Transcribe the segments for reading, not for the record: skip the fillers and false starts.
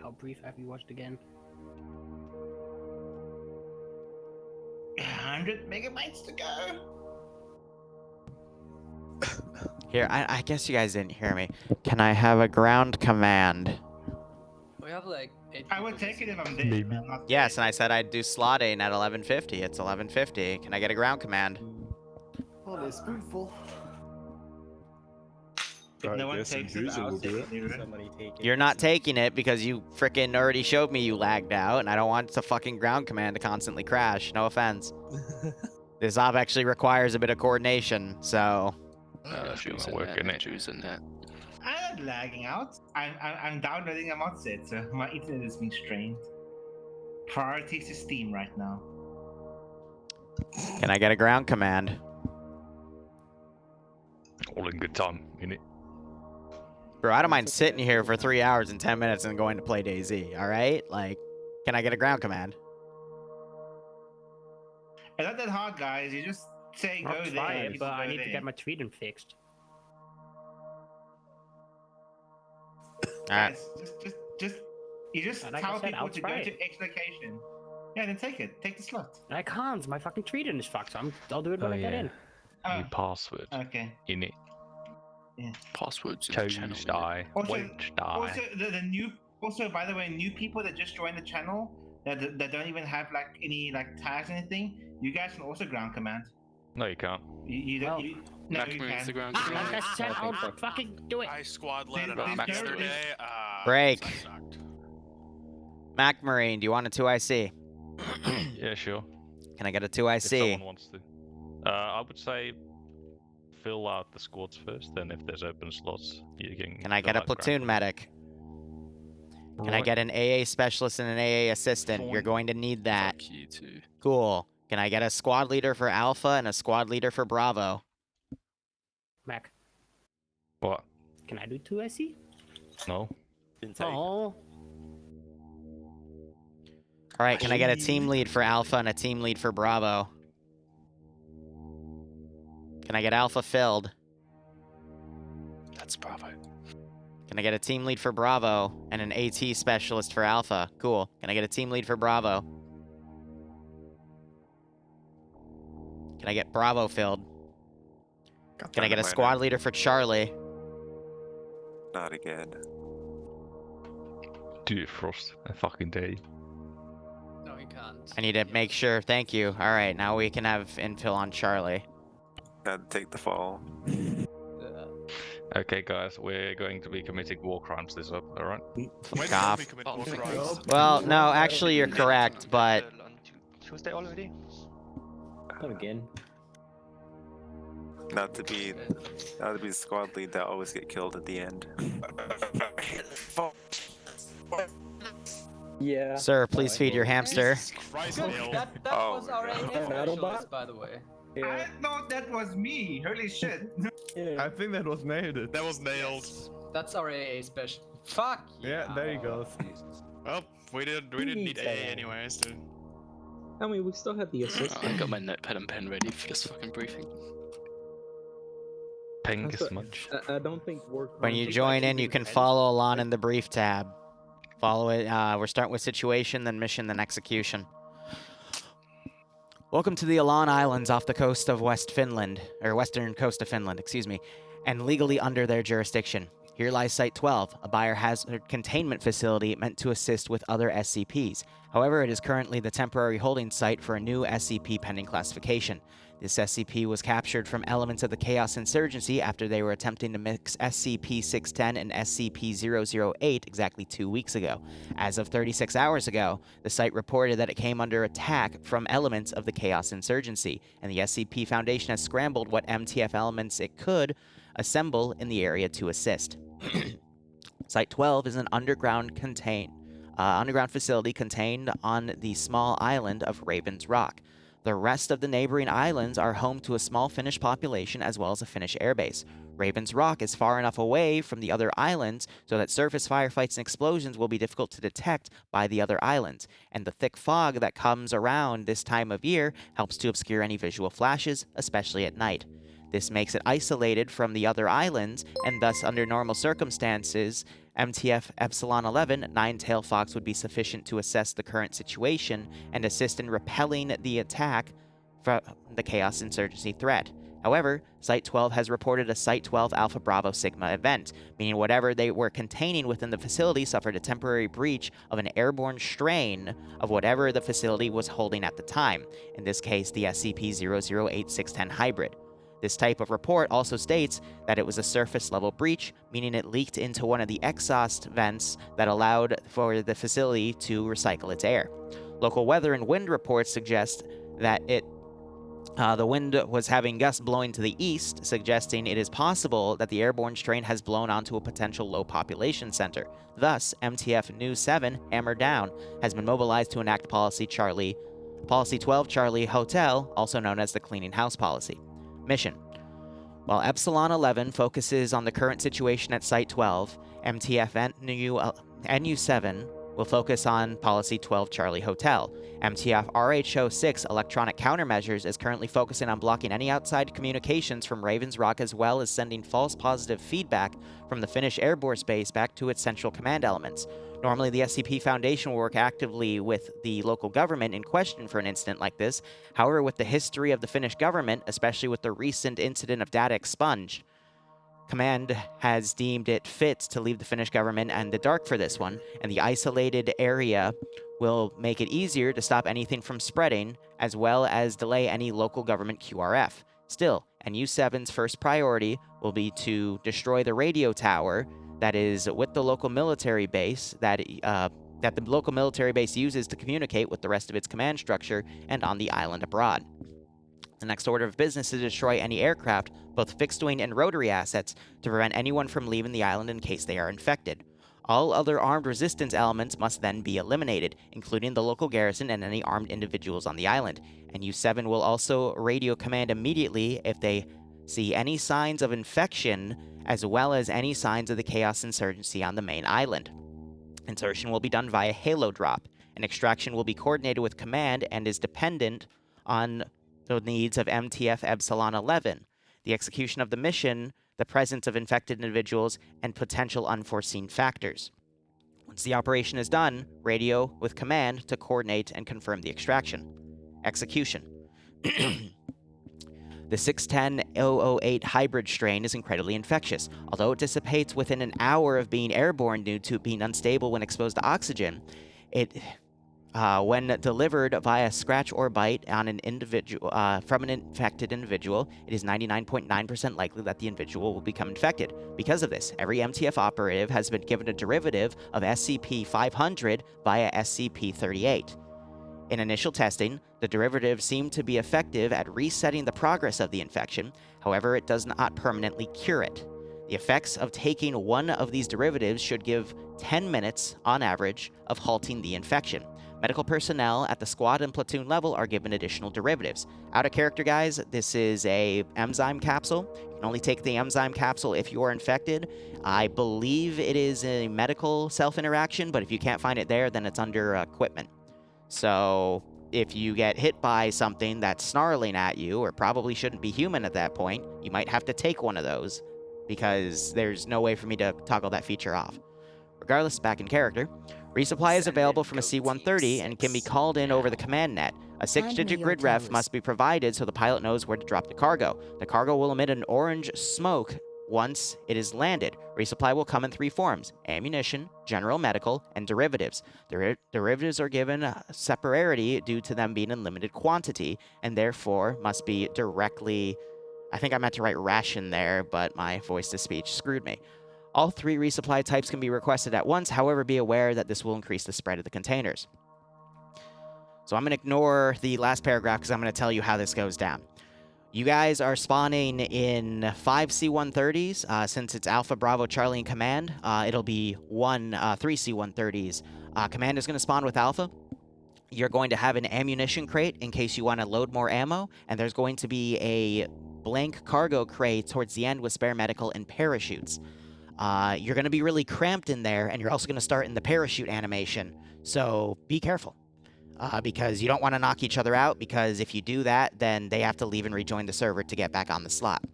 How brief have you watched again? 100 megabytes to go. Here, I guess you guys didn't hear me. Can I have a ground command? We have like 8 I would people take it if I'm listening. dead. Maybe. I'm not Yes, dead. and I said I'd do slotting at 11:50. It's 11:50. Can I get a ground command? Only a spoonful. If no one guess takes in it, I'll Jersey take will it. Liru. Somebody take it. You're not taking it because you frickin' already showed me you lagged out, and I don't want the fucking ground command to constantly crash. No offense. This op actually requires a bit of coordination, so... Drew's in there. Drew's in there. I'm not lagging out. I'm downloading a mod set, so my internet is being strained. Priorities to Steam right now. Can I get a ground command? All in good time, innit? Bro, I don't mind sitting here for 3 hours and 10 minutes and going to play DayZ, alright? Like, can I get a ground command? It's not that hard, guys. You just say I'll go try there. it, people but I go need to there. get my tweeting fixed. Alright. Just you just Like I tell said, people I'll to try go it. to X location. Yeah, then take it. Take the slot. I can't. My fucking tweeting is fucked, so I'll do it when I get in. Oh, New password, okay. innit? Passwords in the channel. Toes die, Also- wage die. Also, the new. Also, by the way, new people that just joined the channel that don't even have like any like tags or anything. You guys can also ground command. No, you can't. You don't. Well, No, Mac you moves can. the ground Like command. I said, I'll fucking do it. I squad led it Please off don't. yesterday. Break. that sucked. Mac Marine, do you want a 2IC? Yeah, sure. Can I get a If someone 2IC? wants to. I would say fill out the squads first, then if there's open slots, you can. Can I fill get a out ground platoon command. medic? Can I get an AA specialist and an AA assistant? You're Fine. going to need that. Fuck you too. Cool. Can I get a squad leader for Alpha and a squad leader for Bravo? Mac, What? can I do 2IC? No. Oh, Alright, can I get a team lead for Alpha and a team lead for Bravo? Can I get Alpha filled? That's Bravo. Can I get a team lead for Bravo and an AT specialist for Alpha? Cool. Can I get a team lead for Bravo? Can I get Bravo filled? Can I get a squad leader for Charlie? Not again. Do it, Frost. I fucking dare you. No, you can't. I need to make sure. Thank you. Alright, now we can have infill on Charlie. Gotta take the fall. Okay, guys, we're going to be committing war crimes this up, alright? When Fuck did off. we commit Oh, war thank crimes? God. Well, no, actually you're correct, but... Tuesday already? Not again. Not to be the squad lead that always get killed at the end. Yeah. Sir, please feed your hamster. Christ, Good. Neil. That Oh, was our no. AA Battlebot? specialist, by the way. I thought that was me. Holy shit. I think that was nailed. That was nailed. That's our AA special. Fuck Yeah, there you go. Well, we didn't need needs AA AA? anyways, dude. I mean, we still have the assist. I got my notepad and pen ready for this fucking briefing. Ping That's as what- much. I don't think war When crimes you is join actually in, you being can managed. follow along in the brief tab. Follow it. We're starting with situation, then mission, then execution. Welcome to the Alan Islands off the coast of West Finland, or western coast of Finland, excuse me, and legally under their jurisdiction. Here lies Site 12, a biohazard containment facility meant to assist with other SCPs. However, it is currently the temporary holding site for a new SCP pending classification. This SCP was captured from elements of the Chaos Insurgency after they were attempting to mix SCP-610 and SCP-008 exactly 2 weeks ago. As of 36 hours ago, the site reported that it came under attack from elements of the Chaos Insurgency, and the SCP Foundation has scrambled what MTF elements it could assemble in the area to assist. Site 12 is an underground facility contained on the small island of Raven's Rock. The rest of the neighboring islands are home to a small Finnish population as well as a Finnish airbase. Raven's Rock is far enough away from the other islands so that surface firefights and explosions will be difficult to detect by the other islands, and the thick fog that comes around this time of year helps to obscure any visual flashes, especially at night. This makes it isolated from the other islands, and thus, under normal circumstances, MTF Epsilon 11, Nine-Tail Fox would be sufficient to assess the current situation and assist in repelling the attack from the Chaos Insurgency threat. However, Site-12 has reported a Site-12 Alpha Bravo Sigma event, meaning whatever they were containing within the facility suffered a temporary breach of an airborne strain of whatever the facility was holding at the time, in this case the SCP-008610 hybrid. This type of report also states that it was a surface-level breach, meaning it leaked into one of the exhaust vents that allowed for the facility to recycle its air. Local weather and wind reports suggest that the wind was having gusts blowing to the east, suggesting it is possible that the airborne strain has blown onto a potential low population center. Thus, MTF News 7, Hammer Down, has been mobilized to enact Policy 12 Charlie Hotel, also known as the Cleaning House Policy. Mission. While Epsilon 11 focuses on the current situation at Site 12, MTF NU7 will focus on Policy 12 Charlie Hotel. MTF RH06 Electronic Countermeasures is currently focusing on blocking any outside communications from Raven's Rock, as well as sending false positive feedback from the Finnish Air Force Base back to its central command elements. Normally, the SCP Foundation will work actively with the local government in question for an incident like this. However, with the history of the Finnish government, especially with the recent incident of data expunged, Command has deemed it fit to leave the Finnish government in the dark for this one, and the isolated area will make it easier to stop anything from spreading, as well as delay any local government QRF. Still, NU7's first priority will be to destroy the radio tower that is with the local military base that the local military base uses to communicate with the rest of its command structure and on the island abroad. The next order of business is to destroy any aircraft, both fixed-wing and rotary assets, to prevent anyone from leaving the island in case they are infected. All other armed resistance elements must then be eliminated, including the local garrison and any armed individuals on the island. NU7 will also radio command immediately if they see any signs of infection, as well as any signs of the Chaos Insurgency on the main island. Insertion will be done via Halo Drop, and extraction will be coordinated with command and is dependent on the needs of MTF Epsilon 11, the execution of the mission, the presence of infected individuals, and potential unforeseen factors. Once the operation is done, radio with command to coordinate and confirm the extraction. Execution. The 610-008 hybrid strain is incredibly infectious. Although it dissipates within an hour of being airborne due to being unstable when exposed to oxygen, when delivered via scratch or bite on an individual from an infected individual, it is 99.9% likely that the individual will become infected. Because of this, every MTF operative has been given a derivative of SCP-500 via SCP-38. In initial testing, the derivatives seem to be effective at resetting the progress of the infection. However, it does not permanently cure it. The effects of taking one of these derivatives should give 10 minutes, on average, of halting the infection. Medical personnel at the squad and platoon level are given additional derivatives. Out of character, guys, this is a enzyme capsule. You can only take the enzyme capsule if you are infected. I believe it is a medical self-interaction, but if you can't find it there, then it's under equipment. So if you get hit by something that's snarling at you, or probably shouldn't be human at that point, you might have to take one of those, because there's no way for me to toggle that feature off. Regardless, back in character, resupply is available from a C-130 and can be called in over the command net. A 6-digit grid ref must be provided so the pilot knows where to drop the cargo. The cargo will emit an orange smoke once it is landed. Resupply will come in 3 forms: ammunition, general medical, and derivatives. Derivatives are given separarity due to them being in limited quantity, and therefore must be directly... I think I meant to write ration there, but my voice-to-speech screwed me. All 3 resupply types can be requested at once, however, be aware that this will increase the spread of the containers. So I'm going to ignore the last paragraph because I'm going to tell you how this goes down. You guys are spawning in 5 C-130s. Since it's Alpha Bravo Charlie in command, it'll be 3 C-130s. Command is going to spawn with Alpha. You're going to have an ammunition crate in case you want to load more ammo, and there's going to be a blank cargo crate towards the end with spare medical and parachutes. You're going to be really cramped in there, and you're also going to start in the parachute animation, so be careful. Because you don't want to knock each other out, because if you do that, then they have to leave and rejoin the server to get back on the slot.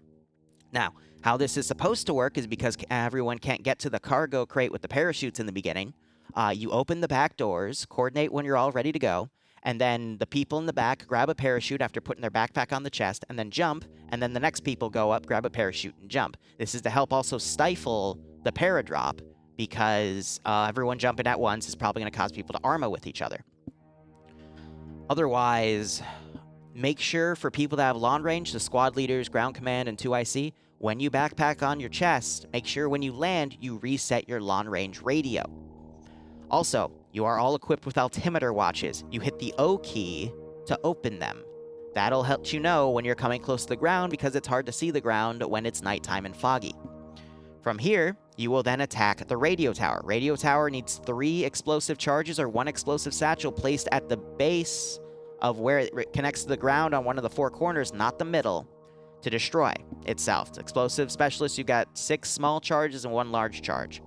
Now, how this is supposed to work is because everyone can't get to the cargo crate with the parachutes in the beginning. You open the back doors, coordinate when you're all ready to go, and then the people in the back grab a parachute after putting their backpack on the chest, and then jump, and then the next people go up, grab a parachute, and jump. This is to help also stifle the paradrop, because everyone jumping at once is probably going to cause people to arma with each other. Otherwise, make sure for people that have long range, the squad leaders, ground command, and 2IC, when you backpack on your chest, make sure when you land, you reset your long range radio. Also, you are all equipped with altimeter watches. You hit the O key to open them. That'll help you know when you're coming close to the ground, because it's hard to see the ground when it's nighttime and foggy. From here, you will then attack the radio tower. Radio tower needs 3 explosive charges or 1 explosive satchel placed at the base of where it connects to the ground on one of the 4 corners, not the middle, to destroy itself. Explosive specialists, you got 6 small charges and 1 large charge.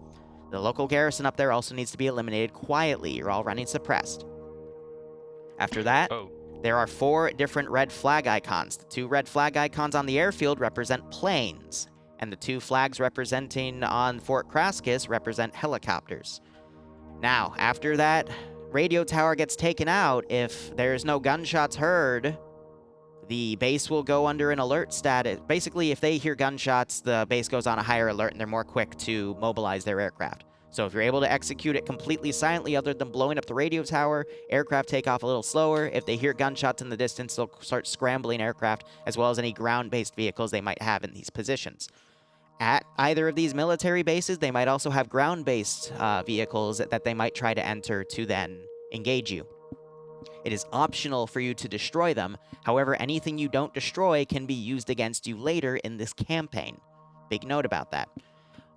The local garrison up there also needs to be eliminated quietly. You're all running suppressed. After that, there are 4 different red flag icons. The 2 red flag icons on the airfield represent planes, and the 2 flags representing on Fort Kraskis represent helicopters. Now, after that radio tower gets taken out, if there's no gunshots heard, the base will go under an alert status. Basically, if they hear gunshots, the base goes on a higher alert, and they're more quick to mobilize their aircraft. So if you're able to execute it completely silently, other than blowing up the radio tower, aircraft take off a little slower. If they hear gunshots in the distance, they'll start scrambling aircraft, as well as any ground-based vehicles they might have in these positions. At either of these military bases, they might also have ground-based vehicles that they might try to enter to then engage you. It is optional for you to destroy them. However, anything you don't destroy can be used against you later in this campaign. Big note about that.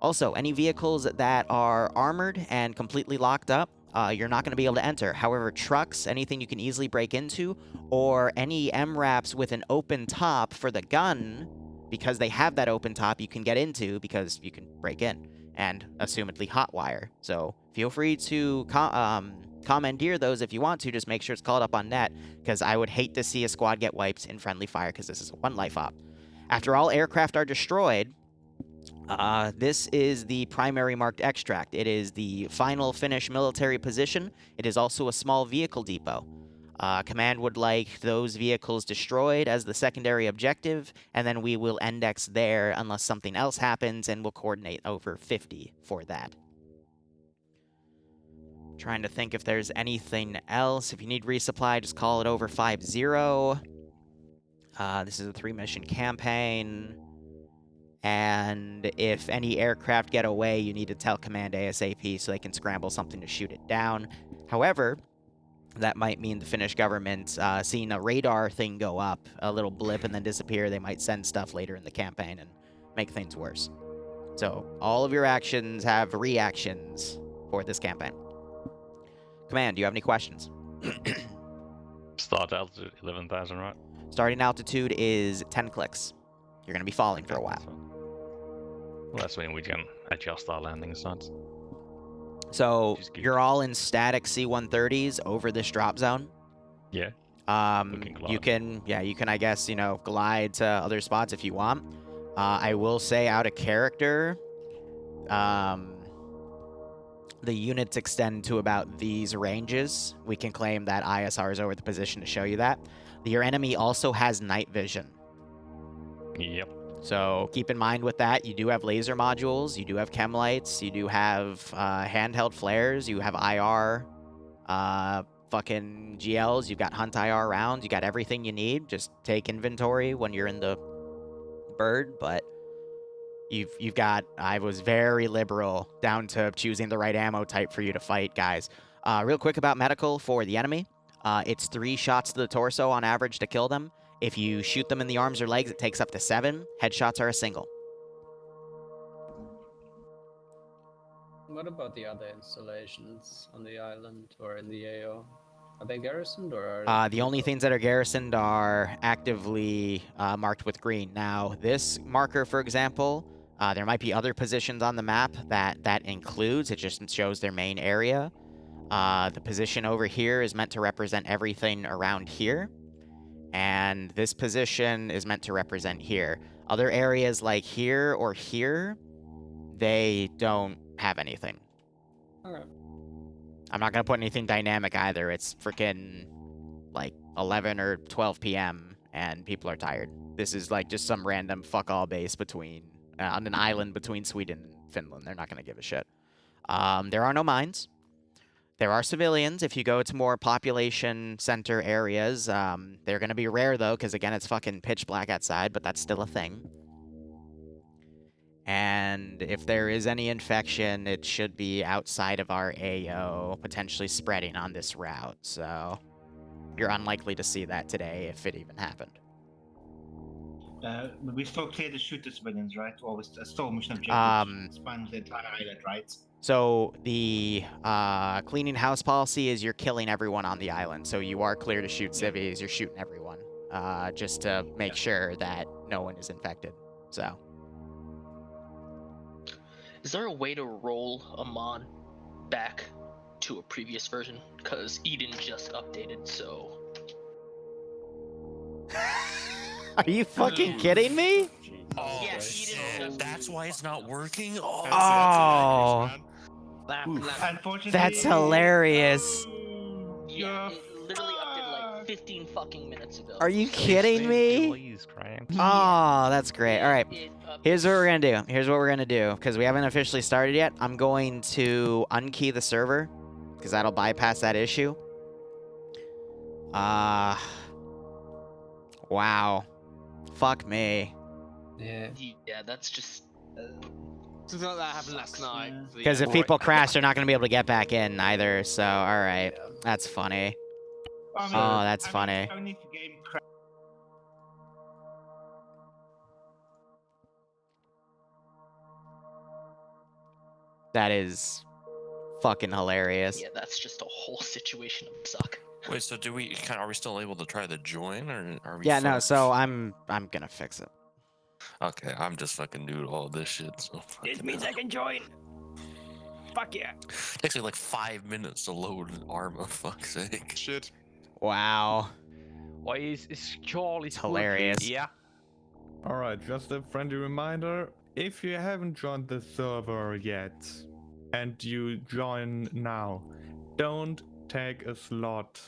Also, any vehicles that are armored and completely locked up, you're not going to be able to enter. However, trucks, anything you can easily break into, or any MRAPs with an open top for the gun, because they have that open top, you can get into because you can break in and assumedly hotwire. So feel free to commandeer those if you want to. Just make sure it's called up on net, because I would hate to see a squad get wiped in friendly fire, because this is a 1 life op. After all aircraft are destroyed, this is the primary marked extract. It is the final finish military position. It is also a small vehicle depot. Command would like those vehicles destroyed as the secondary objective, and then we will index there unless something else happens, and we'll coordinate over 50 for that. Trying to think if there's anything else. If you need resupply, just call it over 50. This is a 3-mission campaign. And if any aircraft get away, you need to tell Command ASAP so they can scramble something to shoot it down. However, that might mean the Finnish government seeing a radar thing go up, a little blip, and then disappear. They might send stuff later in the campaign and make things worse. So all of your actions have reactions for this campaign. Command, do you have any questions? Start altitude 11,000, right? Starting altitude is 10 clicks. You're going to be falling for a while. Well, that's when we can adjust our landing sites. So you're all in static C-130s over this drop zone. Yeah. You can, I guess, glide to other spots if you want. I will say, out of character, the units extend to about these ranges. We can claim that ISR is over the position to show you that. Your enemy also has night vision. Yep. So keep in mind with that, you do have laser modules, you do have chem lights, you do have handheld flares, you have IR, fucking GLs, you've got Hunt IR rounds, you got everything you need. Just take inventory when you're in the bird, but you've got, I was very liberal down to choosing the right ammo type for you to fight, guys. Real quick about medical for the enemy. It's 3 shots to the torso on average to kill them. If you shoot them in the arms or legs, it takes up to 7. Headshots are a single. What about the other installations on the island or in the AO? Are they garrisoned or are the only things that are garrisoned are actively marked with green. Now, this marker, for example, there might be other positions on the map that includes. It just shows their main area. The position over here is meant to represent everything around here. And this position is meant to represent here. Other areas like here or here, they don't have anything. Okay. I'm not gonna put anything dynamic either. It's freaking like 11 or 12 p.m. and people are tired. This is like just some random fuck all base between on an island between Sweden and Finland. They're not gonna give a shit. There are no mines. There are civilians. If you go to more population center areas, they're gonna be rare though, because again, it's fucking pitch black outside. But that's still a thing. And if there is any infection, it should be outside of our AO, potentially spreading on this route. So you're unlikely to see that today if it even happened. We still clear the shoot the civilians, right? Or we still mission objective. Span the entire island, right? So the cleaning house policy is you're killing everyone on the island. So you are clear to shoot civvies. You're shooting everyone, just to make sure that no one is infected. So. Is there a way to roll a mod back to a previous version? Because Eden just updated, so... Are you fucking kidding me? Oh, Yeah, shit. That's why it's not working? Oh. Unfortunately, That's hilarious. Yeah, it literally updated like 15 fucking minutes ago. Are you kidding me? Oh, that's great. All right. Here's what we're going to do. Here's what we're going to do. Because we haven't officially started yet. I'm going to unkey the server. Because that'll bypass that issue. Wow. Fuck me. Yeah. Yeah, that's just... Something like that happened last night. Because if people crash, they're not going to be able to get back in either. So, all right. That's funny. Oh, that's funny. That is fucking hilarious. Yeah, that's just a whole situation of suck. Wait, so are we still able to try to join, or are we? Yeah, no. fucked? So I'm gonna fix it. Okay, I'm just fucking new to all this shit. So This means I can join. Fuck yeah. it takes me like 5 minutes to load Arma. Fuck's sake. Shit. Wow. Why is Charlie's hilarious? Yeah. Alright, just a friendly reminder. If you haven't joined the server yet, and you join now, don't take a slot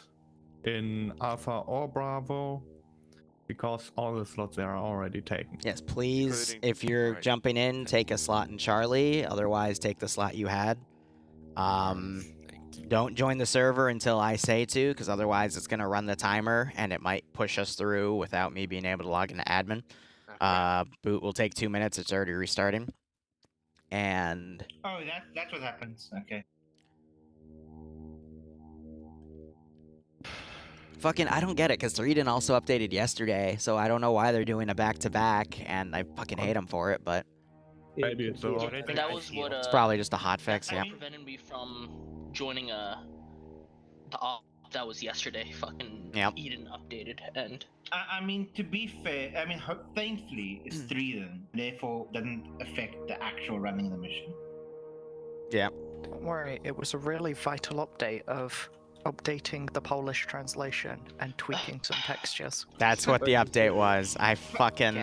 in Alpha or Bravo, because all the slots there are already taken. Yes, please, if you're jumping in, take a slot in Charlie. Otherwise, take the slot you had. Don't join the server until I say to, because otherwise it's going to run the timer, and it might push us through without me being able to log into admin. Boot will take 2 minutes. It's already restarting. And... Oh, that's what happens. Okay. Fucking, I don't get it, because Threeden also updated yesterday, so I don't know why they're doing a back-to-back, and I fucking hate them for it, but... Maybe it's a lot. That was what... It's probably just a hotfix, yeah. That prevented me from joining the op that was yesterday. Fucking Eden updated, and... I mean, to be fair, I mean, thankfully, it's Threeden, therefore doesn't affect the actual running of the mission. Yeah. Don't worry, it was a really vital update of updating the Polish translation and tweaking some textures. That's what the update was. I fucking...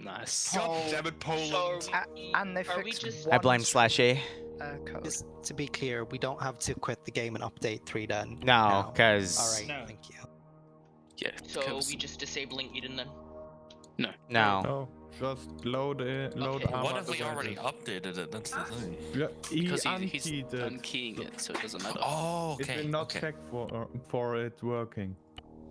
Nice. God damn it, Poland. And they fixed I blame Slashy. code. Just to be clear, we don't have to quit the game and update 3 No, because... Alright, thank you. Yeah. So we just disabling Eden then? No. No. Oh, just load it. Load Okay. What if we already updated it? That's the thing. Yeah, Because he's unkeyed it. unkeying it, so it doesn't matter. Oh, okay. It will not okay. check for it working.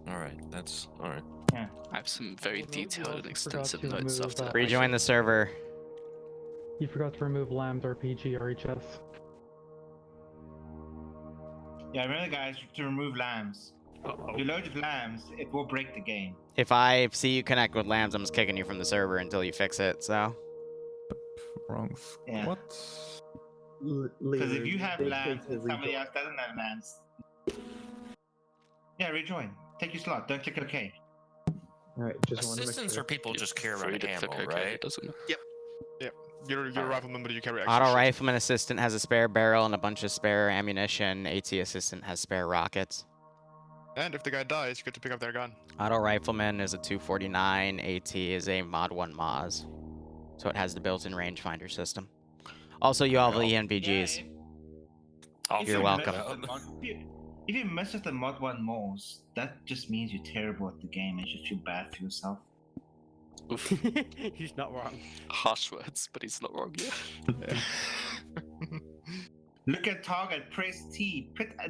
Alright, that's alright. Yeah. I have some very detailed and extensive notes after that. Rejoin the server. You forgot to remove LAMs, RPG, RHS. Yeah, remember guys, to remove lambs. If you load with lambs, it will break the game. If I see you connect with lambs, I'm just kicking you from the server until you fix it, so... Wrong. Yeah. What? Because if you have lambs and somebody else doesn't have lambs... Yeah, rejoin. Take your slot, don't click OK. Alright, just want to make Assistants sure. or people just carry around ammo, right? Yep. Yep. You're a rifleman, but you carry extra Auto shit. rifleman assistant has a spare barrel and a bunch of spare ammunition. AT assistant has spare rockets. And if the guy dies, you get to pick up their gun. Auto Rifleman is a 249. AT is a Mod 1 Moz. So it has the built-in rangefinder system. Also, you all have the ENVGs. You're welcome. If you mess with the Mod 1 moles, that just means you're terrible at the game and you should feel bad for yourself. He's not wrong. Harsh words, but he's not wrong. Yeah. Look at target, press T, put a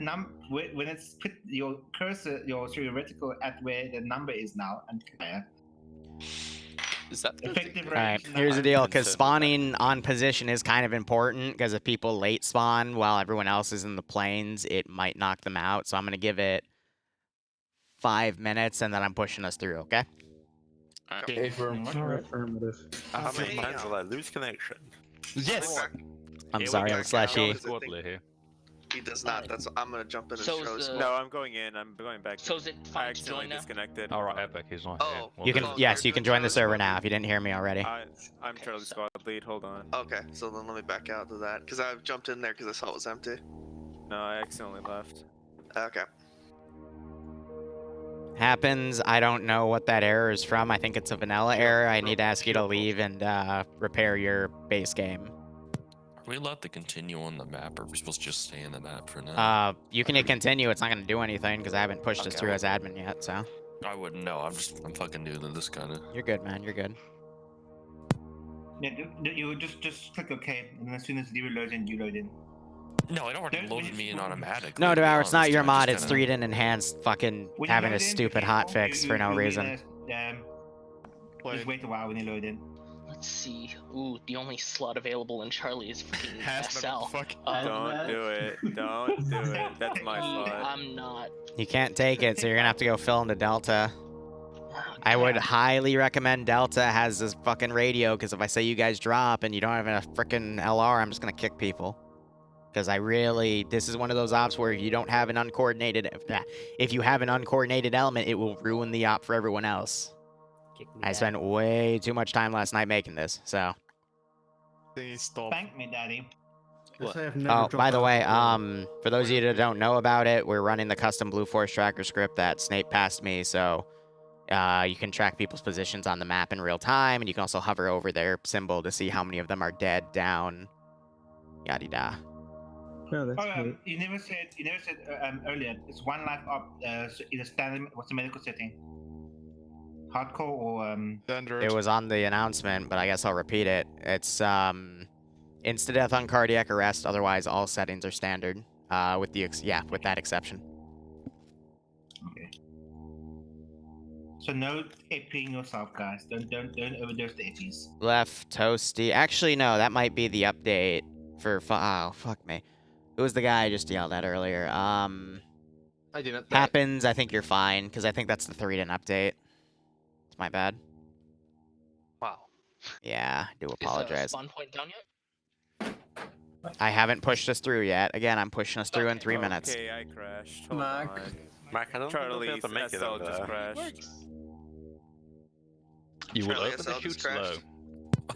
when it's put your cursor, your reticle at where the number is now, and clear. Is that effective? Alright, here's the deal, because spawning on position is kind of important, because if people late spawn while everyone else is in the plains, it might knock them out, so I'm going to give it 5 minutes, and then I'm pushing us through, okay? Affirmative. How many times will I lose connection? Yes! I'm sorry, I'm slashy. He does not. That's I'm gonna jump in and So show is his the- No, I'm going in. I'm going back. So is it I fine to accidentally join now? disconnected. Alright, Epic, he's not here. Oh, You can, yes, you can join the server now if you didn't hear me already. I'm Charlie Squad lead. Hold on. Okay, so then let me back out to that because I jumped in there because I saw it was empty. No, I accidentally left. Okay. Happens. I don't know what that error is from. I think it's a vanilla error. I need to ask you to leave and repair your base game. Are we allowed to continue on the map, or are we supposed to just stay in the map for now? You can hit continue. It's not going to do anything because I haven't pushed us through as admin yet, so. I wouldn't know. I'm fucking new to this kind of. You're good, man. You're good. Yeah, you just click OK, and then as soon as Liru loads in, you load in. No, it already loaded me in automatically. No, Devour, it's not your mod. It's kinda- 3D enhanced fucking When you having load a in, stupid hotfix for no reason. Just wait a while when you load in. Let's see. Ooh, the only slot available in Charlie is freaking SL. Don't do it. Don't do it. That's my fault. I'm not. You can't take it, so you're going to have to go fill into Delta. I would highly recommend Delta has this fucking radio, because if I say you guys drop and you don't have a freaking LR, I'm just going to kick people. Because this is one of those ops where if you don't have an uncoordinated, if you have an uncoordinated element, it will ruin the op for everyone else. I spent way too much time last night making this, so. Thank me, Daddy. Oh, by the way, for those of you that don't know about it, we're running the custom Blue Force tracker script that Snape passed me, so you can track people's positions on the map in real time, and you can also hover over their symbol to see how many of them are dead, down, yada-da. You never said earlier. It's one life up. In a standard, what's the medical setting? Hardcore or It was on the announcement, but I guess I'll repeat it. It's insta-death on cardiac arrest. Otherwise, all settings are standard. With that exception. Okay. So no epping yourself, guys. Don't overdose the eppies. Left toasty. Actually, no, that might be the update for. Oh, fuck me. It was the guy I just yelled at earlier. I didn't. Happens. I think you're fine because I think that's the 3-din update. It's my bad. Wow. Yeah, I do Is apologize. spawn point down yet? I haven't pushed us through yet. Again, I'm pushing us through in 3 minutes. Okay, I crashed. Hold Mac. on. Mac, I don't Charlie, think we'll be able to make it SL over just there. crashed. You will Charlie, open the SL chute just crashed. slow.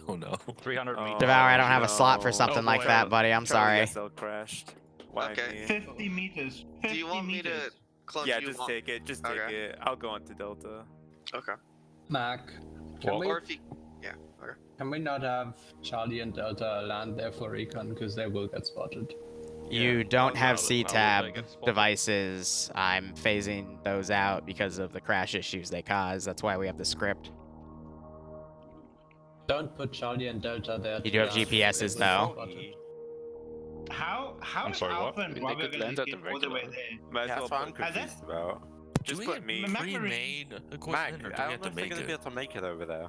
Oh no. 300 meters. Devour, I don't have a slot for no. something Oh, like boy. that, buddy. I'm Charlie, sorry. SL crashed. Why Okay. me? 50 meters. 50 Do you want me to meters. close Yeah, you? just take it. Just take it. I'll go on to Delta. Okay. Mac, can we, Or if you, yeah. Okay. can we not have Charlie and Delta land there for recon because they will get spotted? You don't have How would they C-tab get spotted? devices. I'm phasing those out because of the crash issues they cause. That's why we have the script. Don't put Charlie and Delta there. You do have GPSs, though. How I'm is sorry, Alpha what? and They Robert could gonna land at get the all the way regular. there? Might as Yeah, well that's what I'm put confused about. Do Just we put have me. pre-made Mac, equipment, or do I we have don't know to if they're make gonna it? be able to make it over there.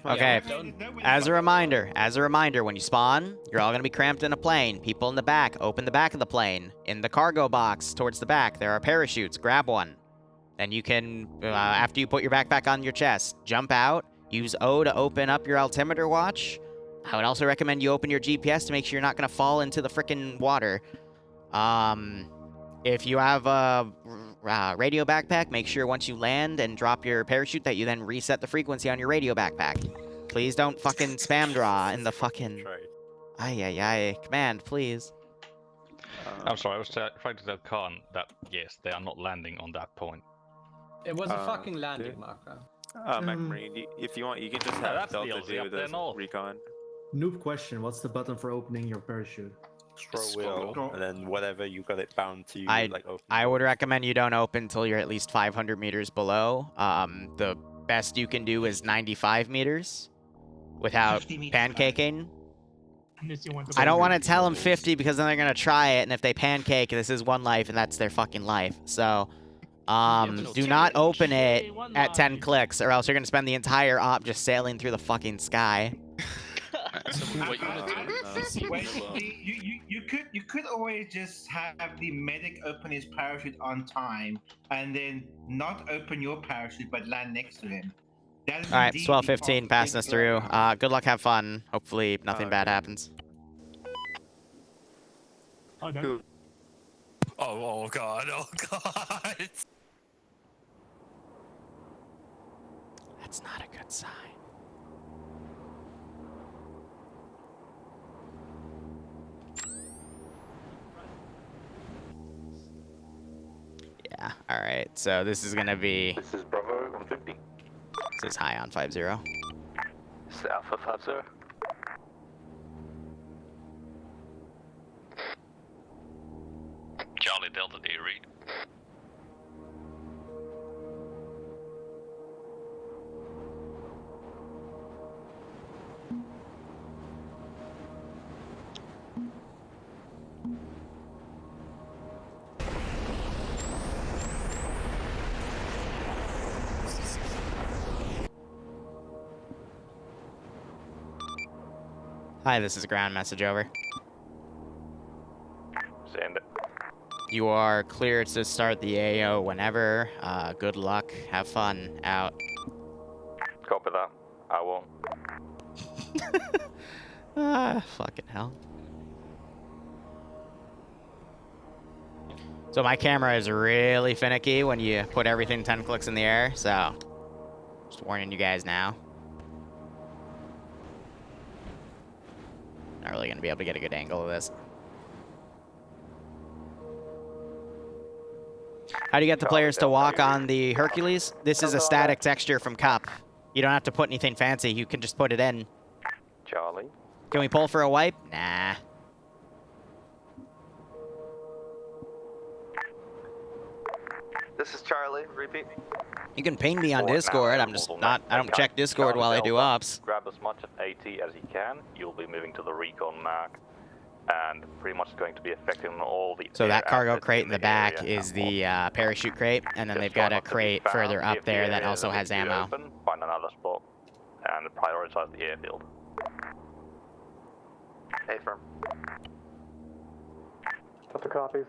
Okay. Don't- As a reminder, when you spawn, you're all going to be cramped in a plane. People in the back, open the back of the plane. In the cargo box towards the back, there are parachutes. Grab one. Then you can, after you put your backpack on your chest, jump out. Use O to open up your altimeter watch. I would also recommend you open your GPS to make sure you're not going to fall into the frickin' water. If you have a radio backpack, make sure once you land and drop your parachute that you then reset the frequency on your radio backpack. Please don't fucking spam draw in the fucking... Ay. Command, please. I'm sorry, I was trying to tell Khan that yes, they are not landing on that point. It was a fucking landing marker. MacMarine, if you want, you can just No, have that's Delta DLC do up there the north. recon. Noob question, what's the button for opening your parachute? Scroll wheel, and then whatever you got it bound to, open. I would recommend you don't open until you're at least 500 meters below. The best you can do is 95 meters without pancaking. I don't want to tell them 50 because then they're going to try it, and if they pancake, this is one life, and that's their fucking life. So, do not open it at 10 clicks, or else you're going to spend the entire op just sailing through the fucking sky. What you want to do? You could always just have the medic open his parachute on time, and then not open your parachute but land next to him. All right, 12:15, passing us through. Good luck, have fun. Hopefully nothing bad happens. Oh god, oh god. That's not a good sign. Yeah, all right. So this is going to be... This is Bravo 150. This is high on 50. This is Alpha 50. Charlie Delta, do you read? Hi, this is a ground message, over. Send it. You are clear to start the AO whenever. Good luck. Have fun. Out. Copy that. I won't. Fucking hell. So my camera is really finicky when you put everything 10 clicks in the air, so just warning you guys now. Not really going to be able to get a good angle of this. How do you get the players to walk on the Hercules? This is a static texture from Cup. You don't have to put anything fancy. You can just put it in. Charlie. Can we pull for a wipe? Nah. This is Charlie. Repeat. You can ping me on Discord. I'm just not... I don't check Discord while I do ops. Grab as much of AT as you can. You'll be moving to the recon mark. And pretty much going to be affecting all the... So that cargo crate in the back is the parachute crate, and then they've got a crate further up there that also has ammo. Open, find another spot, and prioritize the airfield. Hey, firm. Delta copies.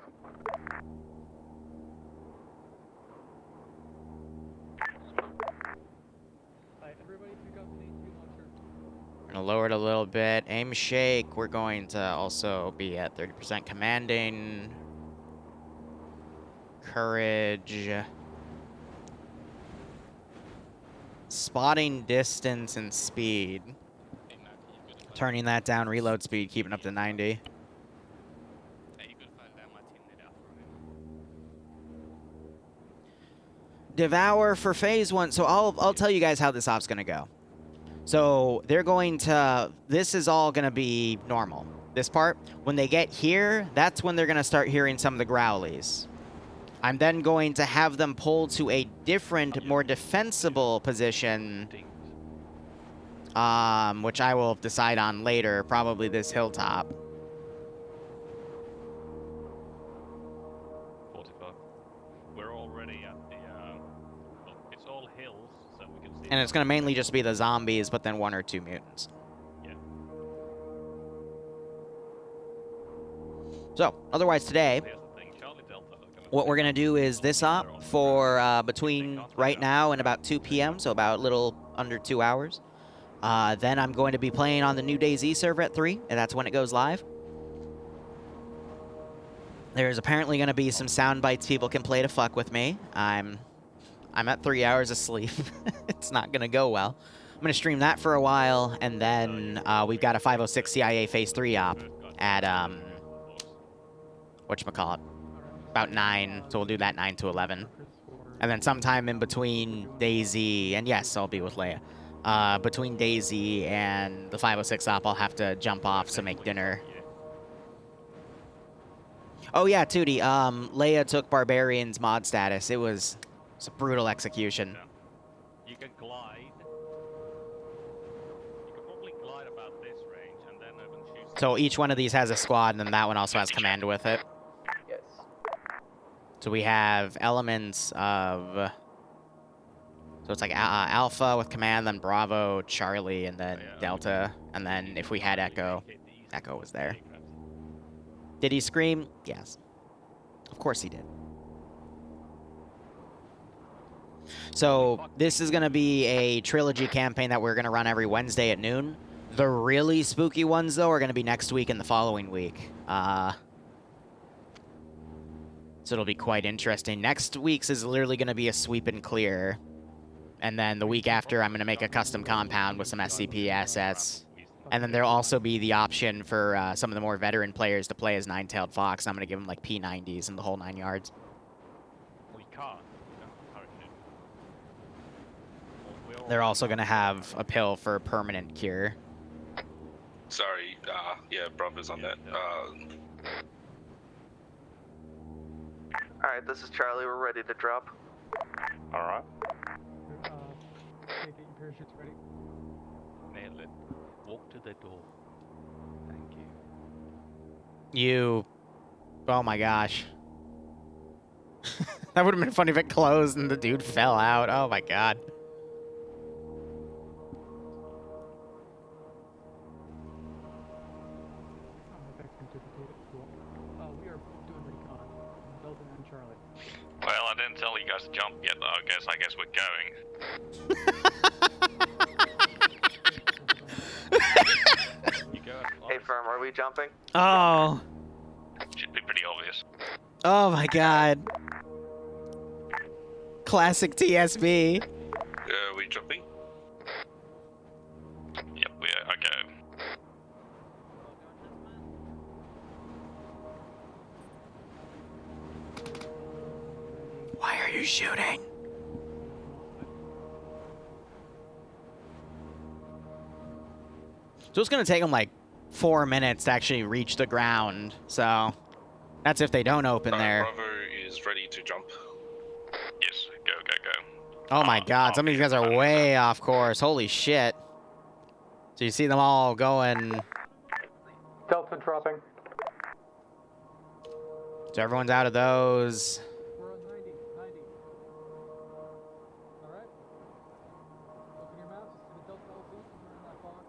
We're going to lower it a little bit. Aim shake. We're going to also be at 30% commanding. Courage. Spotting distance and speed. Turning that down. Reload speed. Keeping up to 90. Devour for phase 1. So I'll tell you guys how this op's going to go. So they're going to, this is all going to be normal. This part, when they get here, that's when they're going to start hearing some of the growlies. I'm then going to have them pull to a different, more defensible position, which I will decide on later, probably this hilltop. 45. We're already at the, it's all hills. And it's going to mainly just be the zombies, but then 1 or 2 mutants. Yeah. So, otherwise today, what we're going to do is this op for between right now and about 2 p.m., so about a little under 2 hours. Then I'm going to be playing on the new DayZ server at 3, and that's when it goes live. There's apparently going to be some sound bites people can play to fuck with me. I'm at 3 hours of sleep. It's not going to go well. I'm going to stream that for a while, and then we've got a 506 CIA Phase 3 op at whatchamacallit, about 9. So we'll do that 9 to 11. And then sometime in between Daisy, and yes, I'll be with Leia. Between Daisy and the 506 op, I'll have to jump off to make dinner. Oh yeah, Tootie, Leia took Barbarian's mod status. It was a brutal execution. You can glide. You can probably glide about this range and then open shoot. So each one of these has a squad, and then that one also has command with it. Yes. So we have elements of... So it's like Alpha with command, then Bravo, Charlie, and then Delta. And then if we had Echo, Echo was there. Did he scream? Yes. Of course he did. So this is going to be a Trilogy campaign that we're going to run every Wednesday at noon. The really spooky ones, though, are going to be next week and the following week. So it'll be quite interesting. Next week's is literally going to be a sweep and clear. And then the week after, I'm going to make a custom compound with some SCP assets. And then there'll also be the option for some of the more veteran players to play as Nine-Tailed Fox. I'm going to give them like P90s and the whole 9 yards. We can't. They're also going to have a pill for permanent cure. Sorry, yeah, Bravo's on that. Alright, this is Charlie. We're ready to drop. Alright. Get your parachutes ready. Nail it. Walk to the door. Thank you. You... Oh my gosh. That would have been funny if it closed and the dude fell out. Oh my god. We are doing recon. Delta and Charlie. Well, I didn't tell you guys to jump yet, though. I guess we're going. You go. Hey, Firm, are we jumping? Oh. Should be pretty obvious. Oh my god. Classic TSB. We jumping? Yep, we are. Okay. Why are you shooting? So it's going to take them like 4 minutes to actually reach the ground. So that's if they don't open there. Bravo is ready to jump. Yes, go. Oh my god, some of you guys are way off course. Holy shit. So you see them all going... Delta dropping. So everyone's out of those. We're on 90. Alright. Open your mouth. See the Delta LC. We're in that box.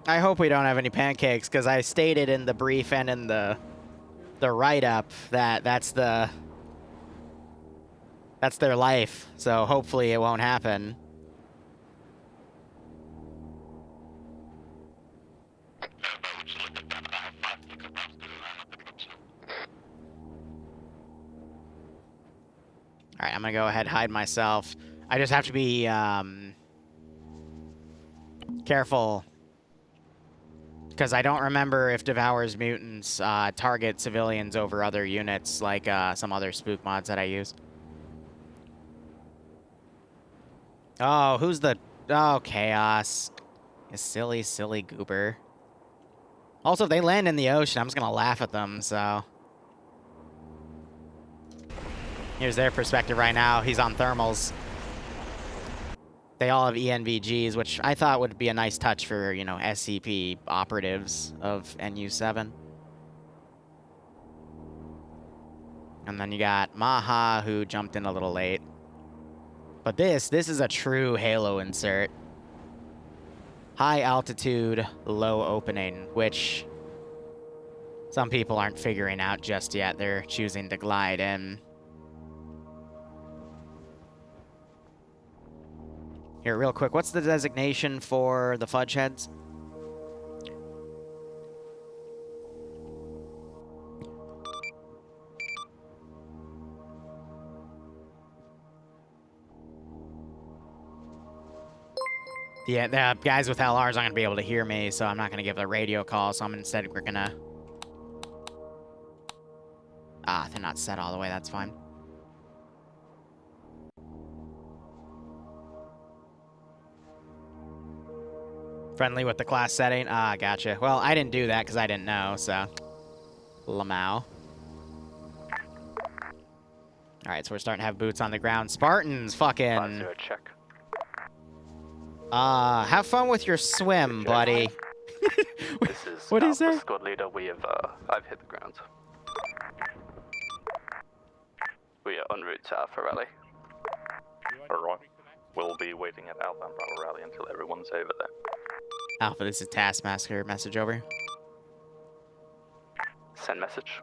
I hope we don't have any pancakes, because I stated in the brief and in the write-up that that's their life. So hopefully it won't happen. Alright, I'm gonna go ahead and hide myself. I just have to be careful, because I don't remember if Devour's Mutants target civilians over other units, like some other spook mods that I use. Oh, who's the... Oh, Chaos. You silly goober. Also, if they land in the ocean, I'm just gonna laugh at them, so... Here's their perspective right now. He's on thermals. They all have ENVGs, which I thought would be a nice touch for, you know, SCP operatives of NU7. And then you got Maha, who jumped in a little late. But this is a true Halo insert. High altitude, low opening, which some people aren't figuring out just yet. They're choosing to glide in. Here, real quick, what's the designation for the fudge heads? Yeah, the guys with LRs aren't going to be able to hear me, so I'm not going to give the radio call, so instead we're going to not set all the way, that's fine. Friendly with the class setting? Ah, gotcha. Well, I didn't do that because I didn't know, so. Lamau. Alright, so we're starting to have boots on the ground. Spartans, fucking. Check. Have fun with your swim, buddy. This is what is the that? squad leader. We have I've hit the ground. We are en route to Alpha Rally. Alright. We'll be waiting at Alpha and Bravo Rally until everyone's over there. Alpha, this is Taskmaster. Message over. Send message.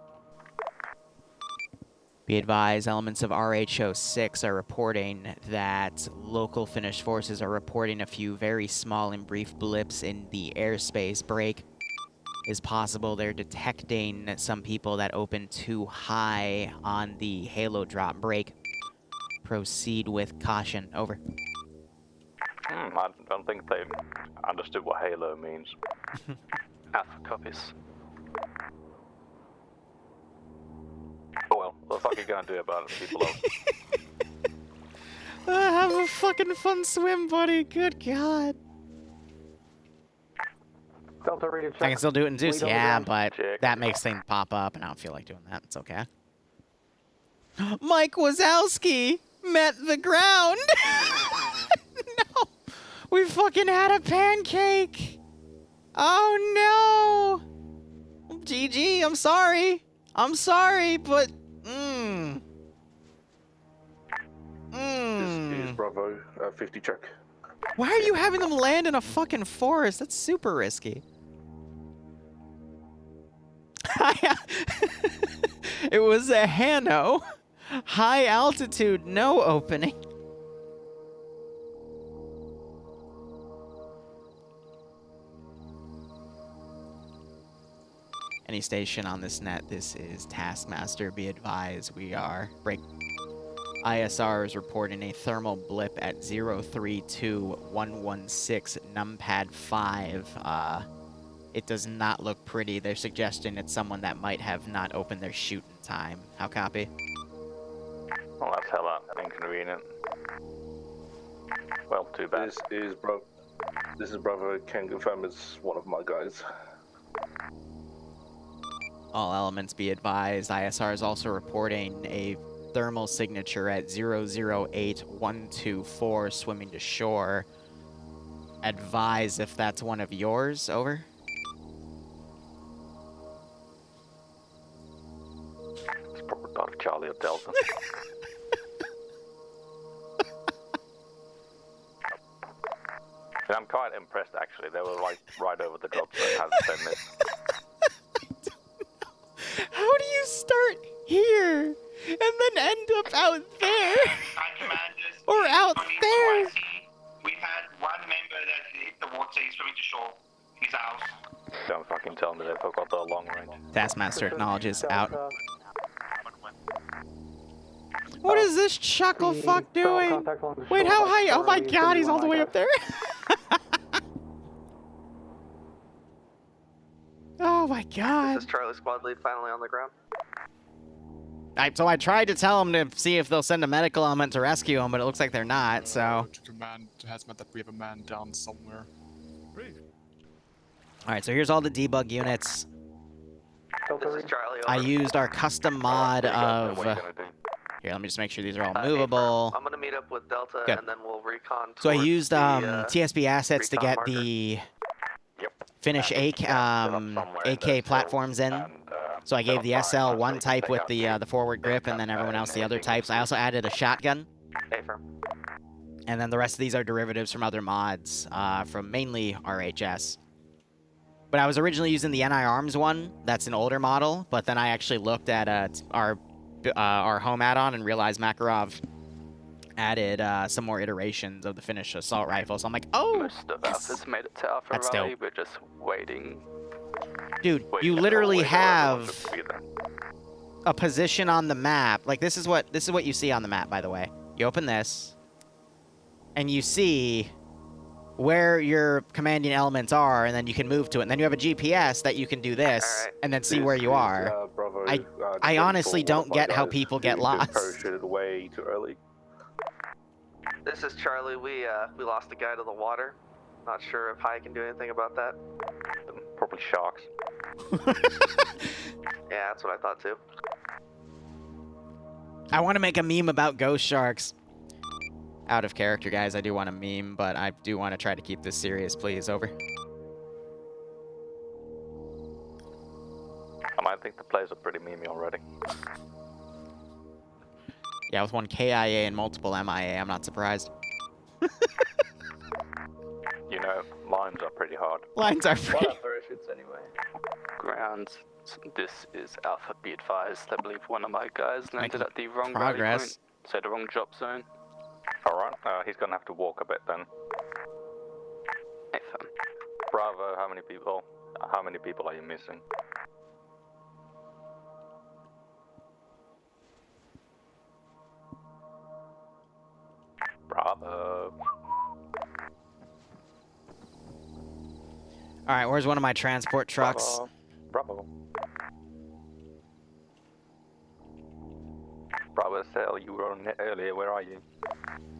Be advised, elements of RHO-6 are reporting that local Finnish forces are reporting a few very small and brief blips in the airspace break. It's possible they're detecting some people that open too high on the halo drop break. Proceed with caution. Over. I don't think they understood what Halo means. Alpha copies. Oh well, what the fuck are you gonna do about it, people? Have a fucking fun swim, buddy. Good God. Delta ready to check. I can still do it in Zeus, Wait on the yeah, ground. but Check. that makes things pop up, and I don't feel like doing that. It's okay. Mike Wazowski met the ground. No, we fucking had a pancake. Oh no. GG, I'm sorry. I'm sorry, but This is Bravo 50 check. Why are you having them land in a fucking forest? That's super risky. It was a Hanno. High altitude, no opening. Any station on this net, this is Taskmaster. Be advised, we are break. ISR is reporting a thermal blip at 032116 numpad 5. It does not look pretty. They're suggesting it's someone that might have not opened their chute in time. How copy? Well, that's hella inconvenient. Well, too bad. This is Bravo. Can confirm it's one of my guys. All elements be advised. ISR is also reporting a thermal signature at 008124 swimming to shore. Advise if that's one of yours. Over. It's probably part of Charlie or Delta. I'm quite impressed actually. They were like right over the drop zone. Hasn't been missed. How do you start here and then end up out there? Or out there? We've had one member that hit the water, he's swimming to shore. He's out. Don't fucking tell me they forgot the long range. Taskmaster acknowledges out. What is this chuckle fuck doing? Wait, how high? Oh my god, he's all the way up there. Oh my god. This is Charlie Squad Lead finally on the ground. So I tried to tell him to see if they'll send a medical element to rescue him, but it looks like they're not, so. To command has meant that we have a man down somewhere. Alright, so here's all the debug units. This is Charlie. I used our custom mod of... Here, let me just make sure these are all movable. I'm gonna meet up with Delta Good. and then we'll recon. So I towards used the, TSB assets to recon get marker. the Finnish AK platforms in. So I gave the SL one type with the forward grip, and then everyone else the other types. I also added a shotgun. And then the rest of these are derivatives from other mods, from mainly RHS. But I was originally using the NI Arms one. That's an older model, but then I actually looked at our home add-on and realized Makarov added some more iterations of the Finnish assault rifle. So I'm like, oh, Most of us has made it to Alpha That's Rally. dope. We're just waiting. Dude, you literally have a position on the map. Like this is what you see on the map, by the way. You open this, and you see where your commanding elements are, and then you can move to it. And then you have a GPS that you can do this, and then see where you are. I honestly don't get how people get lost. Parachuted way too early. This is Charlie. We lost a guy to the water. Not sure if High can do anything about that. Probably sharks. Yeah, that's what I thought too. I want to make a meme about ghost sharks. Out of character, guys. I do want a meme, but I do want to try to keep this serious, please. Over. I think the players are pretty memey already. Yeah, with one KIA and multiple MIA, I'm not surprised. You know, lines are pretty hard. Lines are pretty... parachutes anyway. Ground, this is Alpha, be advised. I believe one of my guys landed at the wrong rally Progress. point, so the wrong drop zone. Alright, he's gonna have to walk a bit then. Bravo, how many people are you missing? Bravo. Alright, where's one of my transport trucks? Bravo. Bravo SL, you were on it earlier, where are you?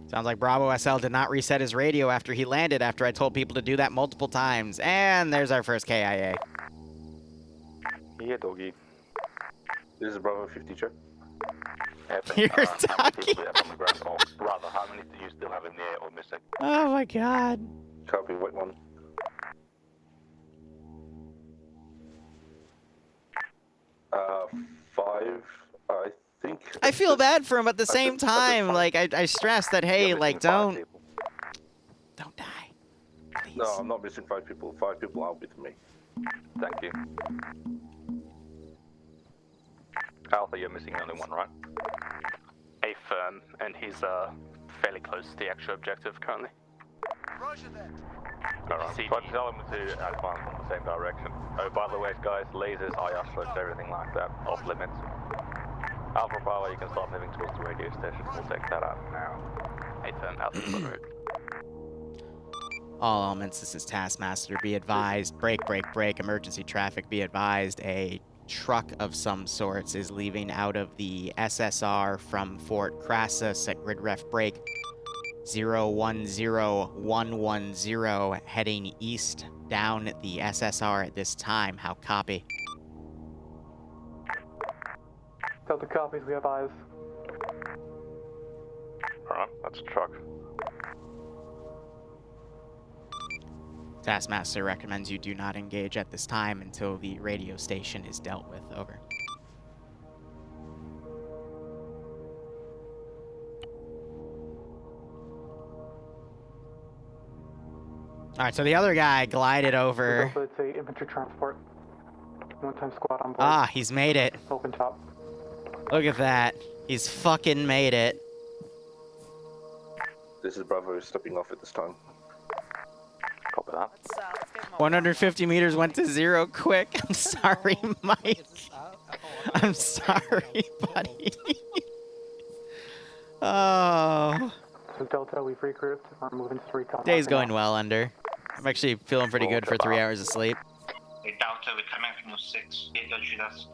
Sounds like Bravo SL did not reset his radio after he landed after I told people to do that multiple times. And there's our first KIA. Yeah, doggy. This is Bravo 50 check. You're how many talking. people do you have on the ground? Or rather, how many do you still have in the air or missing? Oh my god. Copy, wait one. Five, I think. I feel bad for him at the same time. Like, I stress that, hey, like, don't die. Please. No, I'm not missing 5 people. 5 people are with me. Thank you. Alpha, you're missing only one, right? A firm, and he's fairly close to the actual objective currently. Alright, but tell him to advance in the same direction. Oh, by the way, guys, lasers, IR slopes, everything like that, off limits. Alpha Bravo, you can start moving towards the radio station. We'll take that out now. A firm, Alpha Bravo. All elements, this is Taskmaster. Be advised. Break, emergency traffic. Be advised. A truck of some sorts is leaving out of the SSR from Fort Crassus at grid ref break 010110, heading east down the SSR at this time. How copy? Delta copies, we have eyes. Alright, that's a truck. Taskmaster recommends you do not engage at this time until the radio station is dealt with. Over. Alright, so the other guy glided over. It's a infantry transport. One-time squad on board. Ah, he's made it. Open top. Look at that. He's fucking made it. This is Bravo stepping off at this time. Copy that. 150 meters went to 0 quick. I'm sorry, Mike. I'm sorry, buddy. Oh. So Delta, we've regrouped. We're moving to recon. Day's going well, Under. I'm actually feeling pretty good for 3 hours of sleep. Hey, Delta, we're coming from 6. Hey, don't shoot us.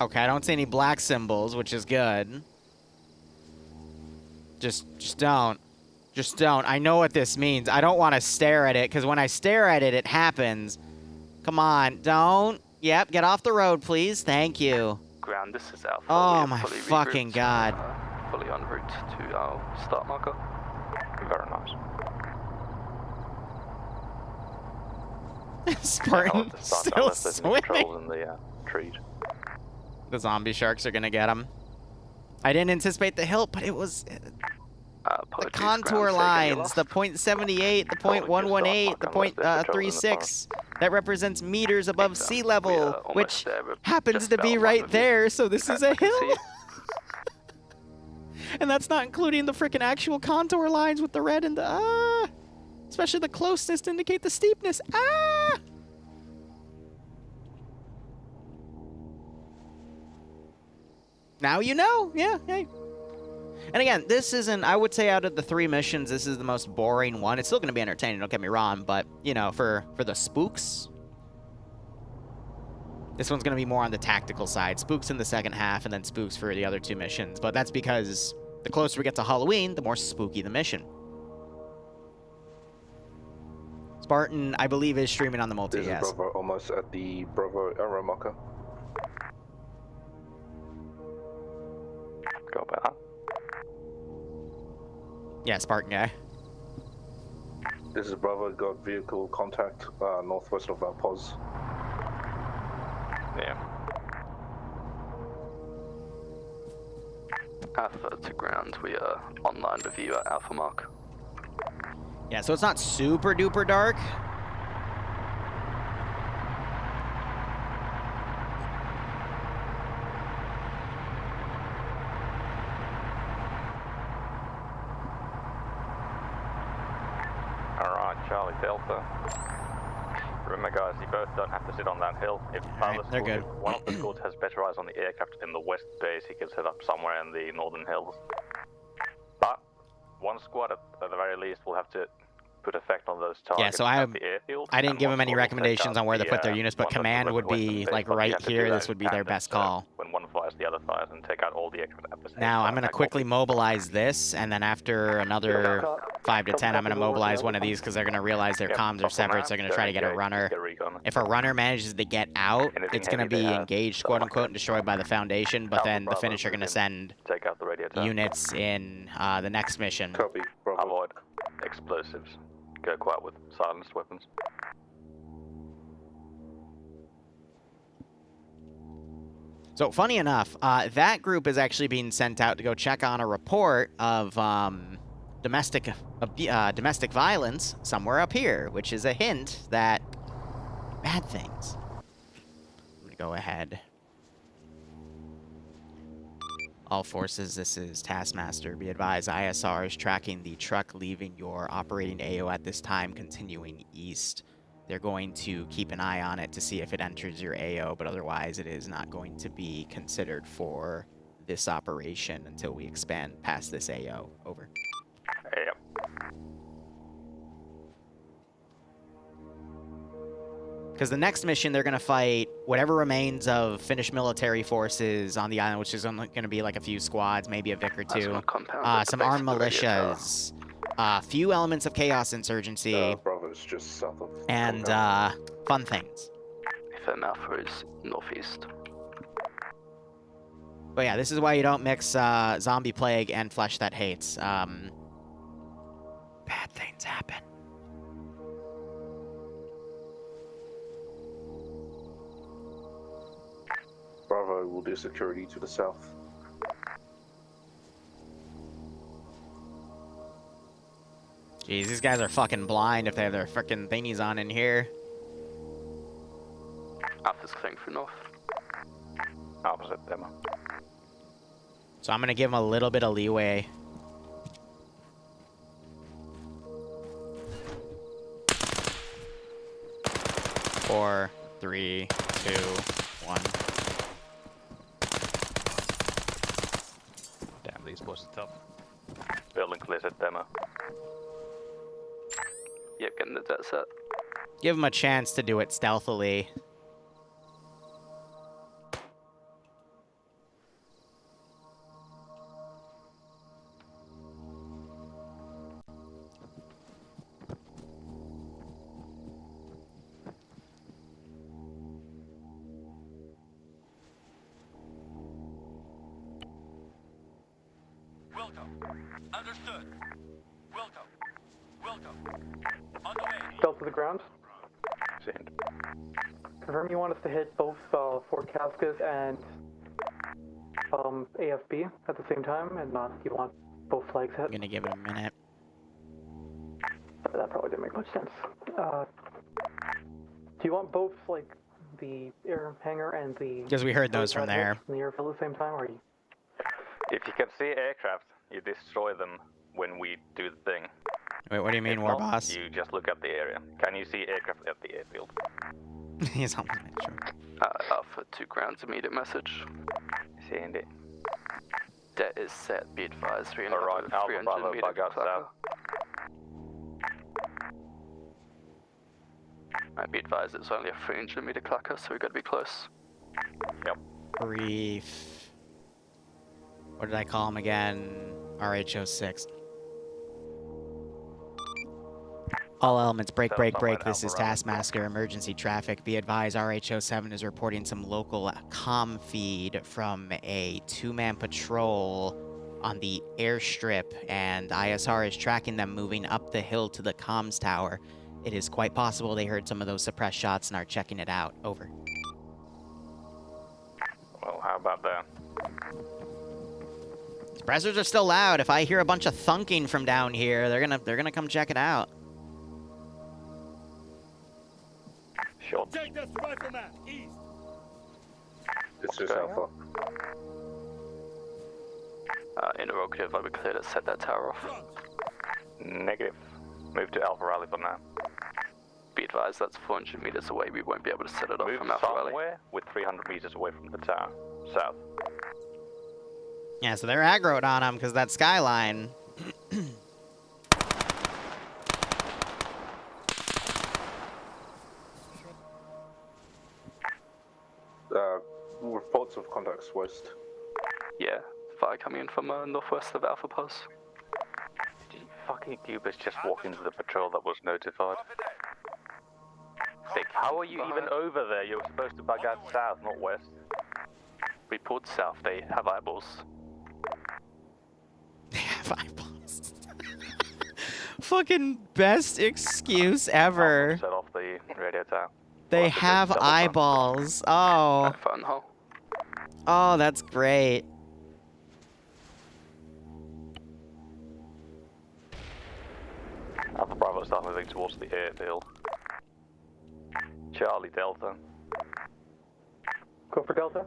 Okay, I don't see any black symbols, which is good. Just don't. Just don't. I know what this means. I don't want to stare at it, because when I stare at it, it happens. Come on, don't. Yep, get off the road, please. Thank you. Ground, this is Alpha. Oh my fucking god. Fully en route to our start marker. Very nice. Spartan still swimming. In the trees. The zombie sharks are gonna get him. I didn't anticipate the hilt, but it was the contour lines, the .78, the .118, the .36. That represents meters above sea level, which happens to be right there, so this is a hill. And that's not including the frickin' actual contour lines with the red and the especially the closeness to indicate the steepness. Now you know. Yeah, hey. And again, this isn't, I would say out of the 3 missions, this is the most boring one. It's still going to be entertaining, don't get me wrong, but, you know, for the spooks, this one's going to be more on the tactical side. Spooks in the second half, and then spooks for the other 2 missions. But that's because the closer we get to Halloween, the more spooky the mission. Spartan, I believe, is streaming on the multi, This is yes. Bravo almost at the Bravo arrow marker. Go about. Yeah, Spartan guy. This is Bravo, got vehicle contact northwest of our pos. Yeah. Alpha to ground, we are online with you at Alpha Mark. Yeah, so it's not super duper dark. Alright, Charlie Delta. Remember guys, you both don't have to sit on that hill. If they're good. if one of the squads has better eyes on the aircraft in the west base, he can set up somewhere in the northern hills. But one squad at the very least will have to put effect on those targets. Yeah, so I didn't give them any recommendations on where to put their units, but command would be like right here. This would be their best call. When one fires, the other fires, and take out all the aircraft at the same Now time. I'm going to quickly mobilize this, and then after another 5 to 10, I'm going to mobilize one of these because they're going to realize their comms are severed, so they're going to try to get a runner. If a runner manages to get out, it's going to be engaged, quote-unquote, and destroyed by the Foundation, but then the Finnish are going to send take out the radio tower. units in the next mission. Copy, Bravo. Avoid explosives. Go quiet with silenced weapons. So, funny enough, that group is actually being sent out to go check on a report of domestic violence somewhere up here, which is a hint that bad things. I'm going to go ahead. All forces, this is Taskmaster. Be advised, ISR is tracking the truck leaving your operating AO at this time, continuing east. They're going to keep an eye on it to see if it enters your AO, but otherwise it is not going to be considered for this operation until we expand past this AO. Over. Yep. Because the next mission, they're going to fight whatever remains of Finnish military forces on the island, which is only going to be like a few squads, maybe a Vic or 2. Some armed militias, few elements of chaos insurgency, Bravo's just south of and fun things. FM Alpha is northeast. But yeah, this is why you don't mix zombie plague and flesh that hates. Bad things happen. Bravo will do security to the south. Jeez, these guys are fucking blind if they have their frickin' thingies on in here. Alpha's clearing for north. Opposite demo. So I'm gonna give them a little bit of leeway. Four, 3, 2, 1. Damn, these boys are tough. Building clears at demo. Yep, getting the jet set. Give them a chance to do it stealthily. Delta to the ground. Send. Confirm you want us to hit both Fort Cascas and AFB at the same time, and not you want both flags hit. I'm gonna give it a minute. That probably didn't make much sense. Do you want both, like, the air hangar and the... Because we heard those from there. ...in the airfield at the same time, or you... If you can see aircraft, you destroy them when we do the thing. Wait, what do you mean, If War not, Boss? You just look at the area. Can you see aircraft at the airfield? He's on the metro. Alpha to ground's immediate message. Send it. That is set, be advised. Alright, Alpha Bravo, bug out south. Alright, be advised, it's only a 300 meter clucker, so we gotta be close. Yep. Brief. What did I call him again? RH06. All elements, break. This is Taskmaster, emergency traffic. Be advised, RH07 is reporting some local comm feed from a 2-man patrol on the airstrip, and ISR is tracking them moving up the hill to the comms tower. It is quite possible they heard some of those suppressed shots and are checking it out. Over. Well, how about that? Suppressors are still loud. If I hear a bunch of thunking from down here, they're gonna come check it out. Sure. Take this rifleman, east. This is Alpha. Interrogative, are we clear to set that tower off? Negative. Move to Alpha Rally for now. Be advised, that's 400 meters away. We won't be able to set it off Move from Alpha Rally. somewhere with 300 meters away from the tower. South. Yeah, so they're aggroed on him because that skyline. Reports of contacts west. Yeah, fire coming in from northwest of Alpha Post. Did you fucking Cubers just walk into the patrol that was notified? How are you even over there? You're supposed to bug out south, not west. We pulled south, they have eyeballs. They have eyeballs. Fucking best excuse ever. Set off the radio tower. They have eyeballs. Oh. Fun hole. Oh, that's great. Alpha Bravo start moving towards the airfield. Charlie Delta. Go for Delta.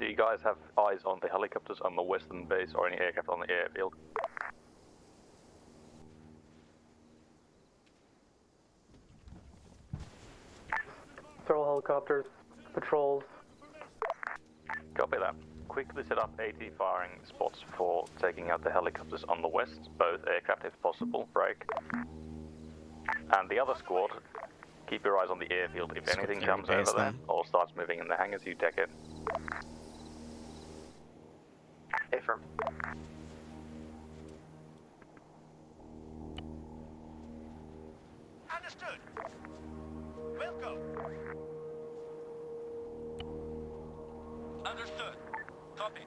Do you guys have eyes on the helicopters on the western base or any aircraft on the airfield? Several helicopters, patrols. Copy that. Quickly set up 80 firing spots for taking out the helicopters on the west, both aircraft if possible, break. And the other squad, keep your eyes on the airfield. If anything comes over there or starts moving in the hangars, you deck it. Affirm. Understood. We'll go. Understood. Copy.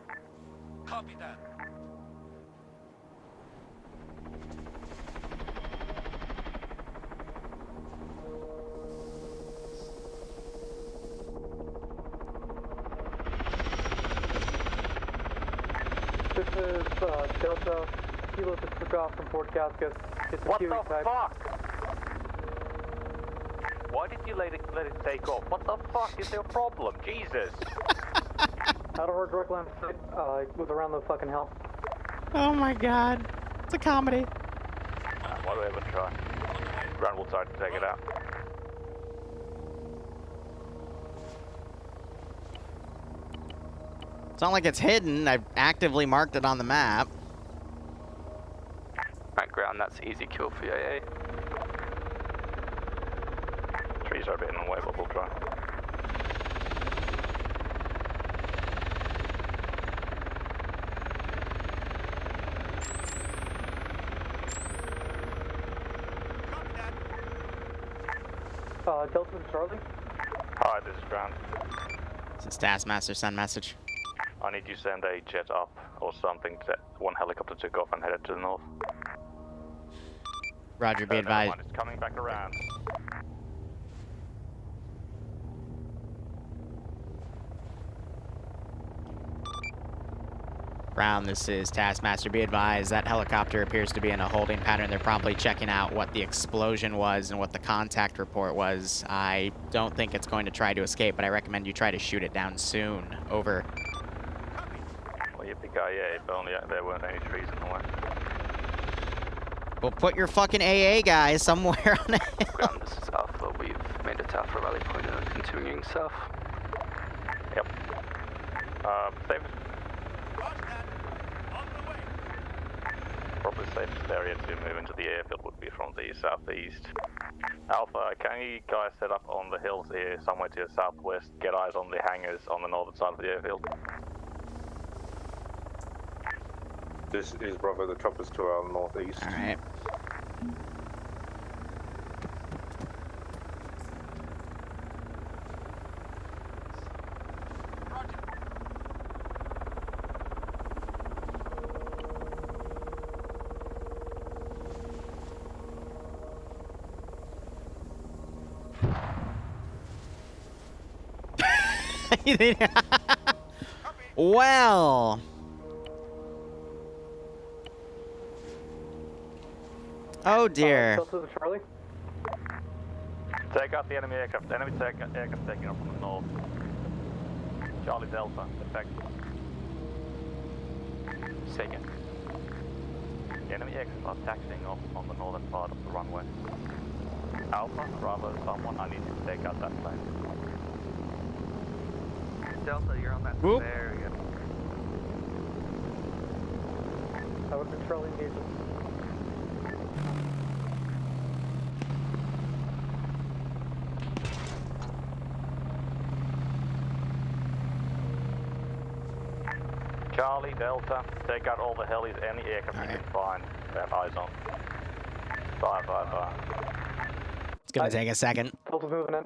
Copy that. This is Delta. Kilo just took off from Fort Cascas. It's a What the QE type. fuck? Why did you let it take off? What the fuck is your problem? Jesus! Out of our direct line of sight, it was around the fucking hill. Oh my god. It's a comedy. Why do we ever try? Ground will try to take it out. It's not like it's hidden. I've actively marked it on the map. Right, ground, that's easy kill for AA. Trees are a bit in the way, but we'll try. Delta and Charlie. Hi, this is ground. This is Taskmaster, send message. I need you to send a jet up or something. One helicopter took off and headed to the north. Roger, be advised. It's coming back around. Brown, this is Taskmaster. Be advised, that helicopter appears to be in a holding pattern. They're probably checking out what the explosion was and what the contact report was. I don't think it's going to try to escape, but I recommend you try to shoot it down soon. Over. Well, yippee-ki-yay, if only there weren't any trees in the way. Well, put your fucking AA guys somewhere on it. Ground, this is Alpha. We've made it to Alpha Rally Point and are continuing south. Yep. David. probably safest area to move into the airfield would be from the southeast. Alpha, can you guys set up on the hills here, somewhere to your southwest, get eyes on the hangars on the northern side of the airfield? This is Bravo, the chopper's to our northeast. Alright. Well. Oh dear. Charlie. Take out the enemy aircraft. Enemy aircraft taking off from the north. Charlie Delta, attack. Second. The enemy aircraft are taxiing off on the northern part of the runway. Alpha, Bravo, someone, I need you to take out that plane. Delta, you're on that. Whoop. There we go. I was controlling engagement. Charlie, Delta, take out all the helis, any aircraft you can find. Have eyes on. Fire. It's gonna take a second. Delta's moving in.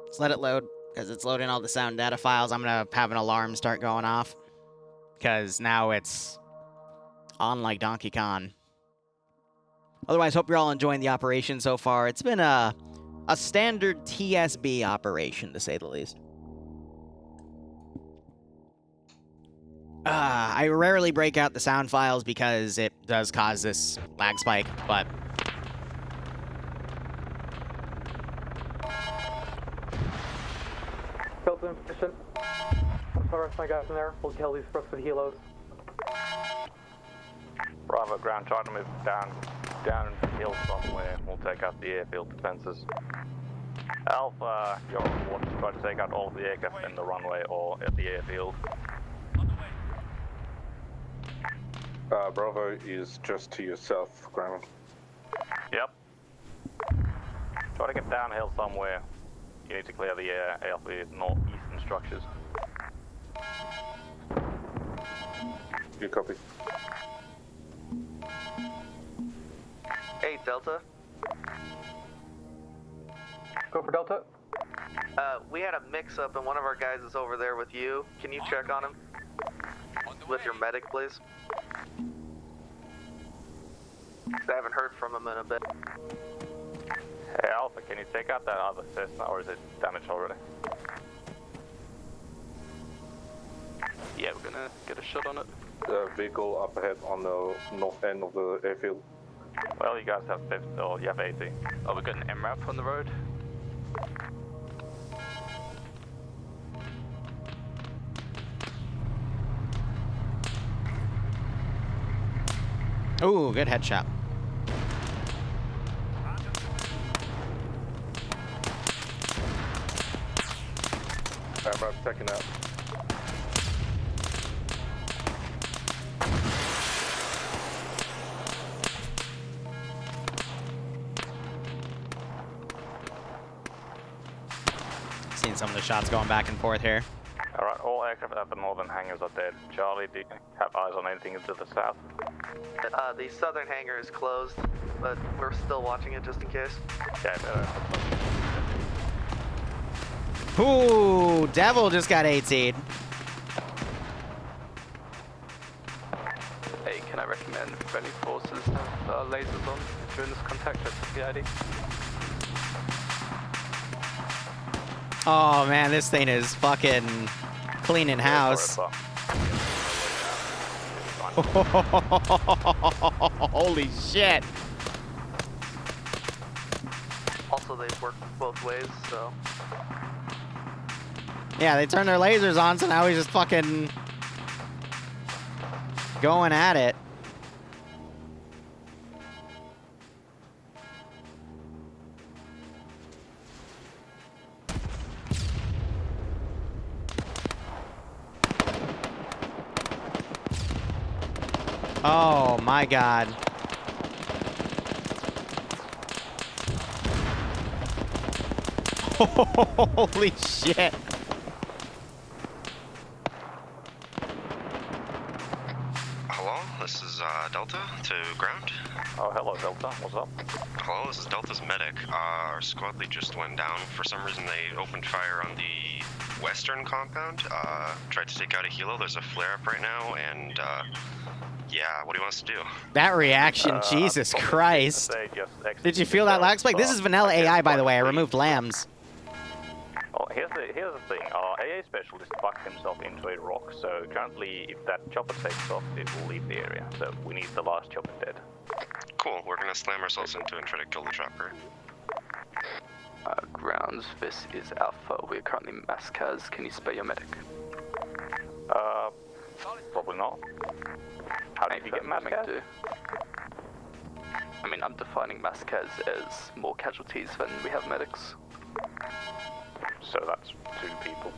Let's let it load, because it's loading all the sound data files. I'm gonna have an alarm start going off, because now it's on like Donkey Kong. Otherwise, hope you're all enjoying the operation so far. It's been a standard TSB operation, to say the least. I rarely break out the sound files because it does cause this lag spike, but... Delta in position. I'm sorry, my guys in there. We'll kill these rest of the helos. Bravo ground, try to move down the hill somewhere. We'll take out the airfield defenses. Alpha, you're on watch. Try to take out all the aircraft in the runway or at the airfield. Bravo is just to your south, ground. Yep. Try to get downhill somewhere. You need to clear the air out the northeastern structures. You copy. Hey, Delta. Go for Delta. We had a mix-up and one of our guys is over there with you. Can you check on him? With your medic, please. I haven't heard from him in a bit. Hey Alpha, can you take out that other Cessna or is it damaged already? Yeah, we're gonna get a shot on it. Vehicle up ahead on the north end of the airfield. Well, you guys have 50, or you have 80. Oh, we got an MRAP on the road. Ooh, good headshot. Bravo taken out. Seeing some of the shots going back and forth here. Alright, all aircraft at the northern hangars are dead. Charlie, do you have eyes on anything to the south? The southern hangar is closed, but we're still watching it just in case. Yeah, better. Ooh, Devil just got 18'd. Hey, can I recommend friendly forces have lasers on during this contact check with the ID? Oh man, this thing is fucking cleaning house. Holy shit. Also, they work both ways, so... Yeah, they turned their lasers on, so now he's just fucking going at it. Oh my god. Holy shit. Hello, this is Delta to ground. Oh, hello, Delta. What's up? Hello, this is Delta's medic. Our squad lead just went down. For some reason, they opened fire on the western compound. Tried to take out a helo. There's a flare-up right now, and yeah, what do you want us to do? That reaction, Jesus Christ. Did you feel that, Laxspike? This is vanilla AI, by the way. I removed lambs. Well, here's the thing. Our AA specialist bucked himself into a rock, so currently, if that chopper takes off, it will leave the area. So we need the last chopper dead. Cool, we're gonna slam ourselves into it and try to kill the chopper. Grounds, this is Alpha. We are currently Mascaz. Can you spare your medic? Probably not. How did you get Mascaz? I mean, I'm defining Mascaz as more casualties than we have medics. So that's 2 people.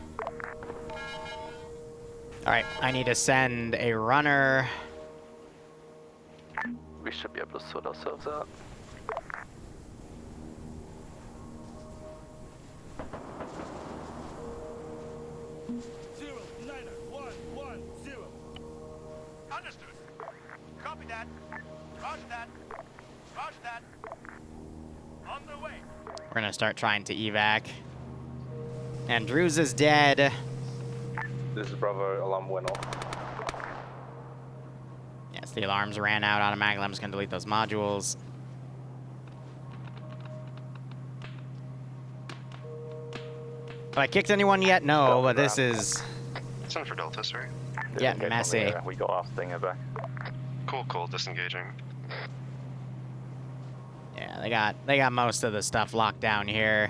Alright, I need to send a runner. We should be able to sort ourselves out. Understood. Copy that. Roger that. Roger that. On the way. We're gonna start trying to evac. Andrews is dead. This is Bravo. Alarm went off. Yes, the alarms ran out automatically. I'm just gonna delete those modules. Have I kicked anyone yet? No, but this is... It's on for Delta, sorry. Yeah, messy. We got our stinger back. Cool, disengaging. Yeah, they got most of the stuff locked down here.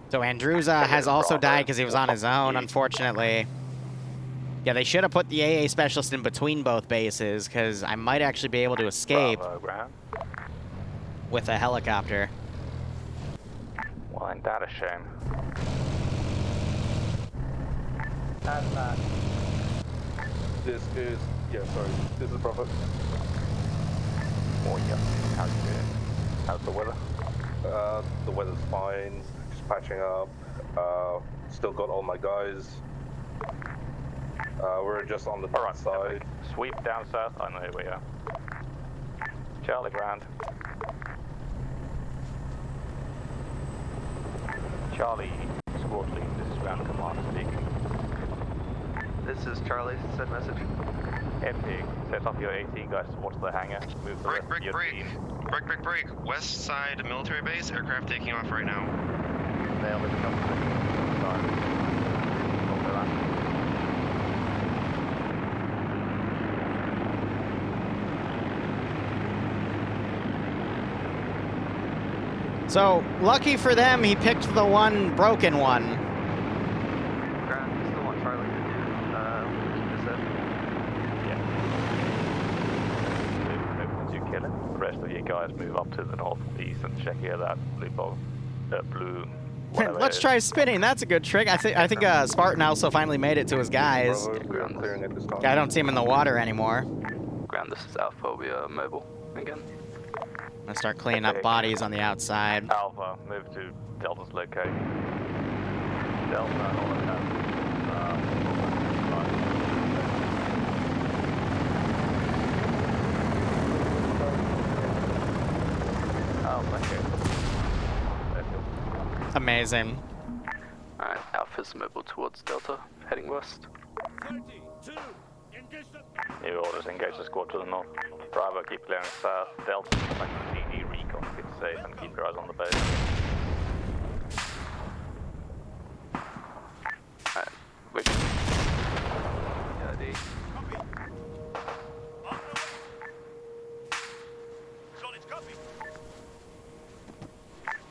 So Andrews has also died because he was on his own, unfortunately. Yeah, they should have put the AA specialist in between both bases, because I might actually be able to escape with a helicopter. Well, ain't that a shame? This is... Yeah, sorry. This is Bravo. Oh, yeah. How you doing? How's the weather? The weather's fine. Just patching up. Still got all my guys. We're just on the north side. Sweep down south. I know where we are. Charlie ground. Charlie, squad lead. This is ground command speaking. This is Charlie. Send message. Empty. Set up your 18 guys towards the hangar. Move the rest of your team. Break. West side military base. Aircraft taking off right now. Nail it. So, lucky for them, he picked the one broken one. Grant, you still want Charlie to do Once you kill it, the rest of you guys move up to the northeast and check here that blue. Let's try spinning. That's a good trick. I think Spartan also finally made it to his guys. I don't see him in the water anymore. Ground, this is Alpha. We are mobile again. I'm gonna start cleaning up bodies on the outside. Alpha, move to Delta's location. Delta, all of that. Amazing. Alright, Alpha's mobile towards Delta, heading west. New orders, engage the squad to the north. Bravo, keep clearing south. Delta, like CD recon, get safe and keep your eyes on the base. Alright, which...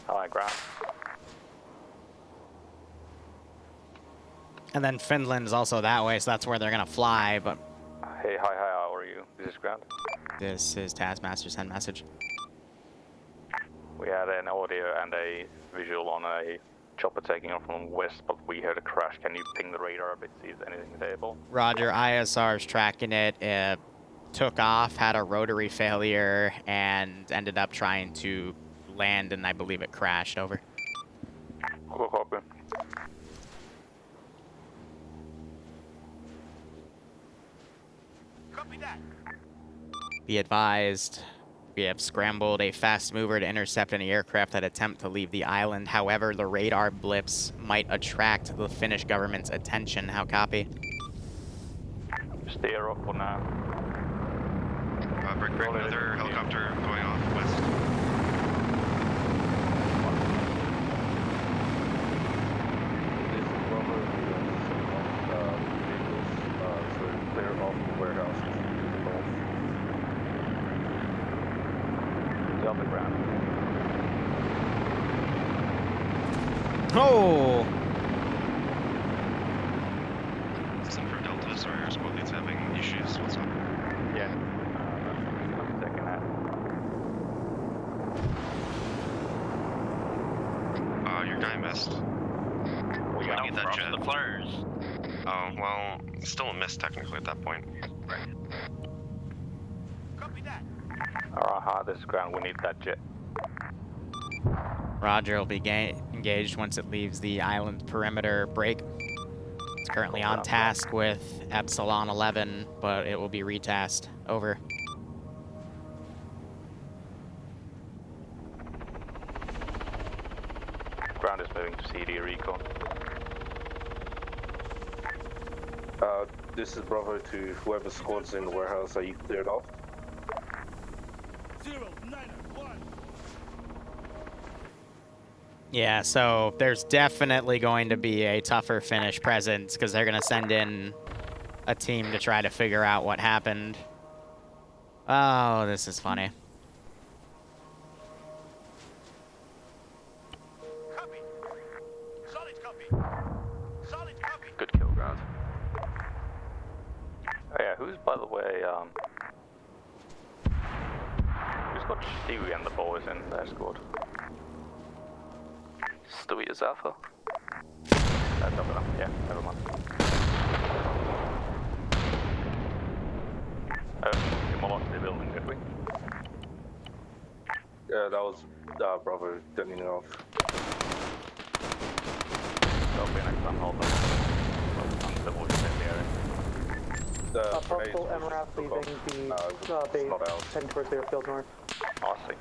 High ground. And then Finland's also that way, so that's where they're gonna fly, but... Hey, hi, how are you? This is ground. This is Taskmaster, send message. We had an audio and a visual on a chopper taking off from west, but we heard a crash. Can you ping the radar a bit, see if anything's able? Roger, ISR's tracking it. It took off, had a rotary failure, and ended up trying to land, and I believe it crashed. Over. Cool, copy. Copy that. Be advised, we have scrambled a fast mover to intercept any aircraft that attempt to leave the island. However, the radar blips might attract the Finnish government's attention. How copy? Steer up for now. Break, another helicopter going off west. Clear off the warehouse. Off the ground. Oh! Some for Delta, sorry, our squad lead's having issues. What's up? Yeah. I'm checking that. Your guy missed. We got need that jet. The flares. Oh, well, it's still a miss technically at that point. Copy that. Alright, this is ground. We need that jet. Roger will be engaged once it leaves the island perimeter break. It's currently on task with Epsilon 11, but it will be retasked. Over. Ground is moving to CD recon. This is Bravo to whoever squad's in the warehouse. Are you cleared off? 091. Yeah, so there's definitely going to be a tougher Finnish presence because they're going to send in a team to try to figure out what happened. Oh, this is funny. Copy. Solid copy. Solid copy. Good kill, ground. Oh yeah, who's, by the way, who's got Stewie and the boys in their squad? Stewie is Alpha. That's up enough, yeah, never mind. We demolished the building, did we? Yeah, that was Bravo turning off. That'll be next time, hold on. The boys in the area. Partial MRAF leaving the base, heading towards the airfield north. I see.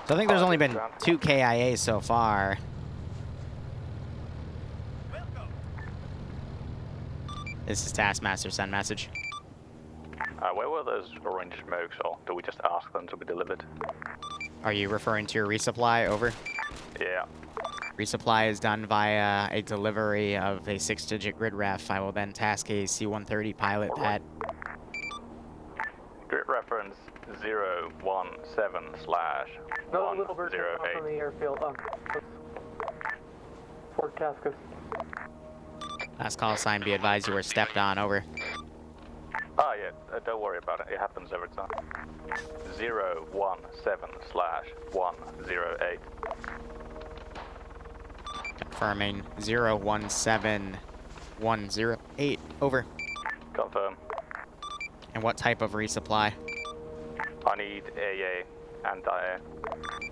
So I think there's only been 2 KIAs so far. This is Taskmaster, send message. Where were those orange smokes, or do we just ask them to be delivered? Are you referring to your resupply? Over. Yeah. Resupply is done via a delivery of a 6-digit grid ref. I will then task a C-130 pilot that... Grid reference 017/108. No, little bird from the airfield. Fort Cascus. Last call sign, be advised you were stepped on. Over. Ah, yeah, don't worry about it. It happens every time. 017/108. Confirming 017108. Over. Confirm. And what type of resupply? I need AA anti-air.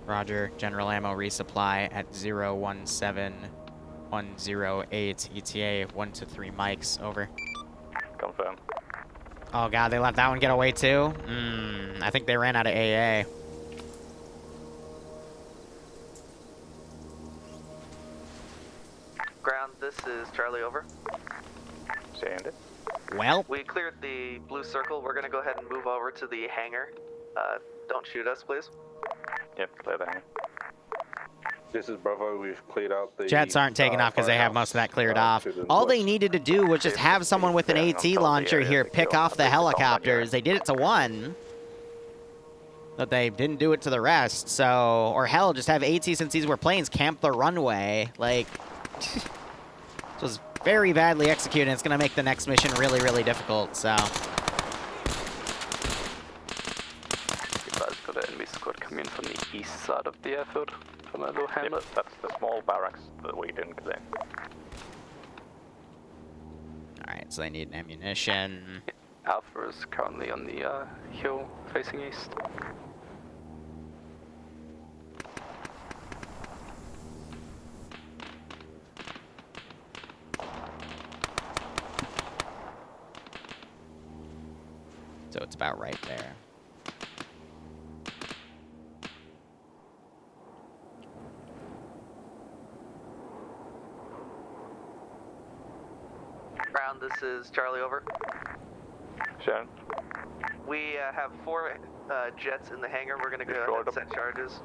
Roger. General ammo resupply at 017108. ETA 1 to 3 mics. Over. Confirm. Oh god, they let that one get away too? I think they ran out of AA. Ground, this is Charlie, over. Saying it. Well, we cleared the blue circle. We're gonna go ahead and move over to the hangar. Don't shoot us, please. Yep, clear the hangar. This is Bravo. We've cleared out the... Jets aren't taking off because they have most of that cleared off. All they needed to do was just have someone with an AT launcher here pick off the helicopters. They did it to one. But they didn't do it to the rest, so... Or hell, just have AT, since these were planes, camp the runway. Like... This was very badly executed, and it's going to make the next mission really, really difficult, so... You guys got an enemy squad coming in from the east side of the airfield, from a little hamlet. Yep, that's the small barracks that we didn't claim. Alright, so they need ammunition. Alpha is currently on the hill facing east. So it's about right there. Ground, this is Charlie, over. Sharon? We have 4 jets in the hangar. We're going to go ahead and set charges.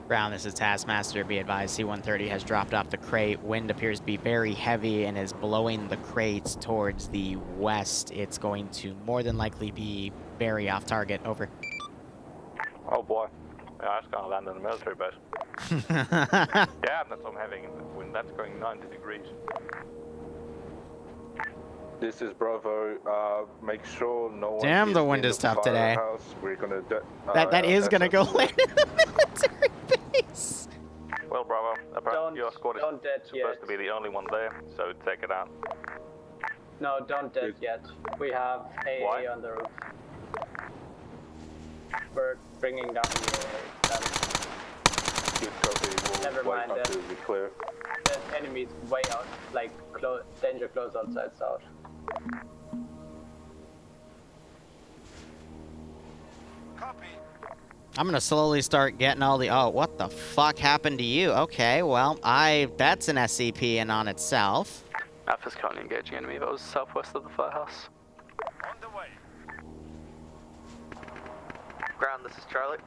Brown, this is Taskmaster. Be advised, C-130 has dropped off the crate. Wind appears to be very heavy and is blowing the crates towards the west. It's going to more than likely be very off target. Over. Oh boy. Yeah, that's gonna land in the military base. Yeah, that's what I'm having when that's going 90 degrees. This is Bravo. Make sure no one. Damn, the is wind in is tough today. firehouse. We're gonna. That is gonna go land in the military base. Well, Bravo, apparently your squad is don't dead supposed yet. to be the only one there, so take it out. No, don't dead yet. We have AA Why? on the roof. We're bringing down the AA. Good copy. We'll Never wait mind until that. we clear. There's enemies way out, like danger close outside south. Copy. I'm gonna slowly start getting all the... Oh, what the fuck happened to you? Okay, well, that's an SCP in on itself. Alpha's currently engaging enemy that was southwest of the firehouse. On the way. Ground, this is Charlie.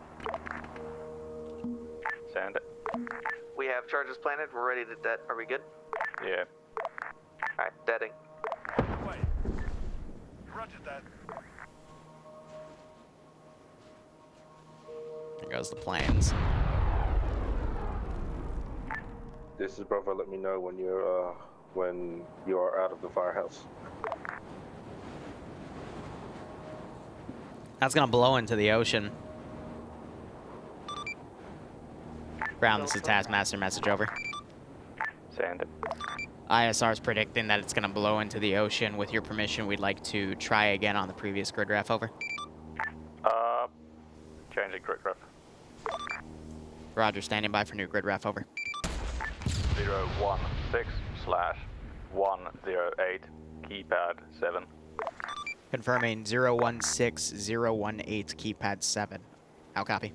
Send it. We have charges planted. We're ready to dead. Are we good? Yeah. Alright, deading. On the way. Roger that. There goes the planes. This is Bravo. Let me know when you're out of the firehouse. That's gonna blow into the ocean. Brown, this is Taskmaster. Message over. Send it. ISR is predicting that it's gonna blow into the ocean. With your permission, we'd like to try again on the previous grid ref. Over. Changing grid ref. Roger, standing by for new grid ref. Over. 016/108, keypad 7. Confirming 016018, keypad 7. How copy?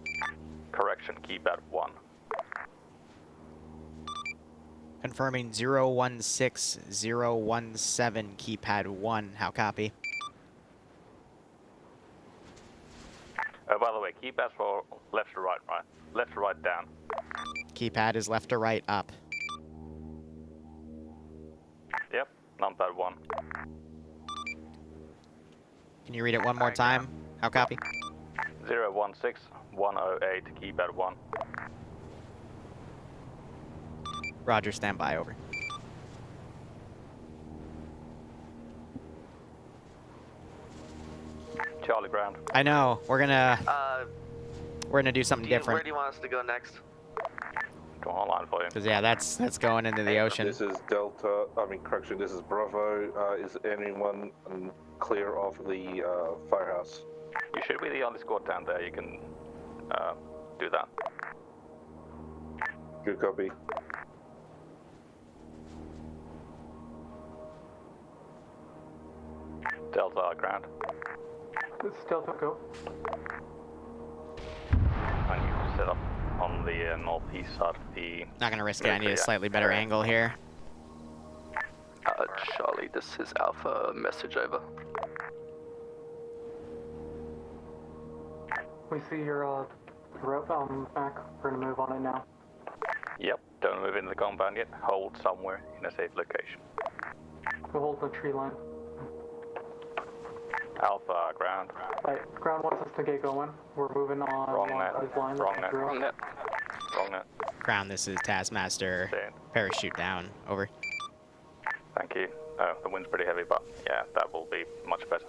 Correction, keypad 1. Confirming 016017, keypad 1. How copy? By the way, keypads for left to right, right? Left to right down. Keypad is left to right up. Yep, numpad 1. Can you read it one more time? How copy? 016108, keypad 1. Roger, stand by. Over. Charlie Ground. I know. We're gonna do something Where different. do you want us to go next? Go online for you. Cause yeah, that's going into the ocean. This is Delta. Correction. This is Bravo. Is anyone clear of the firehouse? You should be the only squad down there. You can do that. Good copy. Delta Ground. This is Delta, go. I need to set up on the northeast side of the... Not gonna risk it. I need a slightly better angle here. Charlie, this is Alpha. Message over. We see your rope back. We're gonna move on it now. Yep, don't move into the compound yet. Hold somewhere in a safe location. We'll hold the tree line. Alpha, ground. Right, ground wants us to get going. We're moving on Wrong along net. these lines. Wrong net. Through. Wrong net. Wrong net. Ground, this is Taskmaster. Parachute down. Over. Thank you. Oh, the wind's pretty heavy, but yeah, that will be much better.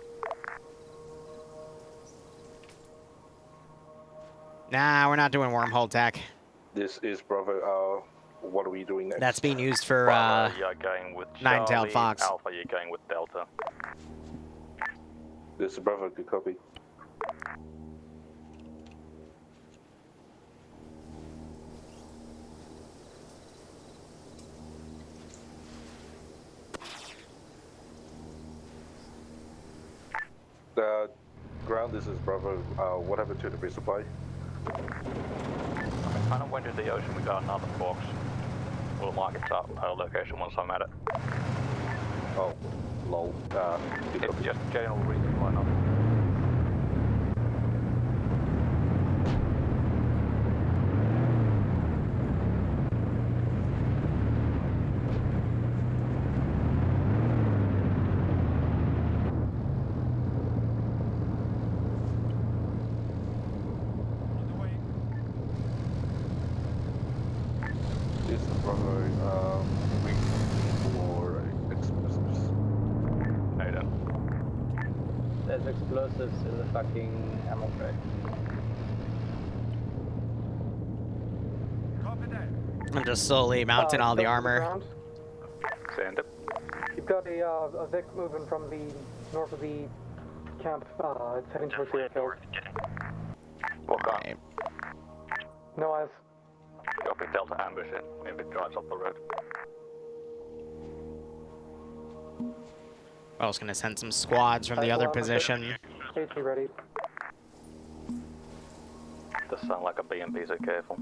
Nah, we're not doing wormhole tech. This is Bravo. What are we doing next? That's being used for Bravo, you're going with Nine-tailed Charlie. fox. Alpha, you're going with Delta. This is Bravo. Good copy. Ground, this is Bravo. What happened to the resupply? I kind of went into the ocean, we got another box. We'll mark its up location once I'm at it. Oh, lol. It's just general resupply, not. This is Bravo. Waiting for explosives. No, don't. There's explosives in the fucking ammo crate. I'm just slowly mounting all the Delta armor. ground. Send it. You've got a Vic moving from the north of the camp. It's heading towards the airfield. What gun? No eyes. Copy, Delta ambush it if it drives off the road. I was gonna send some squads from the other position. AT ready. Does sound like a BMP, so careful.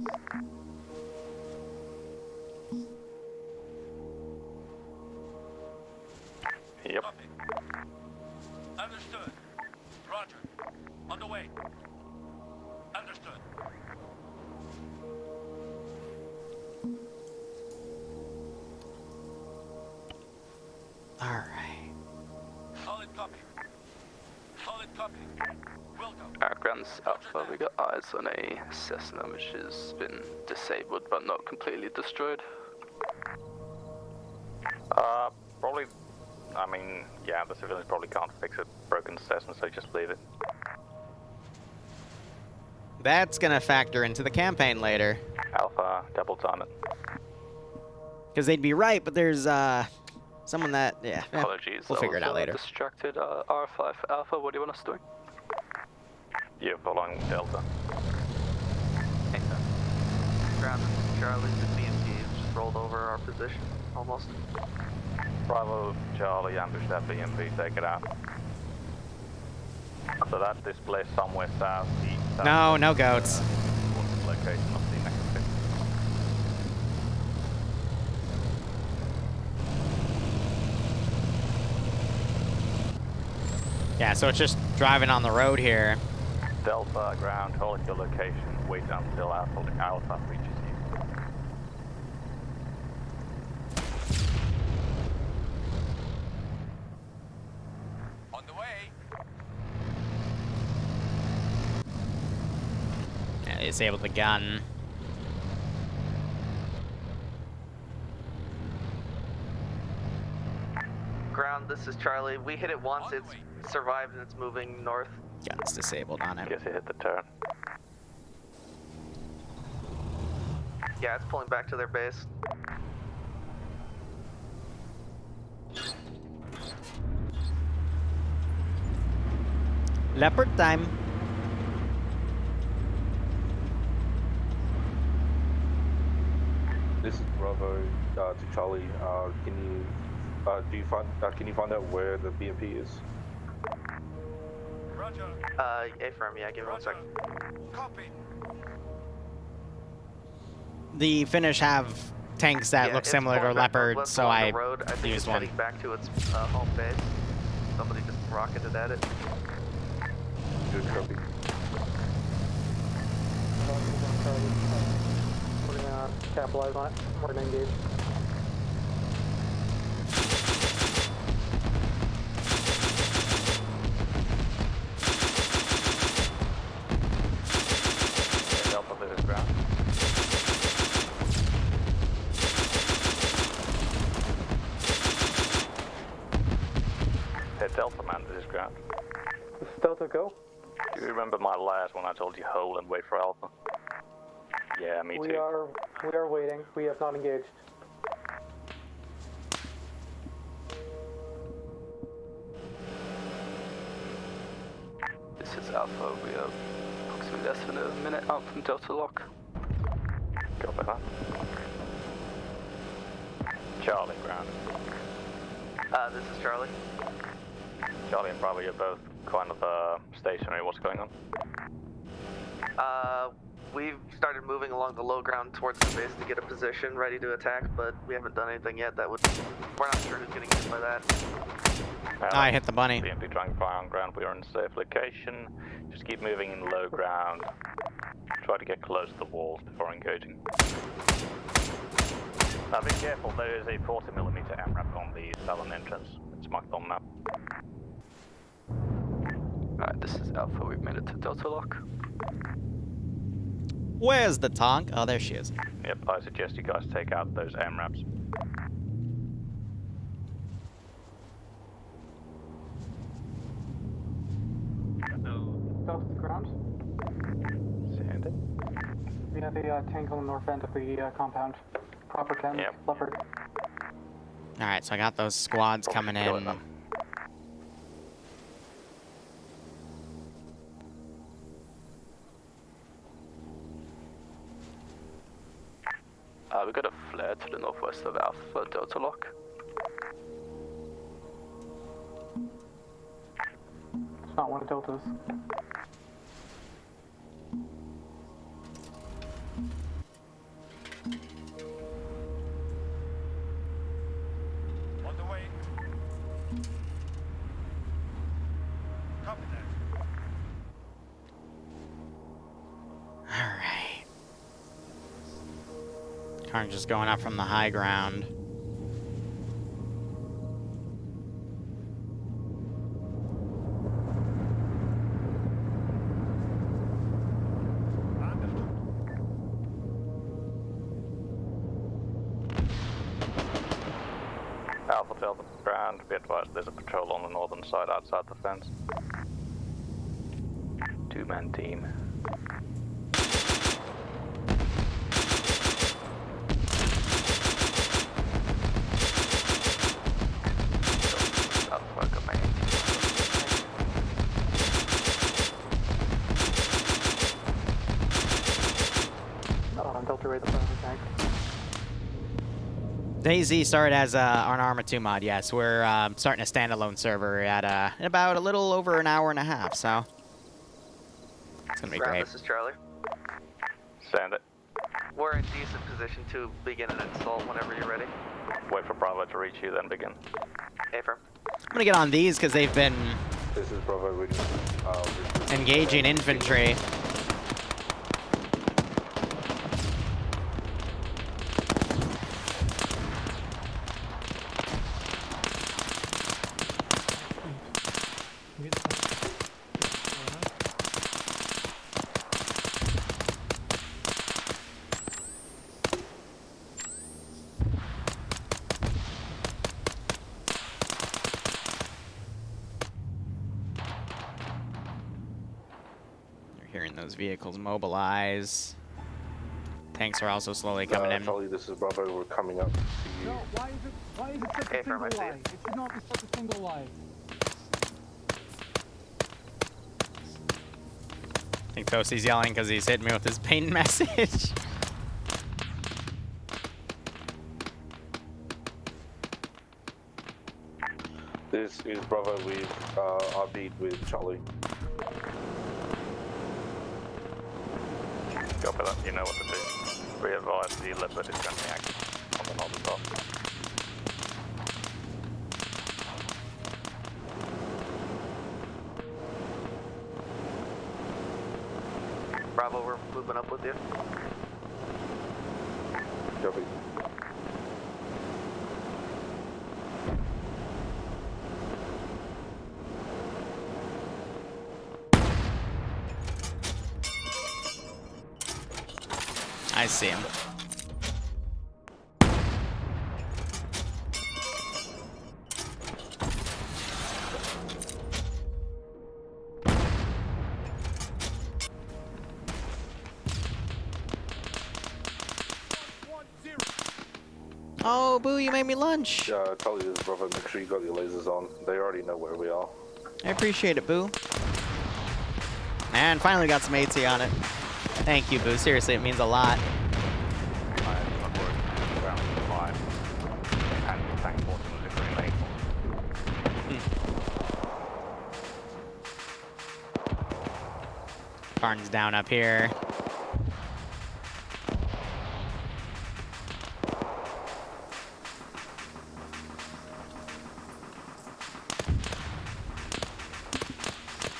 Yep. Understood. Roger. On the way. Understood. All right. Solid copy. Solid copy. Will go. Alright, ground's Alpha, we got eyes on a Cessna which has been disabled but not completely destroyed. Probably, I mean, yeah, the civilians probably can't fix it. Broken Cessna, so just leave it. That's gonna factor into the campaign later. Alpha, double time it. Because they'd be right, but there's someone that, yeah, Apologies, we'll figure it out later. Distracted R5 Alpha, what do you want us doing? You're following Delta. Ground, Charlie, the BMP just rolled over our position, almost. Bravo, Charlie, ambush that BMP, take it out. So that display somewhere south, east, south. No, no goats. What's the location of the next pit? Yeah, so it's just driving on the road here. Delta, ground, hold your location, wait until Alpha reaches you. On the way. Yeah, disabled the gun. Ground, this is Charlie. We hit it once, it's survived and it's moving north. Gun's disabled on it. Guess you hit the turn. Yeah, it's pulling back to their base. Leopard time. This is Bravo to Charlie. Can you find out where the BMP is? Roger. Affirm, yeah, give me 1 second. Copy. The Finnish have tanks that look it's similar to pulling back Leopard, northwest so along I the road. I think used it's one. heading back to its home base. Somebody just rocketed at it. Good copy. We're gonna capitalize on it. We're gonna engage. this ground. This is Delta, go. Do you remember my last one I told you hold and wait for Alpha? Yeah, me We too. are waiting. We have not engaged. This is Alpha. We are approximately less than a minute out from Delta Lock. Copy that. Charlie, ground. This is Charlie. Charlie and Bravo, you're both kind of stationary. What's going on? We've started moving along the low ground towards the base to get a position ready to attack, but we haven't done anything yet. We're not sure who's getting hit by that. I hit the bunny. BMP trying to fire on ground. We are in a safe location. Just keep moving in low ground. Try to get close to the walls before engaging. Now be careful, there is a 40mm MRAP on the southern entrance. It's marked on the map. Alright, this is Alpha. We've made it to Delta Lock. Where's the tank? Oh, there she is. Yep, I suggest you guys take out those MRAPs. Delta to ground. Sandy. We have a tank on the north end of the compound. Proper 10, Leopard. Alright, so I got those squads coming in. We got a flare to the northwest of Alpha Delta Lock. It's not one of Delta's. On the way. Copy that. Alright. Car just going up from the high ground. Alpha Delta ground. Be advised there's a patrol on the northern side outside the fence. Two-man team. Delta raid the front of the tank. DayZ started as an Arma 2 mod, yes. We're starting a standalone server at in about a little over an hour and a half, so it's gonna be great. This is Charlie. Send it. We're in decent position to begin an assault whenever you're ready. Wait for Bravo to reach you, then begin. Affirm. I'm gonna get on these because they've been This is Bravo reading. engaging infantry. Hearing those vehicles mobilize. Tanks are also slowly coming in. Charlie, this is Bravo. We're coming up to you. No, why is it such a single line? It should not be such a single line. I think Tosi's yelling because he's hitting me with his pain message. This is Bravo with RB with Charlie. Copy that, you know what to do. Re-advise the Leopard is currently active on the northern top. Bravo, we're moving up with you. Copy. I see him. Oh, Boo, you made me lunch. Yeah, I told you this, brother. Make sure you got your lasers on. They already know where we are. I appreciate it, Boo. And finally got some AT on it. Thank you, Boo. Seriously, it means a lot. Karn's down up here.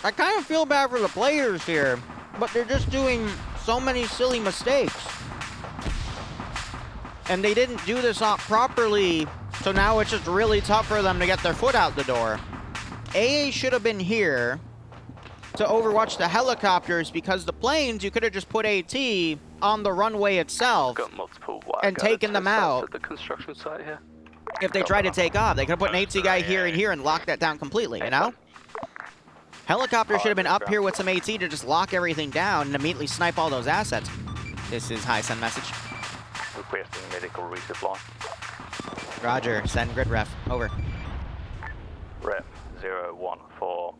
I kind of feel bad for the players here, but they're just doing so many silly mistakes. And they didn't do this up properly, so now it's just really tough for them to get their foot out the door. AA should have been here to overwatch the helicopters, because the planes, you could have just put AT on the runway itself and taken them out. At the construction site here. If they tried to take off, they could have put an AT guy here and here and locked that down completely, you know? Helicopter should have been up here with some AT to just lock everything down and immediately snipe all those assets. This is High Sun message. Requesting medical resupply. Roger, send grid ref. Over. Ref 014-100.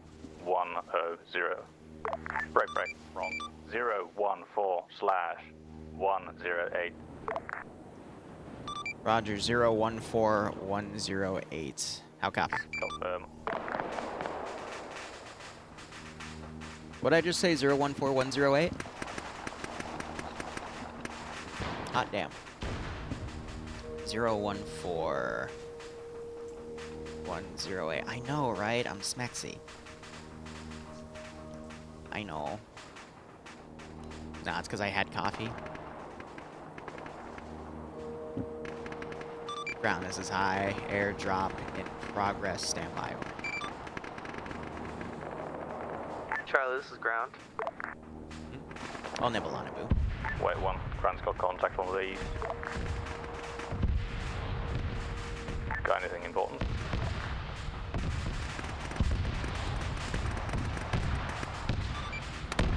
Break, wrong. 014/108. Roger, 014-108. How copy? Confirm. What did I just say, 014-108? Hot damn. 014-108. I know, right? I'm smexy. I know. Nah, it's because I had coffee. Ground, this is high. Airdrop in progress. Stand by. Charlie, this is ground. I'll nibble on it, Boo. Wait, one. Grant's got contact on the east. Got anything important?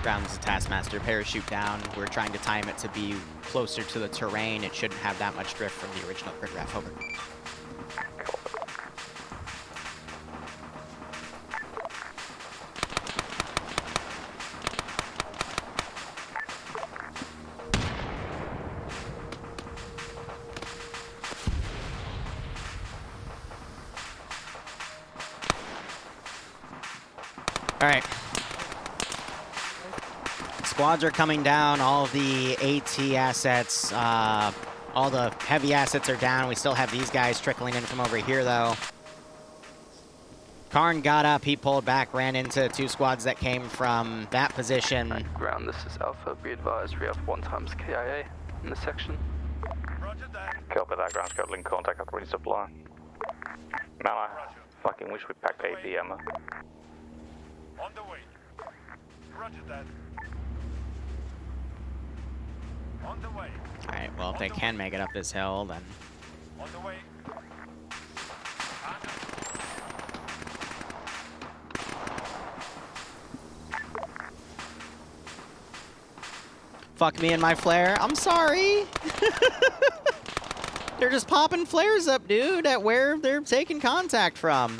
Ground is a Taskmaster. Parachute down. We're trying to time it to be closer to the terrain. It shouldn't have that much drift from the original grid graph. Over. All right. Squads are coming down. All of the AT assets, all the heavy assets are down. We still have these guys trickling in from over here, though. Karn got up. He pulled back, ran into two squads that came from that position. Ground, this is Alpha. Be advised, we have 1x KIA in this section. Copy that. Ground scout link contact at resupply. Man, I fucking wish we packed AB ammo. On the way. Roger that. On the way. Alright, well, if they can make it up this hill, then... On the way. Fuck me and my flare. I'm sorry. They're just popping flares up, dude, at where they're taking contact from.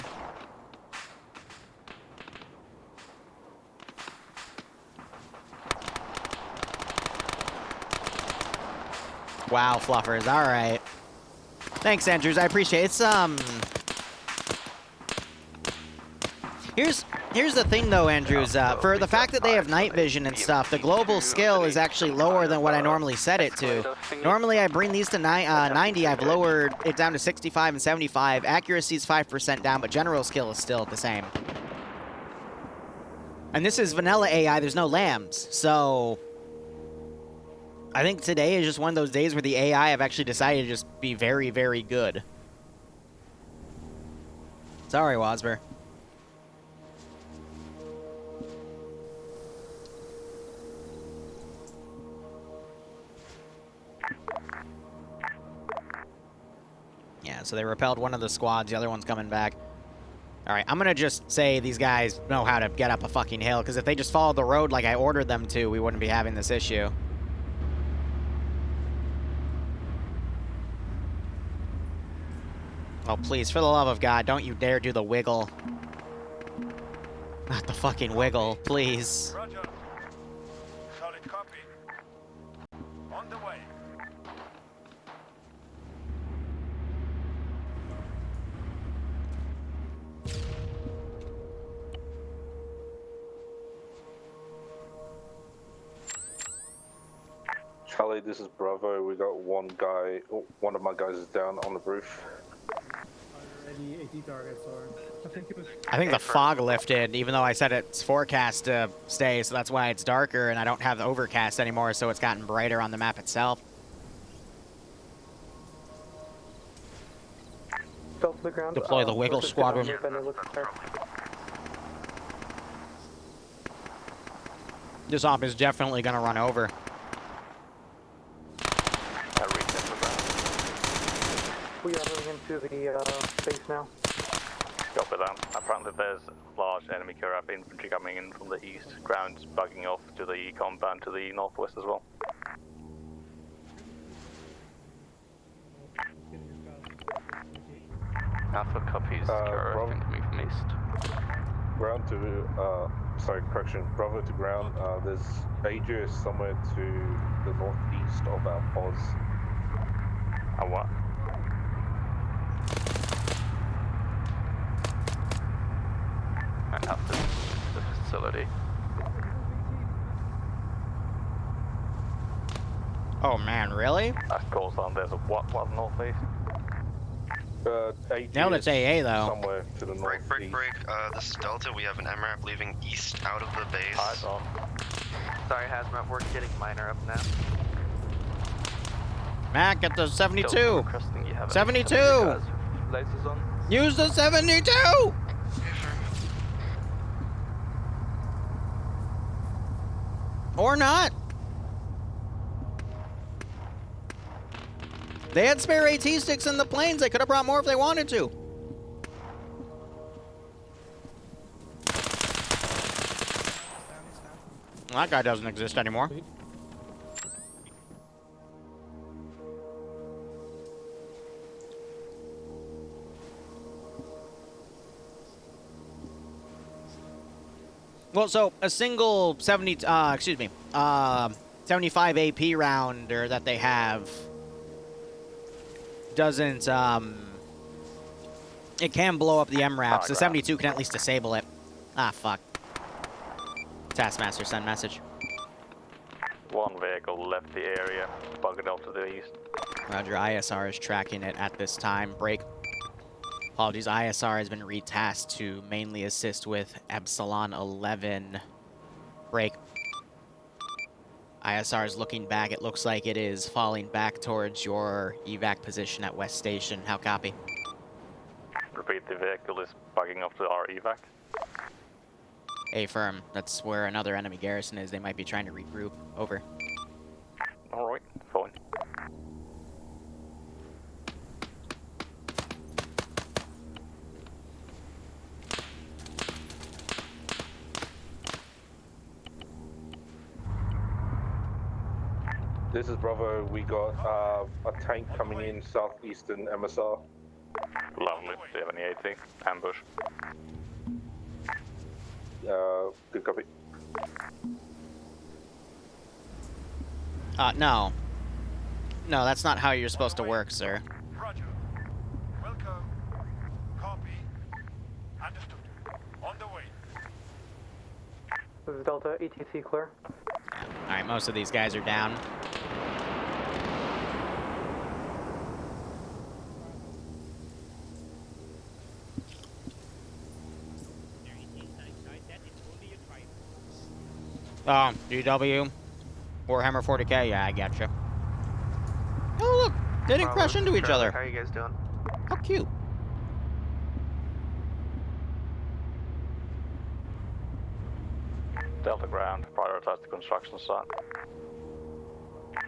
Wow, fluffers. All right. Thanks, Andrews. I appreciate it. It's, Here's the thing, though, Andrews. For the fact that they have night vision and stuff, the global skill is actually lower than what I normally set it to. Normally, I bring these to 90. I've lowered it down to 65 and 75. Accuracy is 5% down, but general skill is still the same. And this is vanilla AI. There's no lambs, so... I think today is just one of those days where the AI have actually decided to just be very, very good. Sorry, Wasber. Yeah, so they repelled one of the squads. The other one's coming back. All right, I'm going to just say these guys know how to get up a fucking hill, because if they just followed the road like I ordered them to, we wouldn't be having this issue. Oh, please, for the love of God, don't you dare do the wiggle. Not the fucking wiggle, please. Roger. Solid copy. On the way. Charlie, this is Bravo. We got one guy. Oh, one of my guys is down on the roof. Already 80 targets, or I think it was. I think the fog lifted, even though I said it's forecast to stay, so that's why it's darker, and I don't have the overcast anymore, so it's gotten brighter on the map itself. Fell to the ground. Deploy the wiggle squadron. This op is definitely going to run over. We are moving into the base now. Copy that. Apparently there's large enemy Kirab infantry coming in from the east. Ground's bugging off to the compound to the northwest as well. Alpha copies, Kirab incoming from east. Ground to, sorry, correction, Bravo to ground. There's Aegis somewhere to the northeast of our pause. A what? And up the facility. Oh man, really? Of course, there's a what northeast? Nailed it's AA though. Somewhere to the northeast. Break. This is Delta. We have an MRAP leaving east out of the base. Eyes on. Sorry, Hazmat, we're getting minor up now. Mac, get the 72. 72. Lasers on. Use the 72. Or not. They had spare AT sticks in the planes. They could have brought more if they wanted to. Well, that guy doesn't exist anymore. Well, so a single 75 AP rounder that they have doesn't, it can blow up the MRAPs. The 72 can at least disable it. Ah, fuck. Taskmaster, send message. One vehicle left the area, bugged off to the east. Roger, ISR is tracking it at this time. Break. Apologies, ISR has been retasked to mainly assist with Epsilon 11. Break. ISR is looking back. It looks like it is falling back towards your evac position at West Station. How copy? Repeat, the vehicle is bugging off to our evac. Affirm. That's where another enemy garrison is. They might be trying to regroup. Over. Alright, fine. This is Bravo. We got a tank coming in southeastern MSR. Lovely. Do you have any AT? Ambush. Good copy. No. No, that's not how you're supposed to work, sir. Roger. Welcome. Copy. Understood. On the way. This is Delta, ETC clear. Alright, most of these guys are down. Oh, GW? Warhammer 40k? Yeah, I getcha. Oh, look! They didn't crash into each other. How are you guys doing? How cute. Delta ground, prioritize the construction site.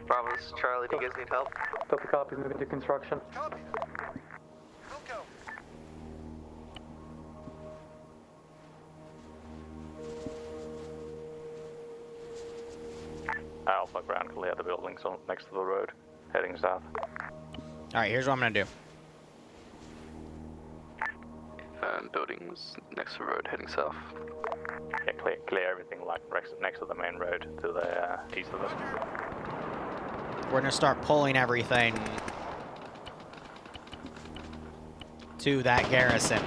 Bravo, this is Charlie. Do you guys need help? Delta copy, moving to construction. Copy. We'll go. Alpha ground, clear the buildings next to the road, heading south. Alright, here's what I'm gonna do. buildings next to the road heading south. Yeah, clear everything like next to the main road to the east of us. We're gonna start pulling everything to that garrison.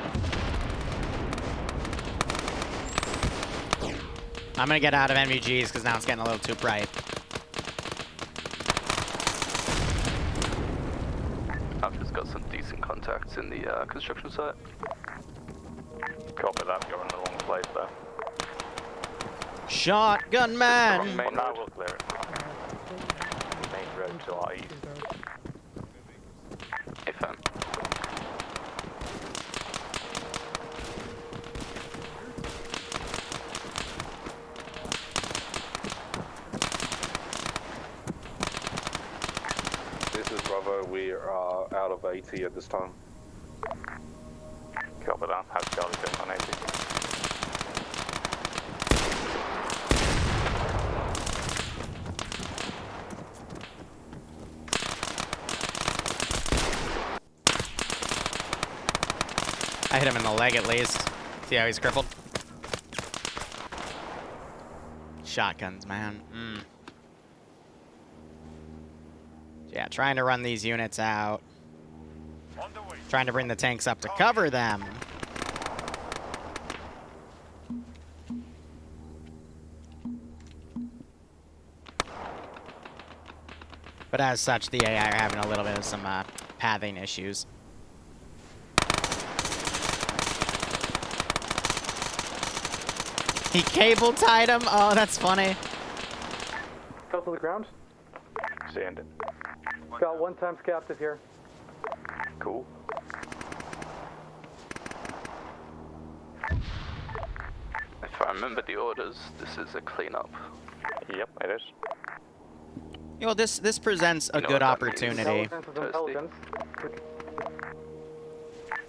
I'm gonna get out of NVGs because now it's getting a little too bright. I've just got some decent contacts in the construction site. Copy that, you're in the wrong place there. Shotgun man! Main road will clear it. Main road to our east. FM. This is Bravo. We are out of AT at this time. Copy that. Have Charlie been on AT? I hit him in the leg at least. See how he's crippled? Shotguns, man. Yeah, trying to run these units out. Trying to bring the tanks up to cover them. But as such, the AI are having a little bit of some pathing issues. He cable tied him? Oh, that's funny. Fell to the ground. Sand it. Got 1 times captive here. Cool. If I remember the orders, this is a cleanup. Yep, it is. You know, this presents a good opportunity.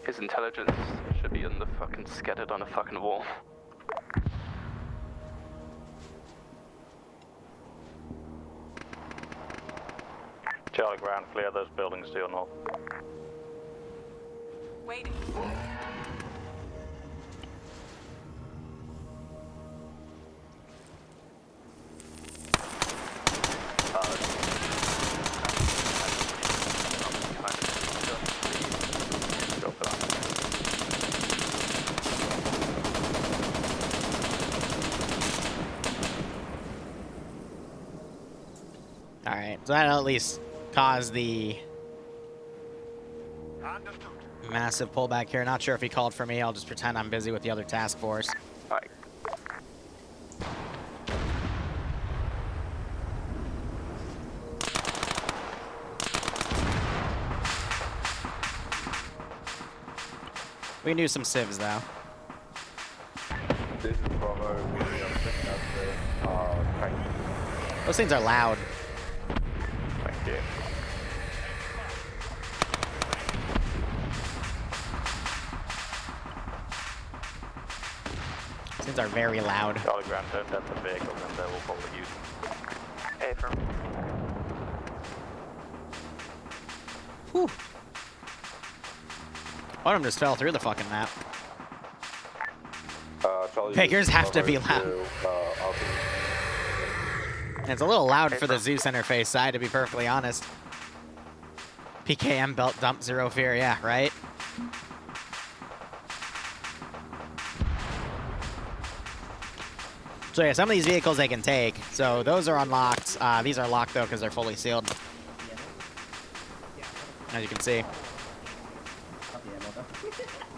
His intelligence should be in the fucking scattered on a fucking wall. Charlie ground, clear those buildings to your north. Waiting. Alright, so that'll at least cause the massive pullback here. Not sure if he called for me. I'll just pretend I'm busy with the other task force. Alright. We can do some civs though. This is Bravo. We are picking up the tank. Those things are loud. Thank you. Those things are very loud. Charlie ground, don't test the vehicles and they will probably use them. Hey, firm. Whew. One of them just fell through the fucking map. Figures have to be loud. And it's a little loud for the Zeus interface side, to be perfectly honest. PKM belt dump, zero fear, yeah, right? So yeah, some of these vehicles they can take. So those are unlocked. These are locked though because they're fully sealed. As you can see.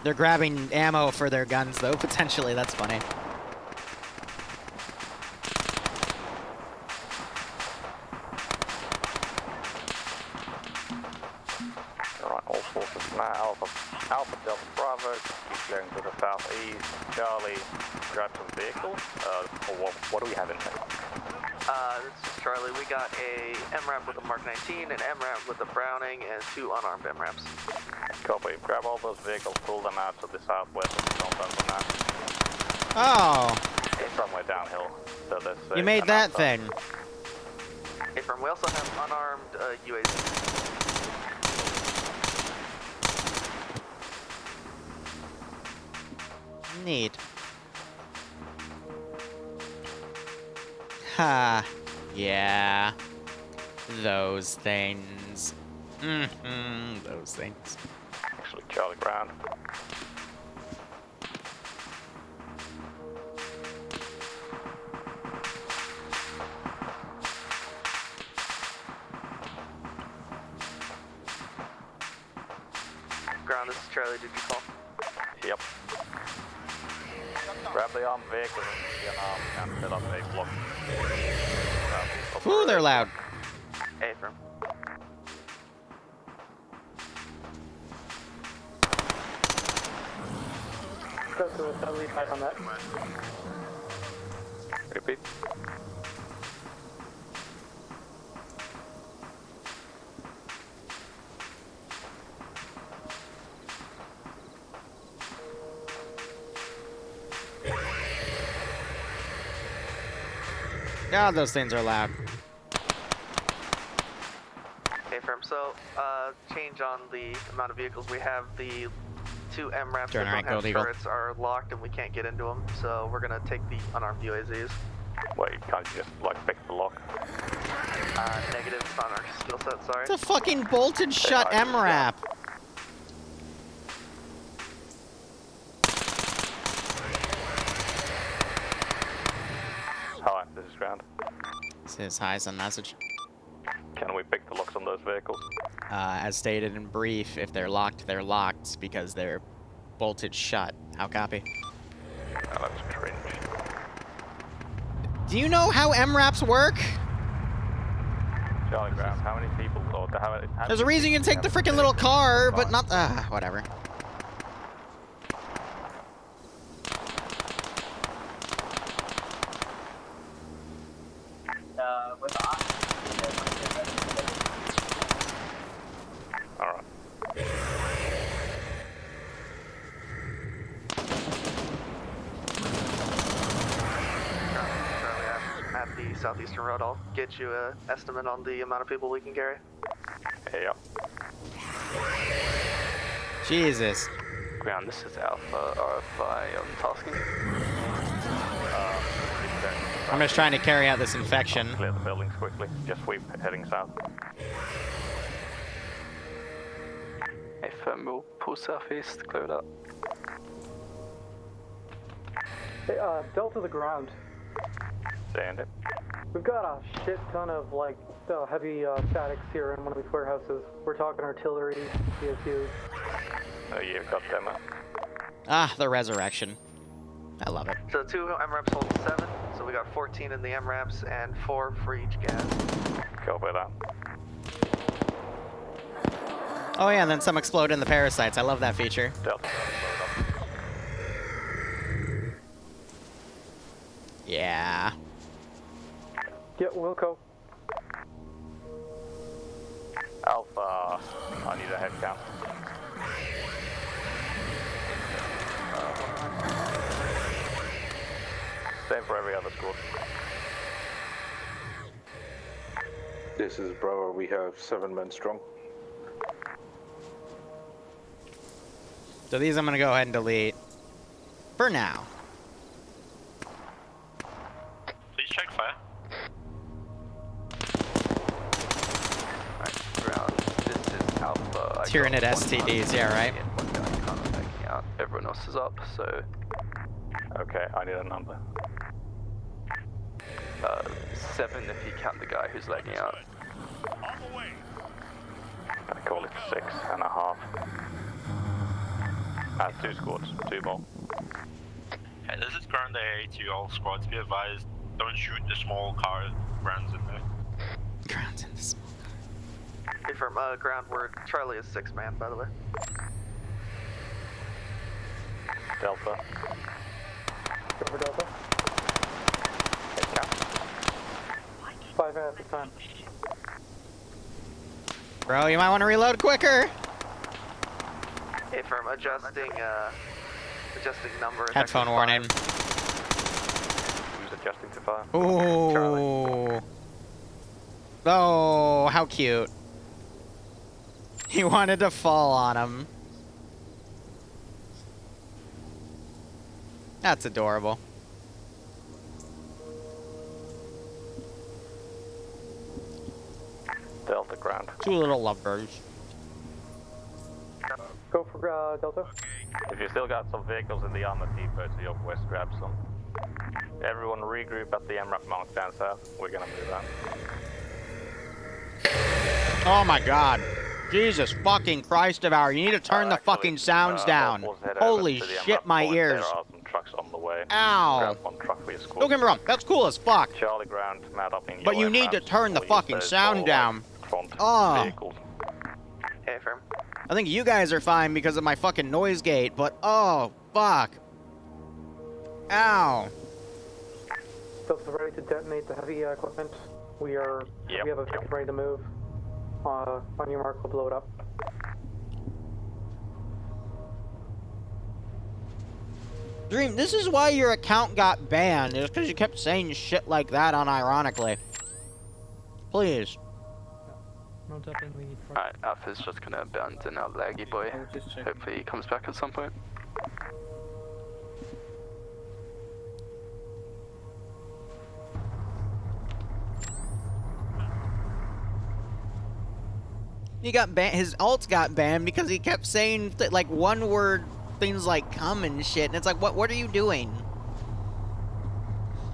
They're grabbing ammo for their guns though, potentially. That's funny. Alright, all forces now. Alpha Delta Bravo, keep clearing to the southeast. Charlie, grab some vehicles. Or what do we have in there? This is Charlie. We got a MRAP with a Mark 19, an MRAP with a Browning, and 2 unarmed MRAPs. Copy. Grab all those vehicles, pull them out to the southwest of the compound for now. Oh. It's somewhere downhill. So there's, You made that thing. Hey, firm. We also have unarmed UAZ. Neat. Ha. Yeah. Those things. Those things. Actually, Charlie Ground. Ground, this is Charlie. Did you call? Yep. Grab the armed vehicle and set up a block. Ooh, they're loud. Affirm. Go through it, lead back on that. Repeat. God, those things are loud. Okay, firm. So, change on the amount of vehicles we have. The 2 MRAPs that Turn don't right, have Gold Eagle. turrets are locked and we can't get into them. So we're gonna take the unarmed UAZs. Wait, you can't just like pick the lock. Negative. It's on our skill set. Sorry. It's a fucking bolted shut MRAP. Hi, this is Ground. This is highs on message. Can we pick the locks on those vehicles? As stated in brief, if they're locked because they're bolted shut. How copy? Oh, that's cringe. Do you know how MRAPs work? Charlie Ground, how many people or how There's a reason you can take the freaking little car, but not whatever. Alright. At the southeastern road, I'll get you an estimate on the amount of people we can carry. Yep. Jesus. Ground, this is Alpha RFI on tasking. I'm just trying to carry out this infection. Clear the buildings quickly. Just sweep heading south. A firm will pull southeast, clear it up. Hey, Delta the ground. Stand it. We've got a shit ton of like heavy statics here in one of these warehouses. We're talking artillery, CSUs. Oh, yeah, got them up. Ah, the resurrection. I love it. So 2 MRAPs hold 7, so we got 14 in the MRAPs and 4 for each gas. Copy that. Oh yeah, and then some explode in the parasites. I love that feature. Delta. Yeah. Get Wilco. Alpha, I need a head count. Same for every other squad. This is Bravo. We have 7 men strong. So these I'm gonna go ahead and delete. For now. Please check fire. Alright, Ground, this is Alpha. Tyranid STDs, yeah, right? One guy kind of backing out. Everyone else is up, so. Okay, I need a number. 7 if you count the guy who's lagging out. I call it 6.5. 2 squads, 2 more. Hey, this is Ground AA to all squads. Be advised, don't shoot the small car Ground's in there. Ground's in the small car. Hey, from ground, word Charlie is 6 man, by the way. Delta. Over Delta. Head count. 5 minutes of time. Bro, you might want to reload quicker. Hey, firm, adjusting number. Headphone warning. Who's adjusting to fire? Ooh. Oh, how cute. He wanted to fall on him. That's adorable. Delta ground. Two little lovebirds. Go for Delta. If you still got some vehicles in the armor depot to your west, grab some. Everyone regroup at the MRAP mount down south. We're gonna move out. Oh my god. Jesus fucking Christ Devour. You need to turn the fucking sounds down. Holy shit, my ears. There are some trucks on the way. Ow. Grab one truck for your squad. Don't get me wrong, that's cool as fuck. Charlie ground, mount up in But you need to turn the fucking sound down. Oh. Okay, firm. I think you guys are fine because of my fucking noise gate, but oh, fuck. Ow. Delta's ready to detonate the heavy equipment. We have a vehicle ready to move. On your mark, we'll blow it up. Dream, this is why your account got banned. It's because you kept saying shit like that unironically. Please. Alright, Alpha's just gonna abandon our laggy boy. Hopefully he comes back at some point. He got banned. His alts got banned because he kept saying like one word things like "come" and shit, and it's like, what are you doing?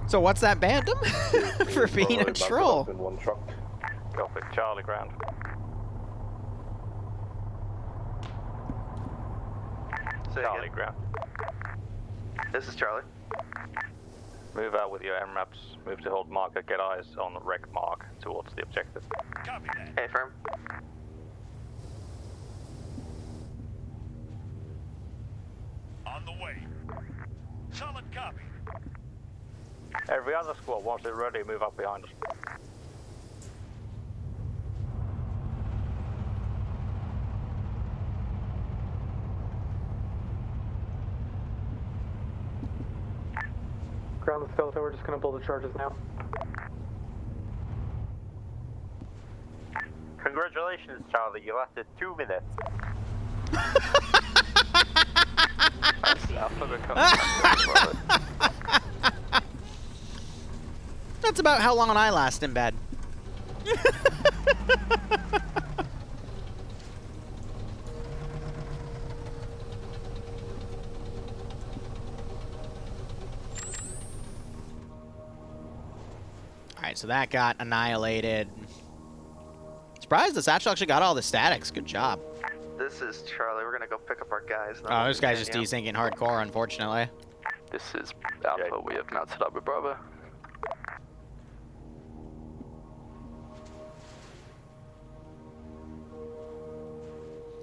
So what's that banned him for being a troll? In one truck. Go for Charlie ground. Charlie ground. This is Charlie. Move out with your MRAPs. Move to hold marker. Get eyes on the wreck mark towards the objective. Copy that. Hey, firm. On the way. Solid copy. Every other squad, once they're ready, move up behind us. Ground the Delta, we're just gonna blow the charges now. Congratulations, Charlie, you lasted 2 minutes. That's about how long I last in bed. Alright, so that got annihilated. Surprised this actually got all the statics. Good job. This is Charlie. We're gonna go pick up our guys. Oh, this guy's just desyncing hardcore, unfortunately. This is Alpha. We have mounted up with Bravo.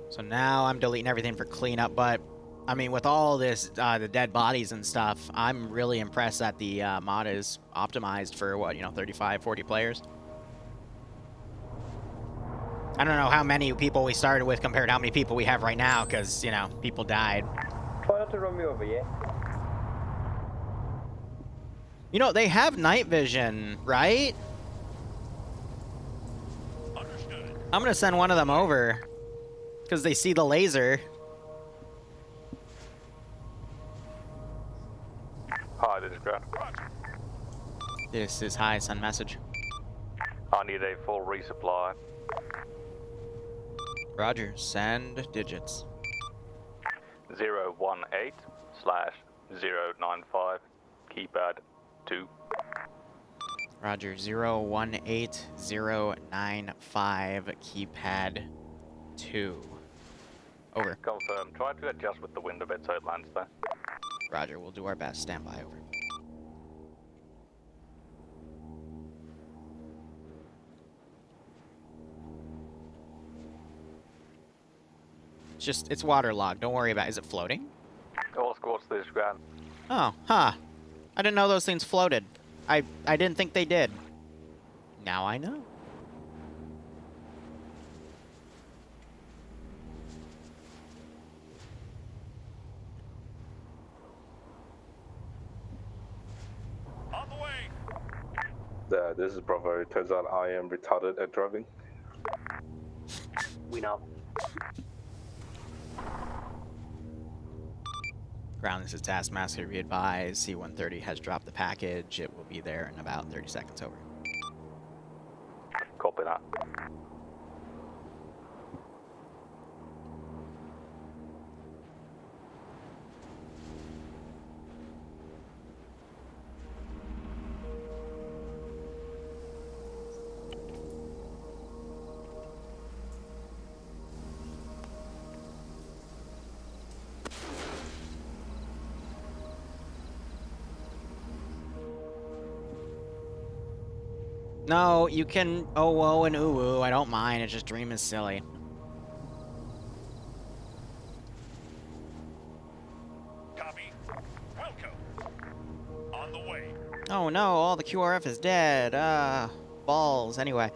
So now I'm deleting everything for cleanup, but I mean, with all this, the dead bodies and stuff, I'm really impressed that the mod is optimized for what, 35, 40 players. I don't know how many people we started with compared to how many people we have right now, because, people died. Try not to run me over, yeah? They have night vision, right? Understood. I'm going to send one of them over, because they see the laser. Hi, this is ground. This is hi, send message. I need a full resupply. Roger, send digits. 018/095, keypad 2. Roger, 018095, keypad 2. Over. Confirm. Try to adjust with the wind a bit so it lands there. Roger, we'll do our best. Stand by, over. It's waterlogged. Don't worry about it. Is it floating? All squads to this ground. Oh, huh. I didn't know those things floated. I didn't think they did. Now I know. On the way. This is Bravo. It turns out I am retarded at driving. We know. Ground, this is Taskmaster. Be advised, C-130 has dropped the package. It will be there in about 30 seconds. Over. Copy that. No, you can oh and ooh. I don't mind. It's just Dream is silly. Copy. Welcome. On the way. Oh no, all the QRF is dead. Balls. Anyway.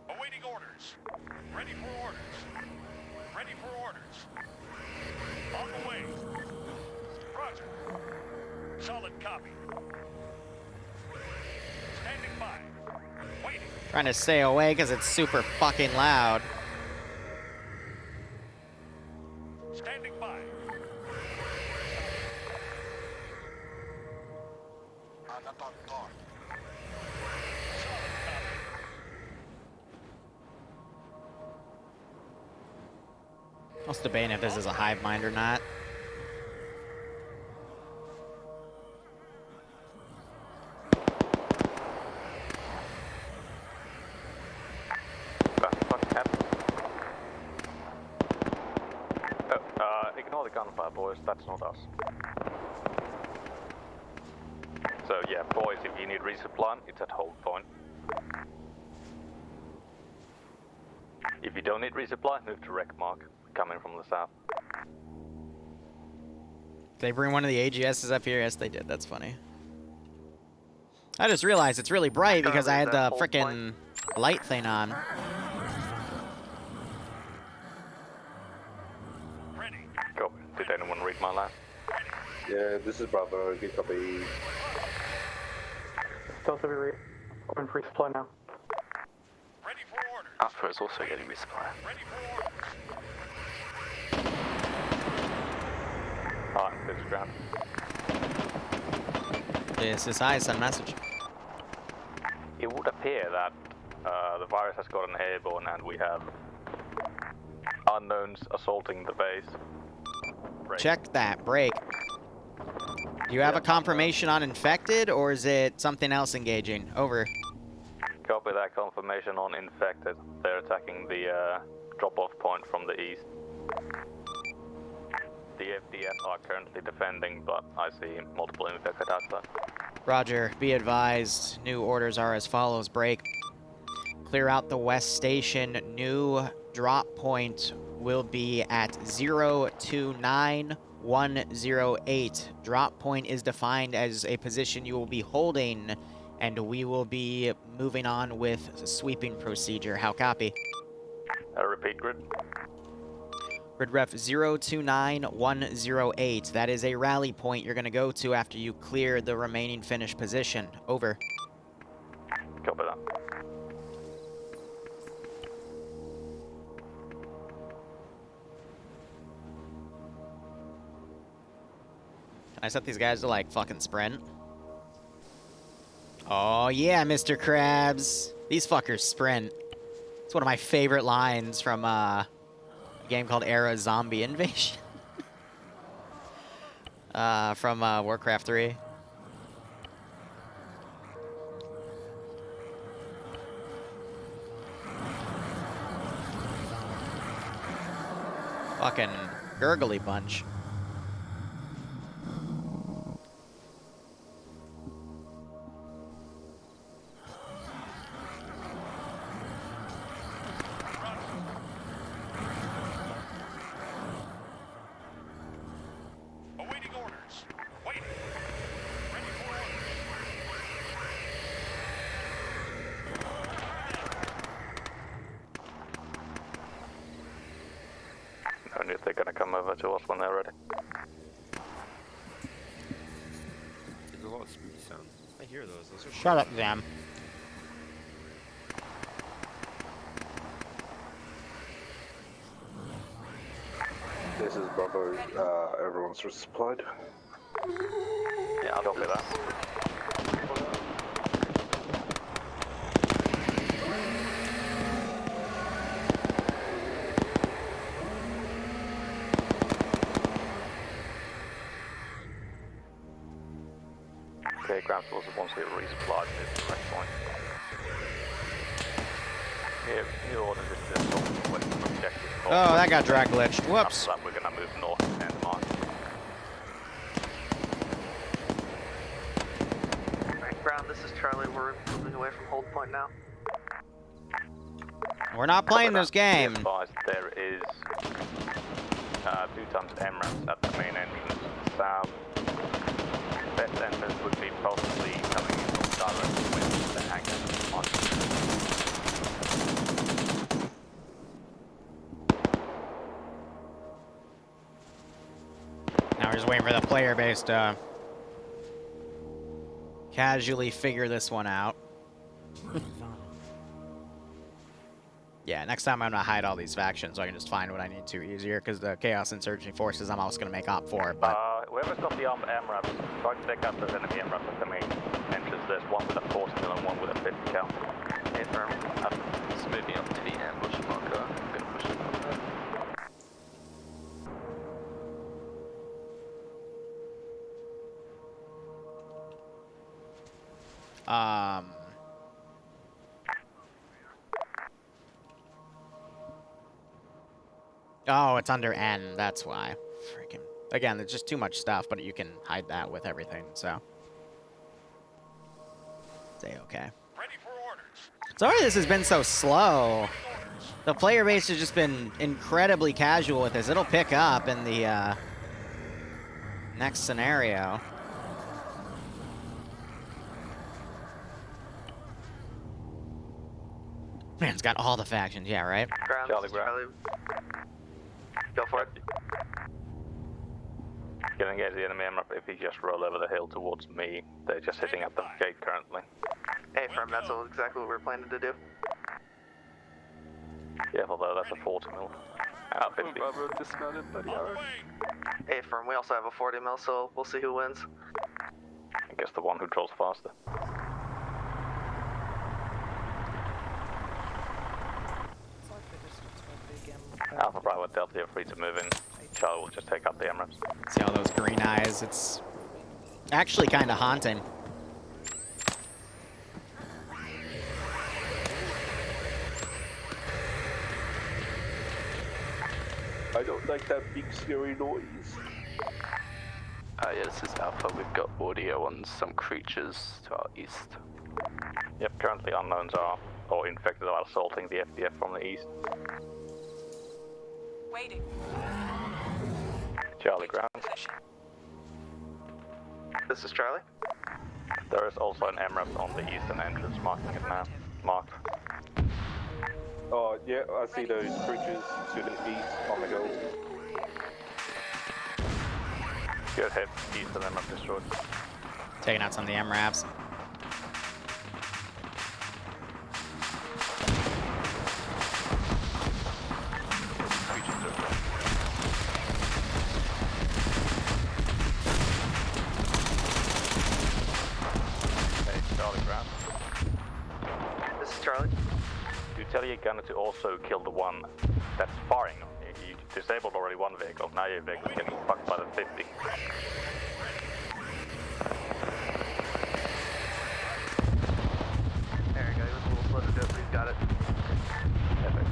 Awaiting orders. Ready for orders. Ready for orders. On the way. Roger. Solid copy. Standing by. Waiting. Trying to stay away because it's super fucking loud. Standing by. I was debating if this is a hive mind or not. Ignore the gunfire, boys. That's not us. So yeah, boys, if you need resupply, it's at hold point. If you don't need resupply, move to wreck mark, coming from the south. Did they bring one of the AGSs up here? Yes, they did. That's funny. I just realized it's really bright because I had the frickin' light thing on. Cool. Did anyone read my last? Yeah, this is Bravo. Good copy. Delta, we read. Going for resupply now. Ready for orders. Alpha is also getting resupply. Ready for orders. Alright, this is ground. This is ISN message. It would appear that the virus has gotten airborne and we have unknowns assaulting the base. Break. Check that. Break. Do you have a confirmation on infected, or is it something else engaging? Over. Copy that confirmation on infected. They're attacking the drop-off point from the east. The FDF are currently defending, but I see multiple infected outside. Roger. Be advised. New orders are as follows. Break. Clear out the west station. New drop point will be at 029108. Drop point is defined as a position you will be holding, and we will be moving on with sweeping procedure. How copy? Repeat grid. Grid ref 029108. That is a rally point you're going to go to after you clear the remaining finished position. Over. Copy that. Can I set these guys to, like, fucking sprint? Oh, yeah, Mr. Krabs. These fuckers sprint. It's one of my favorite lines from, a game called Era Zombie Invasion. From, Warcraft 3. Fucking gurgly bunch. Awaiting orders. Waiting. Ready for orders. No news, they're gonna come over to us when they're ready. There's a lot of spooky sounds. I hear those. Those are Shut up, Zam. Bravo, everyone's resupplied. Yeah, I'll copy that. Okay, ground forces once we resupplied, move to the next point. Here, new order, this is objective. Oh, that got drag glitched. Whoops. After that, we're gonna move north and mark. Alright, ground, this is Charlie. We're moving away from hold point now. We're not playing this game. Be advised, there is 2 times MRAPs at the main entrance. South. Best entrance would be probably coming in directly with the hangar on. Now we're just waiting for the player base to casually figure this one out. Yeah, next time I'm gonna hide all these factions so I can just find what I need to easier, because the Chaos Insurgent Forces I'm also gonna make op for, but... Whoever's got the armed MRAPs, try to take out those enemy MRAPs at the main entrance. There's one with a 40 mil and one with a 50 cal. Hey, firm. Just moving up to the ambush marker. I'm gonna push it up. Oh, it's under N, that's why. Freaking. Again, there's just too much stuff, but you can hide that with everything, so. Say okay. Sorry this has been so slow. The player base has just been incredibly casual with this. It'll pick up in the next scenario. Man, it's got all the factions, yeah, right? Ground, Charlie. Go for it. Gonna engage the enemy MRAP if he just roll over the hill towards me. They're just hitting at the gate currently. Hey, firm, that's exactly what we're planning to do. Yeah, although that's a 40 mil. 50. Hey, firm, we also have a 40 mil, so we'll see who wins. I guess the one who draws faster. Alpha Bravo Delta, you're free to move in. Charlie will just take out the MRAPs. See all those green eyes? It's actually kind of haunting. I don't like that big scary noise. Yeah, this is Alpha. We've got audio on some creatures to our east. Yep, currently unknowns are, or infected are assaulting the FDF from the east. Waiting. Charlie ground. This is Charlie. There is also an MRAP on the eastern entrance, marking it now. Marked. Oh, yeah, I see those creatures to the east on the hill. Good hit. Eastern MRAP destroyed. Taking out some of the MRAPs. Tell your gunner to also kill the one that's firing on you. You disabled already one vehicle, now your vehicle's getting fucked by the 50. There you go, he was a little slow to do it, but he's got it. Epic.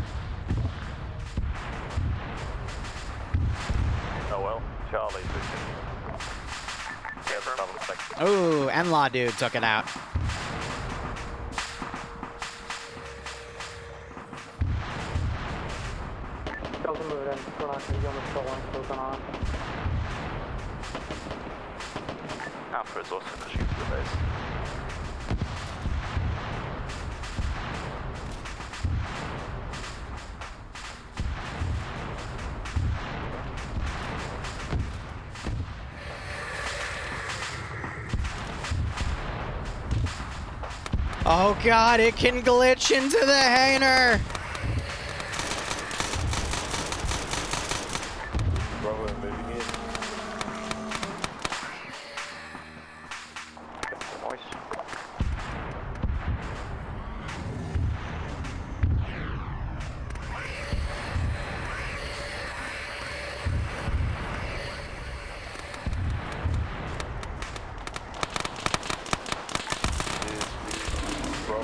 Oh well, Charlie's Ooh, N-Law dude took it out. Doesn't move it in. We're not going to be on the show line closing on. Alpha is also pushing to the base. Oh god, it can glitch into the hangar! Bravo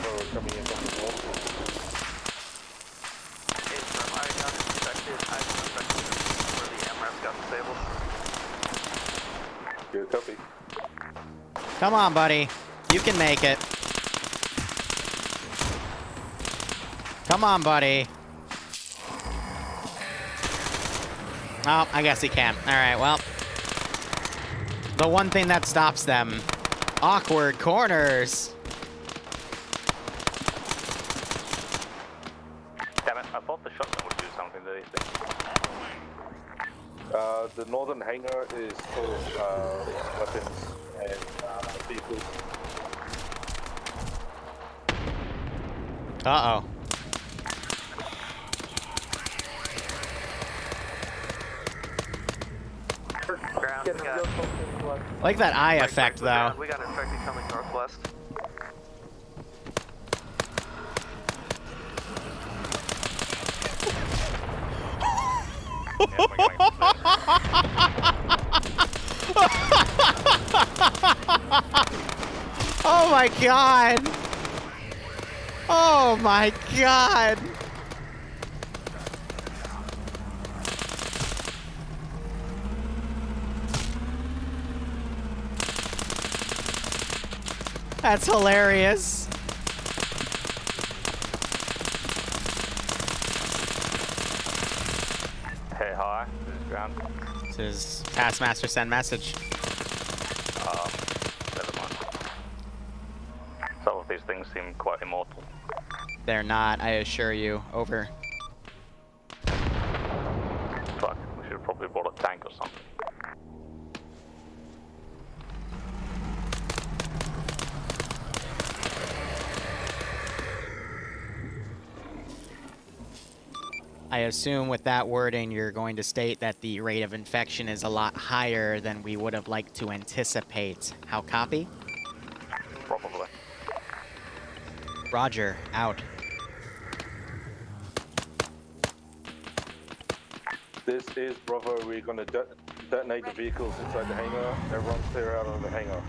Bravo coming in from the north. I got infected. I got infected where the MRAP got disabled. Good copy. Come on, buddy. You can make it. Come on, buddy. Oh, I guess he can. All right, well. The one thing that stops them. Awkward corners. Damn it, I thought the shotgun would do something to these things. The northern hangar is full of weapons and vehicles. Uh-oh. Ground, we got, I like that eye effect, though. we got infected coming northwest. Oh my god! Oh my god! That's hilarious. Hey, hi, this is ground. This is Taskmaster send message. Never mind. Some of these things seem quite immortal. They're not, I assure you. Over. Fuck, we should have probably brought a tank or something. I assume with that wording, you're going to state that the rate of infection is a lot higher than we would have liked to anticipate. How copy? Probably. Roger, out. This is Bravo. We're going to detonate the vehicles inside the hangar. Everyone clear out of the hangar.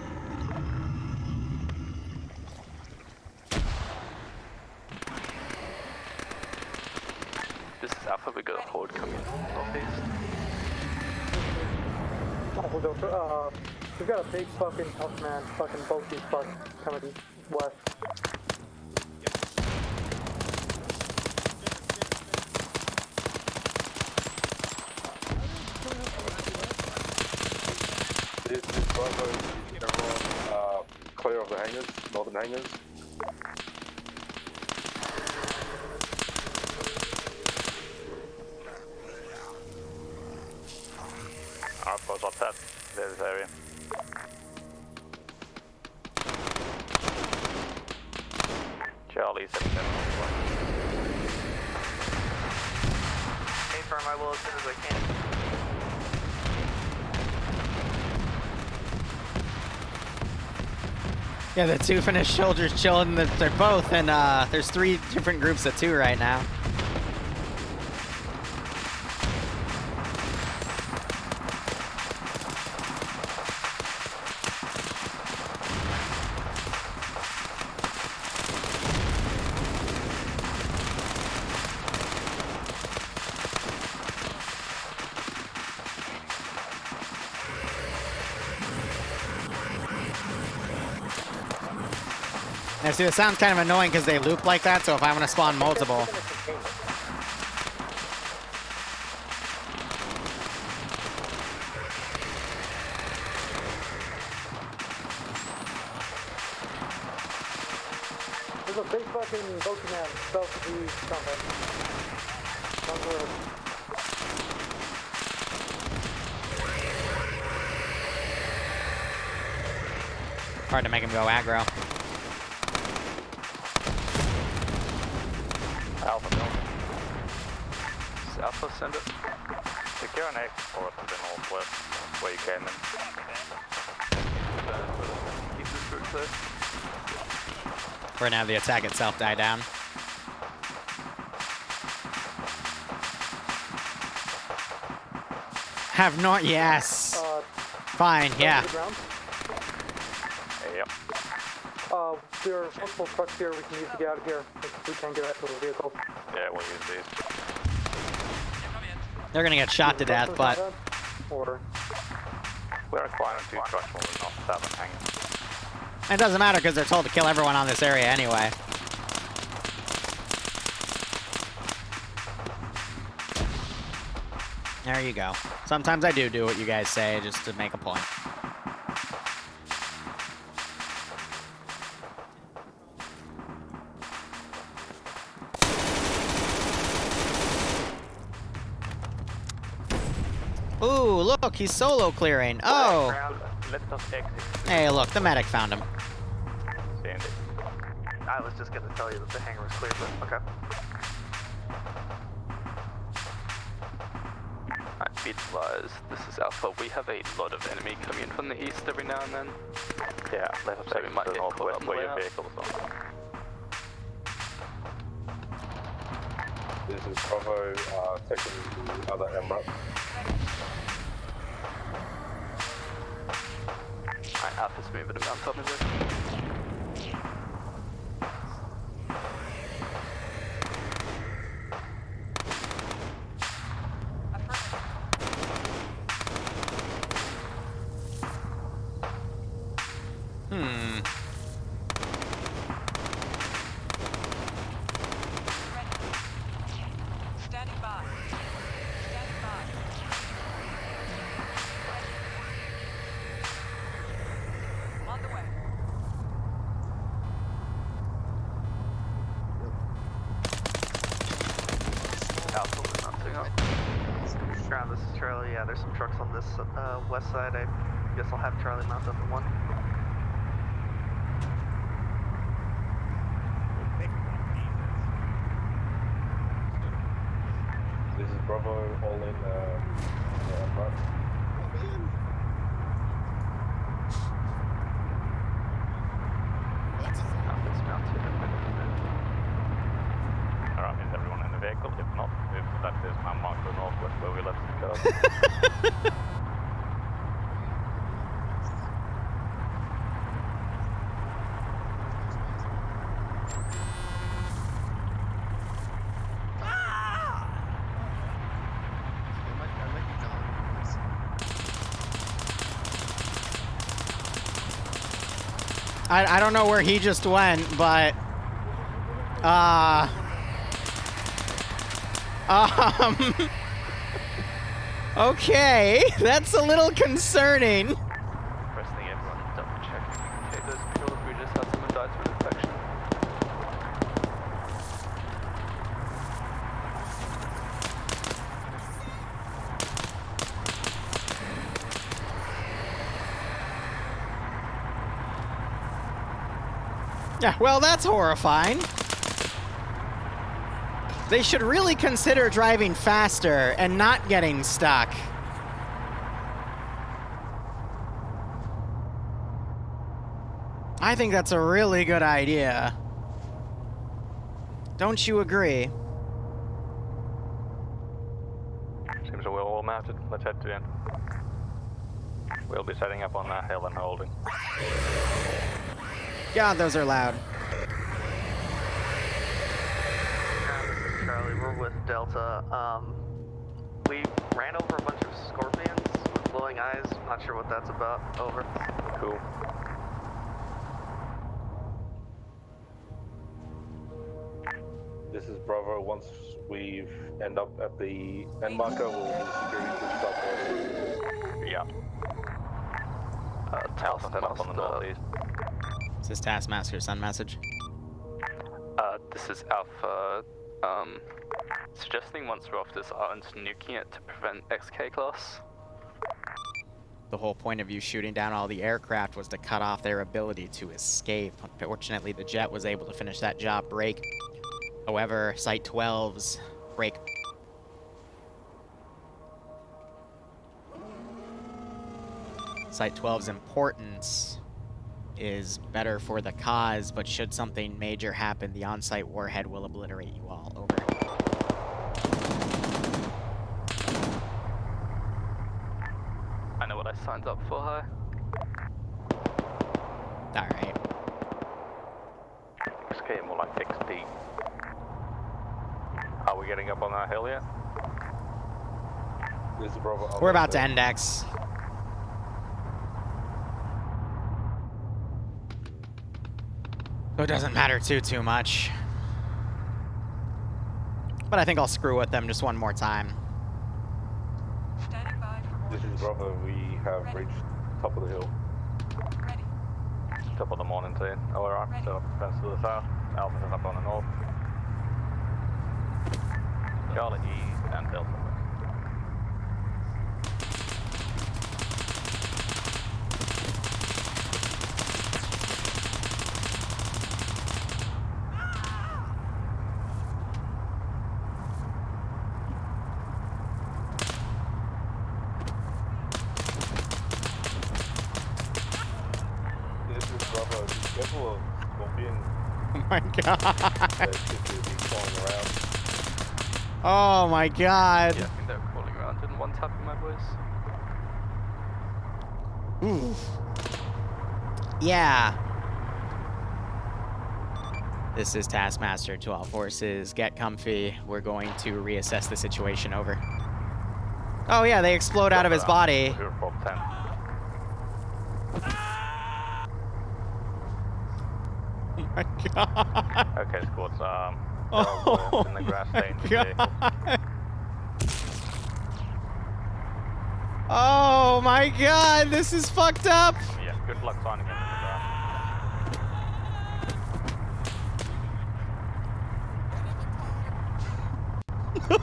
This is Alpha, we got a horde coming northeast. We've got a big fucking tough man, fucking bulky fuck coming west. This is Bravo. Everyone clear of the hangars, northern hangars. Outpost up that. There's this area. Charlie 77. Hey, firm, I will as soon as I can. Yeah, the two finished soldiers chilling. They're both, and there's 3 different groups of 2 right now. Now, see, it sounds kind of annoying because they loop like that, so if I want to spawn multiple... There's a big fucking bulky man south of the combat. On the road. Hard to make him go aggro. Alpha, no. Alpha, send it. Secure an exit for us in the northwest, where you came in. Keep this route clear. We're gonna have the attack itself die down. Have not, yes. Fine, yeah. Yep. There are multiple trucks here we can use to get out of here if we can't get out to the vehicles. Yeah, we'll use these. They're gonna get shot to death, but Or We're requiring 2 trucks when we're not 7 hanging. it doesn't matter because they're told to kill everyone on this area anyway. There you go. Sometimes I do what you guys say just to make a point. Ooh, look, he's solo clearing. Oh! Let us exit. Hey, look, the medic found him. Stand it. I was just gonna tell you that the hangar was clear, but okay. Alright, be advised, this is Alpha. We have a lot of enemy coming in from the east every now and then. Yeah, let us So we might exit get caught up northwest on the where way your out. vehicles are. This is Bravo, taking the other MRAP. Alright, Alpha's moving around top of it. Standing by. Standing by. On the way. Alpha was mounting up. Ground, this is Charlie. Yeah, there's some trucks on this west side. I guess I'll have Charlie mount up in one. This is Bravo, all in MRAP. Alpha's mounted. Alright, is everyone in the vehicle? If not, move to that dismount marker northwest where we left the car. I don't know where he just went, but okay, that's a little concerning. First thing, everyone double check. Okay, those patrols, we just had someone die through infection. Yeah, well, that's horrifying. They should really consider driving faster and not getting stuck. I think that's a really good idea. Don't you agree? Seems we're all mounted. Let's head to the end. We'll be setting up on that hill and holding. God, those are loud. This is Charlie, we're with Delta. We ran over a bunch of scorpions with glowing eyes. Not sure what that's about. Over. Cool. This is Bravo. Once we end up at the end marker, we'll use security to stop all. Yeah. Taskmaster up on the northeast. Is this Taskmaster's son message? This is Alpha, suggesting once we're off this island, nuking it to prevent XK class. The whole point of you shooting down all the aircraft was to cut off their ability to escape. Fortunately, the jet was able to finish that job break. However, Site 12's break. Site 12's importance is better for the cause, but should something major happen, the on-site warhead will obliterate you all. Over. I know what I signed up for, hi. Alright. XK, more like XP. Are we getting up on that hill yet? This is Bravo. We're about to index. So it doesn't matter too much. But I think I'll screw with them just one more time. Standing by for This is Bravo. We have reached top of the hill. ready. Top of the morning team. Oh, alright. So, fence to the south. Alpha is up on the north. Charlie east and Delta west. This is Bravo. Be careful of scorpions. Oh my god. That seem to be crawling around. Oh my god. Yeah, I think they were crawling around. Didn't one tap in my voice? Ooh. Yeah. This is Taskmaster to all forces. Get comfy. We're going to reassess the situation. Over. Oh yeah, they explode out of his body. Oh my god. Okay, squads, Oh in the grass my stain. god. Oh my god, this is fucked up. Yeah, good luck signing in the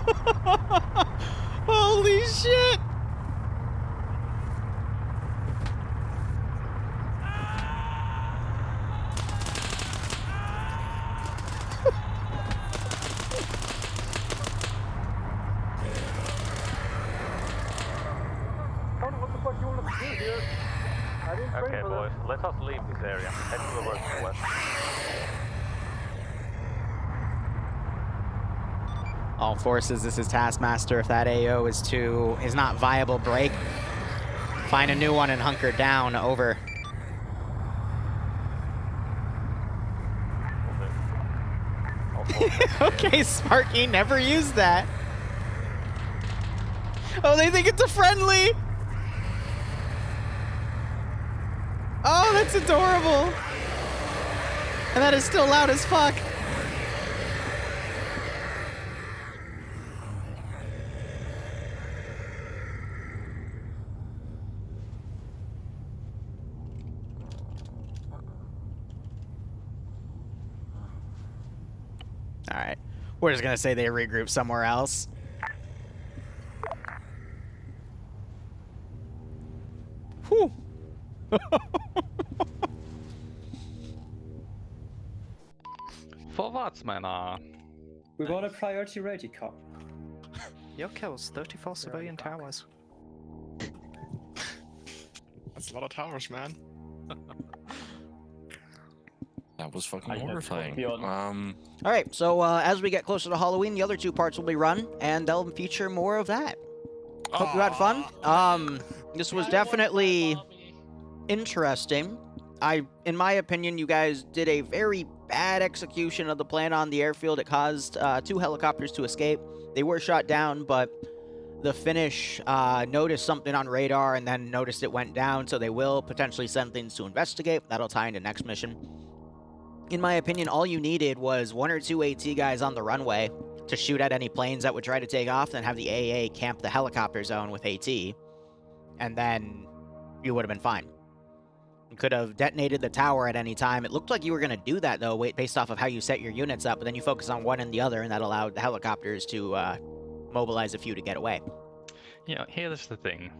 Holy shit. What the fuck you want us to do here? I didn't train Okay, for boys, this. let us leave this area. Head to the road to the west. All forces, this is Taskmaster. If that AO is not viable, break. Find a new one and hunker down. Over. Okay, Sparky never used that. Oh, they think it's a friendly. Oh, that's adorable. And that is still loud as fuck. All right. We're just going to say they regroup somewhere else. Whew. For what, man? We want a priority ready cop. Your kills, 34 civilian towers. That's a lot of towers, man. That was fucking horrifying. All right, so as we get closer to Halloween, the other two parts will be run, and they'll feature more of that. Hope you had fun. This was definitely interesting. In my opinion, you guys did a very bad execution of the plan on the airfield. It caused 2 helicopters to escape. They were shot down, but the Finnish noticed something on radar and then noticed it went down, so they will potentially send things to investigate. That'll tie into next mission. In my opinion, all you needed was 1 or 2 AT guys on the runway to shoot at any planes that would try to take off, then have the AA camp the helicopter zone with AT, and then you would have been fine. You could have detonated the tower at any time. It looked like you were going to do that, though, based off of how you set your units up, but then you focus on one and the other, and that allowed the helicopters to mobilize a few to get away. Yeah, here's the thing.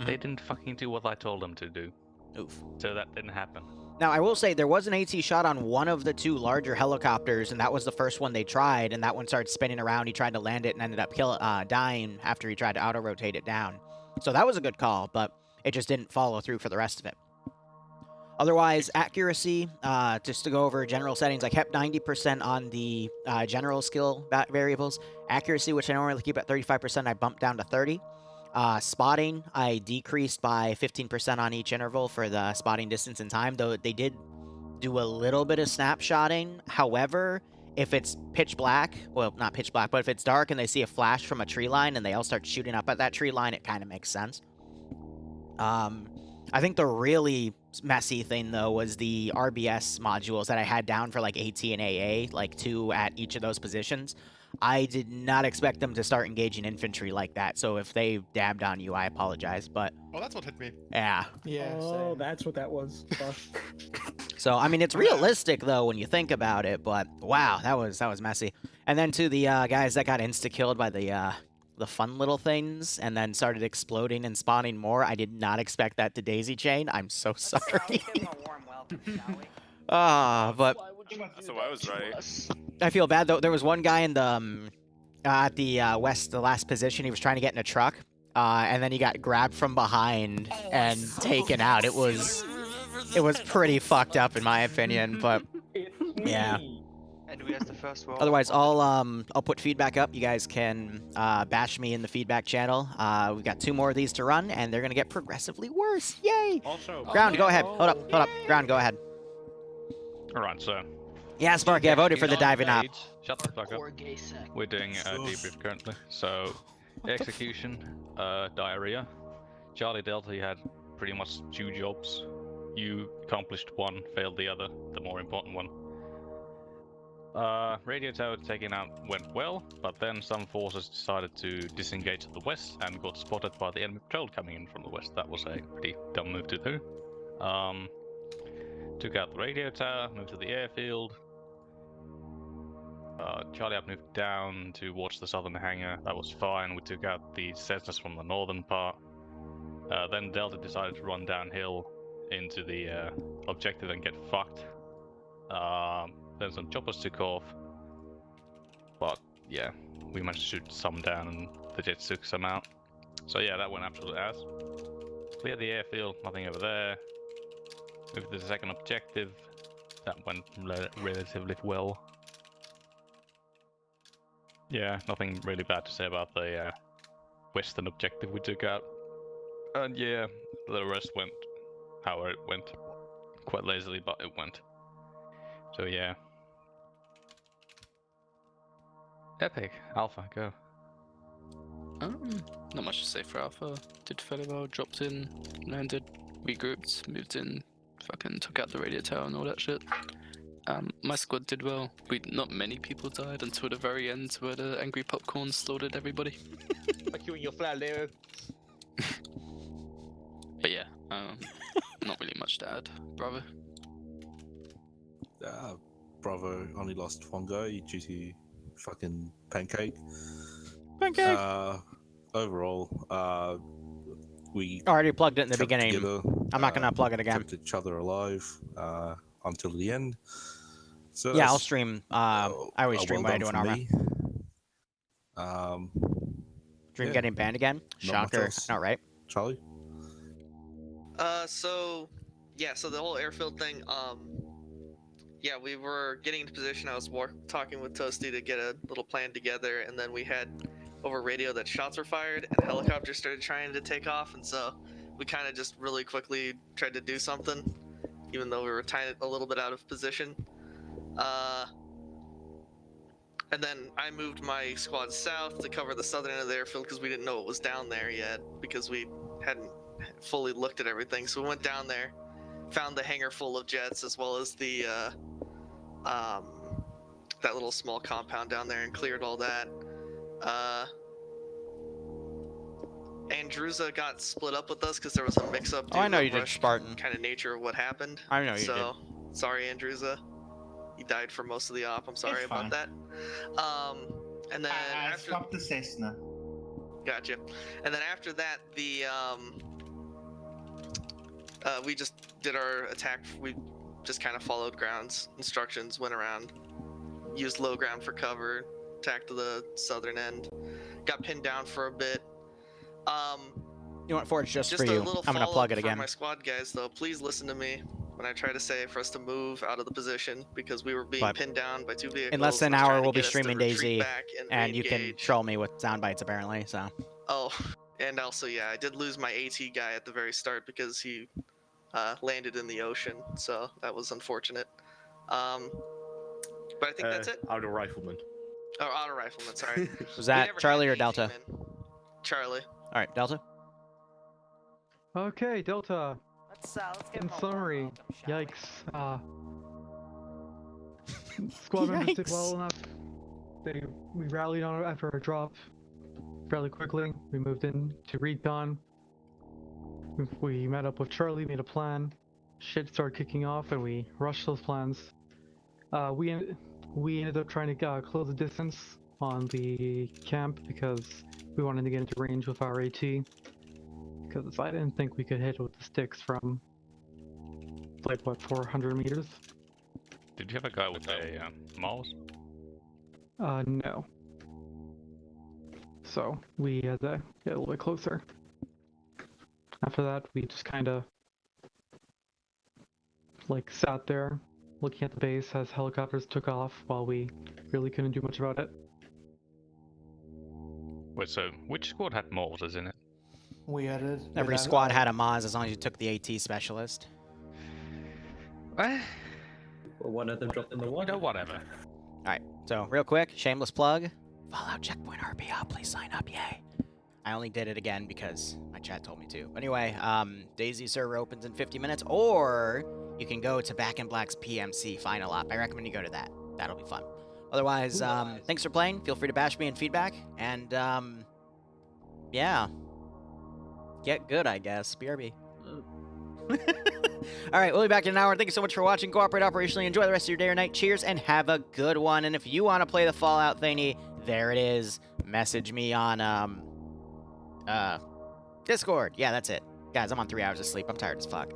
They didn't fucking do what I told them to do. Oof. So that didn't happen. Now, I will say there was an AT shot on one of the 2 larger helicopters, and that was the first one they tried, and that one started spinning around. He tried to land it and ended up dying after he tried to auto-rotate it down. So that was a good call, but it just didn't follow through for the rest of it. Otherwise, accuracy, just to go over general settings, I kept 90% on the general skill variables. Accuracy, which I normally keep at 35%, I bumped down to 30. Spotting, I decreased by 15% on each interval for the spotting distance and time, though they did do a little bit of snapshotting. However, if it's pitch black, well, not pitch black, but if it's dark and they see a flash from a tree line and they all start shooting up at that tree line, it kind of makes sense. I think the really messy thing, though, was the RBS modules that I had down for, like, AT and AA, like, 2 at each of those positions. I did not expect them to start engaging infantry like that, so if they dabbed on you, I apologize, but... Oh, that's what hit me. Yeah. Yeah. Oh, that's what that was. So, I mean, it's realistic, though, when you think about it, but wow, that was messy. And then to the guys that got insta-killed by the fun little things and then started exploding and spawning more, I did not expect that to daisy chain. I'm so sorry. But So I was right. I feel bad, though. There was one guy in the at the west, the last position. He was trying to get in a truck, and then he got grabbed from behind and taken out. It was pretty fucked up, in my opinion, but yeah. And we have the first one. Otherwise, I'll put feedback up. You guys can bash me in the feedback channel. We've got 2 more of these to run, and they're gonna get progressively worse. Yay! Also, Ground, go ahead. Hold up. Ground, go ahead. All right, so. Yeah, Sparky, I voted for the diving up. Shut the fuck up. We're doing a debrief currently. So, execution, diarrhea. Charlie Delta, you had pretty much 2 jobs. You accomplished one, failed the other, the more important one. Radio tower taking out went well, but then some forces decided to disengage to the west and got spotted by the enemy patrol coming in from the west. That was a pretty dumb move to do. Took out the radio tower, moved to the airfield. Charlie up moved down to watch the southern hangar. That was fine. We took out the Cessnas from the northern part. Then Delta decided to run downhill into the objective and get fucked. Then some choppers took off, but yeah, we managed to shoot some down and the jets took some out. So yeah, that went absolutely ass. Cleared the airfield, nothing over there. Moved to the second objective, that went relatively well. Yeah, nothing really bad to say about the western objective we took out. And yeah, the rest went how it went. Quite lazily, but it went. So yeah. Epic. Alpha, go. Not much to say for Alpha. Did fairly well, dropped in, landed, regrouped, moved in, fucking took out the radio tower and all that shit. My squad did well. Not many people died until the very end where the angry popcorn slaughtered everybody. Fuck you and your flat Liru. But yeah, not really much to add, brother. Bravo only lost 1 guy due to fucking pancake. Overall, we already plugged it in the beginning. Together, I'm not gonna plug it again. Kept each other alive until the end. So yeah, I'll stream. I always stream by doing armor. Dream getting banned again? Shocker. Not right. Charlie? So the whole airfield thing, yeah, we were getting into position. I was talking with Toasty to get a little plan together, and then we had over radio that shots were fired and helicopters started trying to take off, and so we kind of just really quickly tried to do something, even though we were a little bit out of position. And then I moved my squad south to cover the southern end of the airfield because we didn't know what was down there yet, because we hadn't fully looked at everything. So we went down there, found the hangar full of jets as well as the that little small compound down there and cleared all that. Andruza got split up with us because there was a mix-up. Oh, I know you did, Spartan. Kind of nature of what happened. I know you did. Sorry, Andruza. You died for most of the op. I'm sorry about that. And then after stop the Cessna. Gotcha. And then after that, the we just did our attack. We just kind of followed ground's instructions, went around, used low ground for cover, attacked to the southern end, got pinned down for a bit. You want Forge just for a you? little I'm gonna plug it for again. my squad guys, though, please listen to me when I try to say for us to move out of the position because we were being pinned down by 2 vehicles. In less than an hour, we'll be streaming Daisy, and you can troll me with sound bites apparently. So. Oh, and also, yeah, I did lose my AT guy at the very start because he landed in the ocean, so that was unfortunate. But I think that's it. Auto rifleman. Oh, auto rifleman. Sorry. Was We that never Charlie had or an Delta? 18 in. Charlie. All right, Delta. Okay, Delta. Let's give In him a summary, warm welcome, shall yikes. Squad members did Yikes. well enough. We rallied on after our drop fairly quickly. We moved in to recon. We met up with Charlie, made a plan. Shit started kicking off, and we rushed those plans. We ended up trying to close the distance on the camp because we wanted to get into range with our AT. Because I didn't think we could hit with the sticks from like what 400 meters. Did you have a guy with a mouse? No. So we had to get a little bit closer. After that, we just kind of like sat there looking at the base as helicopters took off while we really couldn't do much about it. Wait, so which squad had mortars in it? We added. Every squad had a Maz as long as you took the AT specialist. Well, one of them dropped in the water. No, whatever. All right, so real quick, shameless plug. Fallout Checkpoint RPO, please sign up, yay. I only did it again because my chat told me to. Anyway, Daisy server opens in 50 minutes, or you can go to Back in Black's PMC final op. I recommend you go to that. That'll be fun. Otherwise, thanks for playing. Feel free to bash me in feedback. And, yeah. Get good, I guess. BRB. All right, we'll be back in an hour. Thank you so much for watching. Cooperate operationally. Enjoy the rest of your day or night. Cheers, and have a good one. And if you want to play the Fallout thingy, there it is. Message me on, Discord. Yeah, that's it. Guys, I'm on 3 hours of sleep. I'm tired as fuck.